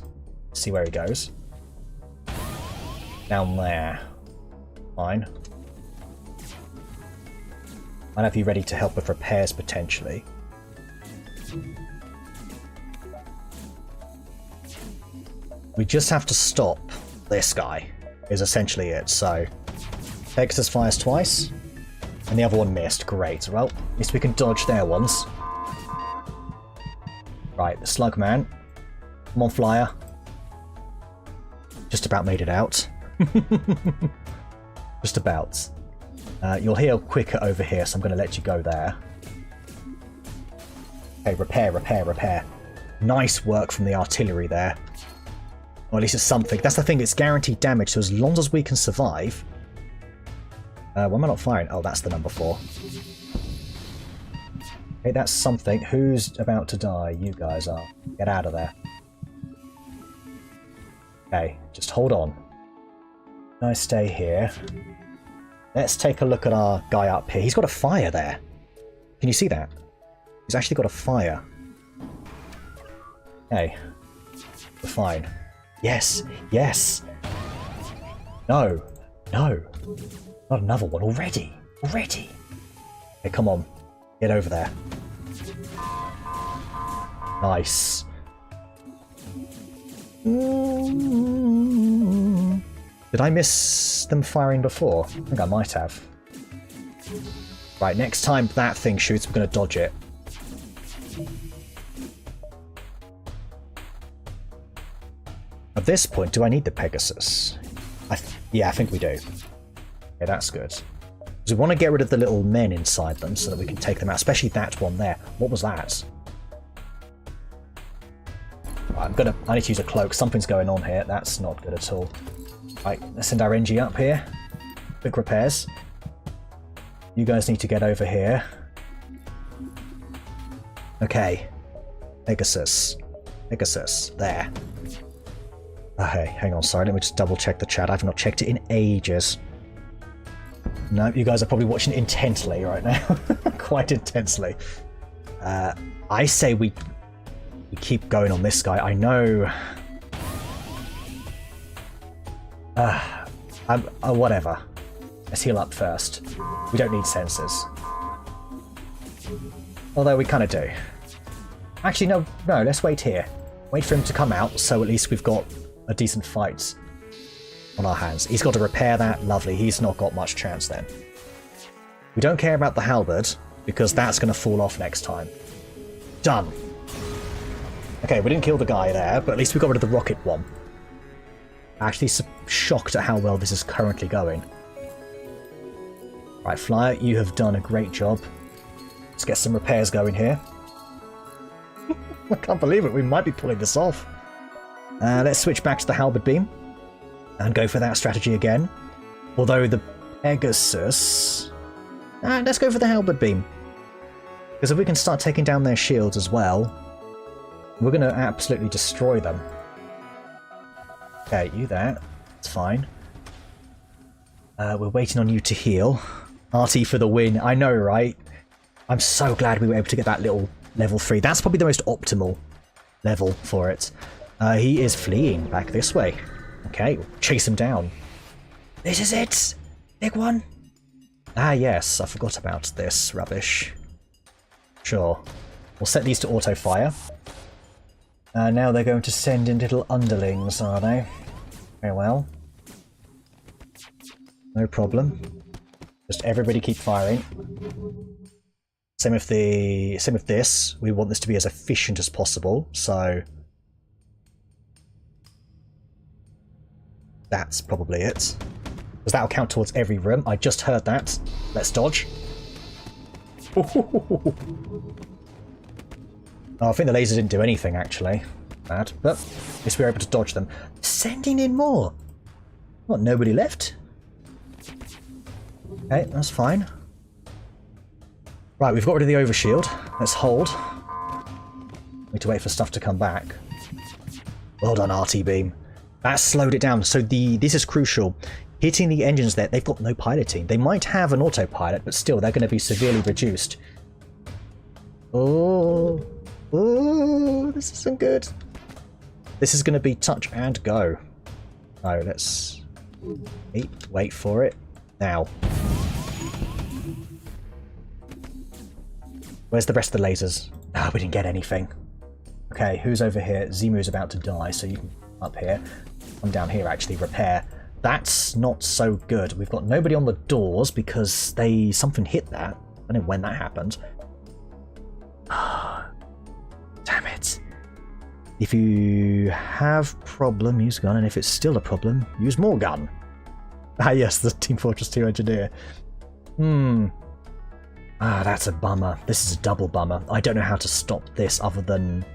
See where he goes. Down there. Fine. I'll have you ready to help with repairs, potentially. We just have to stop this guy, is essentially it. So, Pegasus fires twice, and the other one missed. Great. Well, at least we can dodge their ones. Right, the Slug Man. Come on, Flyer. Just about made it out. Just about. You'll heal quicker over here, so I'm going to let you go there. Okay, repair, repair, repair. Nice work from the artillery there. Or at least it's something. That's the thing, it's guaranteed damage, so as long as we can survive... why am I not firing? Oh, that's the number 4. Okay, that's something. Who's about to die? You guys are. Get out of there. Okay, just hold on. I stay here. Let's take a look at our guy up here. He's got a fire there. Can you see that? He's actually got a fire. Hey. We're fine. Yes! Yes! No! No! Not another one already! Already! Okay, come on. Get over there. Nice. Did I miss them firing before? I think I might have. Right, next time that thing shoots, we're going to dodge it. At this point, do I need the Pegasus? Yeah, I think we do. Okay, that's good. Because we want to get rid of the little men inside them so that we can take them out, especially that one there. What was that? Right, I need to use a cloak. Something's going on here. That's not good at all. Right, let's send our NG up here. Quick repairs. You guys need to get over here. Okay. Pegasus. Pegasus. There. Okay, hang on, sorry, let me just double check the chat. I've not checked it in ages. No, you guys are probably watching intently right now. Quite intensely. I say we keep going on this guy. I know... whatever. Let's heal up first. We don't need sensors. Although we kind of do. Actually, no, let's wait here. Wait for him to come out, so at least we've got a decent fight on our hands. He's got to repair that. Lovely. He's not got much chance then. We don't care about the halberd, because that's going to fall off next time. Done. Okay, we didn't kill the guy there, but at least we got rid of the rocket one. Actually shocked at how well this is currently going. Right, Flyer, you have done a great job. Let's get some repairs going here. I can't believe it, we might be pulling this off. Let's switch back to the halberd beam and go for that strategy again. Although the Pegasus... let's go for the halberd beam. Because if we can start taking down their shields as well, we're going to absolutely destroy them. Okay, you there. It's fine. We're waiting on you to heal. RT for the win. I know, right? I'm so glad we were able to get that little level 3. That's probably the most optimal level for it. He is fleeing back this way. Okay, we'll chase him down. This is it! Big one! Ah yes, I forgot about this rubbish. Sure. We'll set these to auto-fire. Now they're going to send in little underlings, are they? Very well. No problem. Just everybody keep firing. Same with this. We want this to be as efficient as possible, so that's probably it. Because that'll count towards every room. I just heard that. Let's dodge. Oh, I think the laser didn't do anything, actually. Bad. But at least we were able to dodge them. Sending in more! What, nobody left? Okay, that's fine. Right, we've got rid of the overshield. Let's hold. Need to wait for stuff to come back. Well done, RT beam. That slowed it down. So this is crucial. Hitting the engines there, they've got no piloting. They might have an autopilot, but still, they're going to be severely reduced. Oh, this isn't good. This is going to be touch and go. Oh, let's wait for it. Now. Where's the rest of the lasers? Ah, we didn't get anything. Okay, who's over here? Zemu's about to die, so you can come up here. Come down here, actually, repair. That's not so good. We've got nobody on the doors because something hit that. I don't know when that happened. Damn it. If you have problem, use gun, and if it's still a problem, use more gun. Ah yes, the Team Fortress 2 engineer. Ah, that's a bummer. This is a double bummer. I don't know how to stop this other than...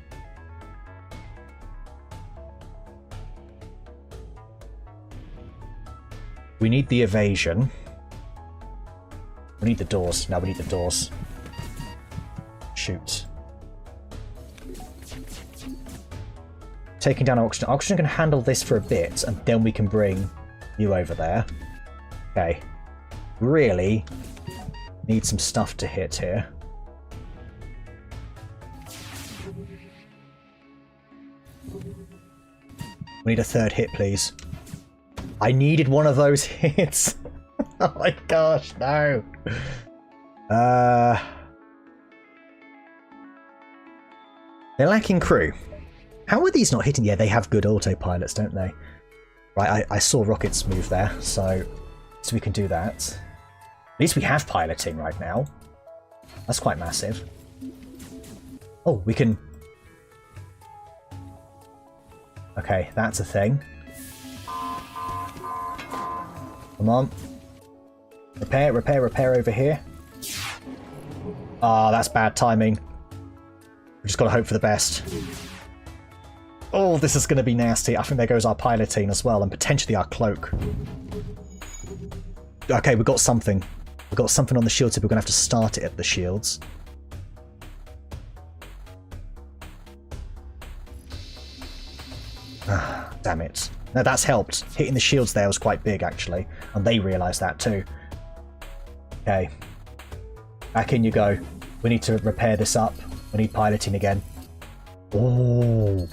We need the evasion. We need the doors. No, we need the doors. Shoot. Taking down oxygen. Oxygen can handle this for a bit, and then we can bring you over there. Okay. Really need some stuff to hit here. We need a third hit, please. I needed one of those hits. Oh my gosh, no. They're lacking crew. How are these not hitting? Yeah, they have good autopilots, don't they? Right, I saw rockets move there, so we can do that. At least we have piloting right now. That's quite massive. Oh, we can... Okay, that's a thing. Come on. Repair, repair, repair over here. Ah, that's bad timing. We just got to hope for the best. Oh, this is going to be nasty. I think there goes our piloting as well, and potentially our cloak. Okay, we've got something. We've got something on the shield, so we're going to have to start it at the shields. Ah, damn it. Now that's helped. Hitting the shields there was quite big, actually. And they realised that too. Okay. Back in you go. We need to repair this up. We need piloting again. Oh.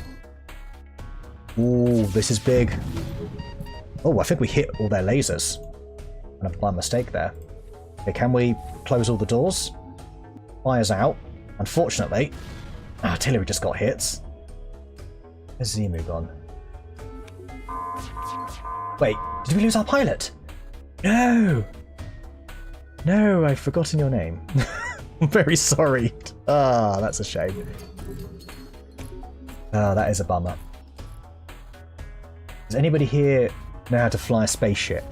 Ooh, this is big. Oh, I think we hit all their lasers. Kind of by mistake there. Okay, can we close all the doors? Fire's out. Unfortunately, artillery just got hits. Where's Zemu gone? Wait, did we lose our pilot? No! No, I've forgotten your name. I'm very sorry. Ah, that's a shame. Ah, that is a bummer. Does anybody here know how to fly a spaceship?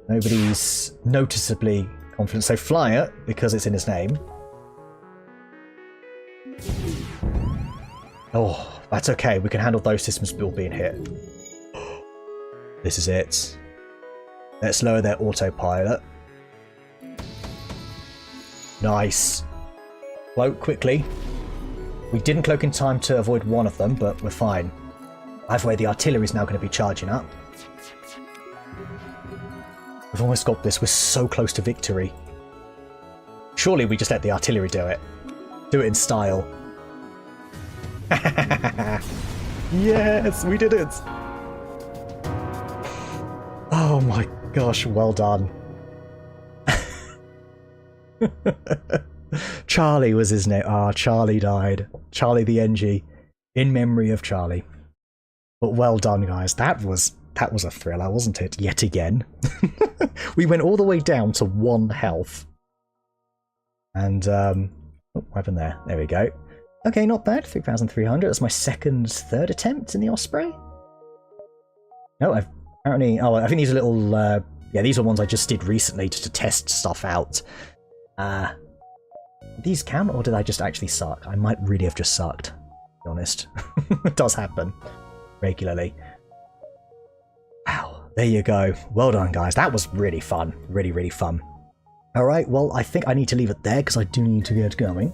Nobody's noticeably confident. So fly it, because it's in his name. Oh, that's okay. We can handle those systems still being hit. This is it. Let's lower their autopilot. Nice. Cloak quickly. We didn't cloak in time to avoid one of them, but we're fine. Either way, the artillery is now going to be charging up. We've almost got this. We're so close to victory. Surely we just let the artillery do it. Do it in style. Yes, we did it! Oh my gosh, well done. Charlie was his name. Ah, Charlie died. Charlie the NG. In memory of Charlie. But well done, guys. That was a thriller, wasn't it? Yet again. We went all the way down to 1 health. And, oh, what happened there? There we go. Okay, not bad. 3,300. That's my third attempt in the Osprey. No, I've apparently... Oh, I think these are little... yeah, these are ones I just did recently just to test stuff out. These count, or did I just actually suck? I might really have just sucked, to be honest. It does happen regularly. Wow, there you go. Well done, guys. That was really fun. Really, really fun. Alright, well, I think I need to leave it there because I do need to get going.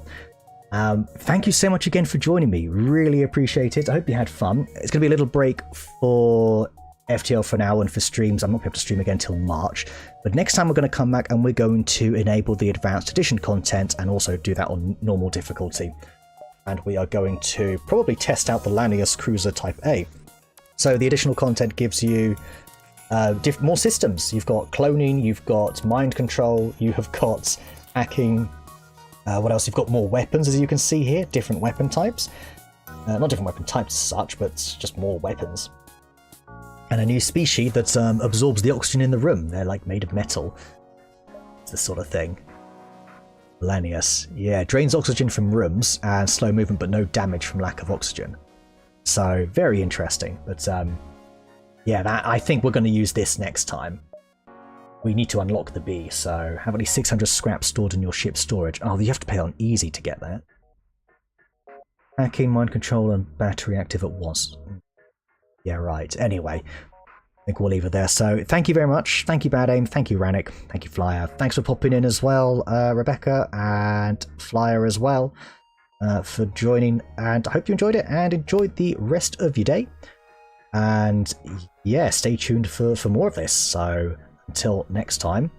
Thank you so much again for joining me. Really appreciate it. I hope you had fun. It's going to be a little break for FTL for now and for streams. I'm not going to be able to stream again until March. But next time we're going to come back and we're going to enable the Advanced Edition content and also do that on normal difficulty. And we are going to probably test out the Lanius Cruiser Type A. So the additional content gives you more systems. You've got cloning, you've got mind control, you have got hacking. What else? You've got more weapons, as you can see here. Different weapon types. Not different weapon types as such, but just more weapons. And a new species that absorbs the oxygen in the room. They're like made of metal. It's this sort of thing. Lanius. Yeah, drains oxygen from rooms and slow movement, but no damage from lack of oxygen. So, very interesting. But yeah, I think we're going to use this next time. We need to unlock the bee, so have at least 600 scrap stored in your ship's storage. Oh, you have to pay on easy to get that. Hacking, mind control, and battery active at once. Yeah, right. Anyway, I think we'll leave it there. So, thank you very much. Thank you, Bad Aim. Thank you, Rannick. Thank you, Flyer. Thanks for popping in as well, Rebecca, and Flyer as well, for joining. And I hope you enjoyed it and enjoyed the rest of your day. And yeah, stay tuned for more of this. So, until next time,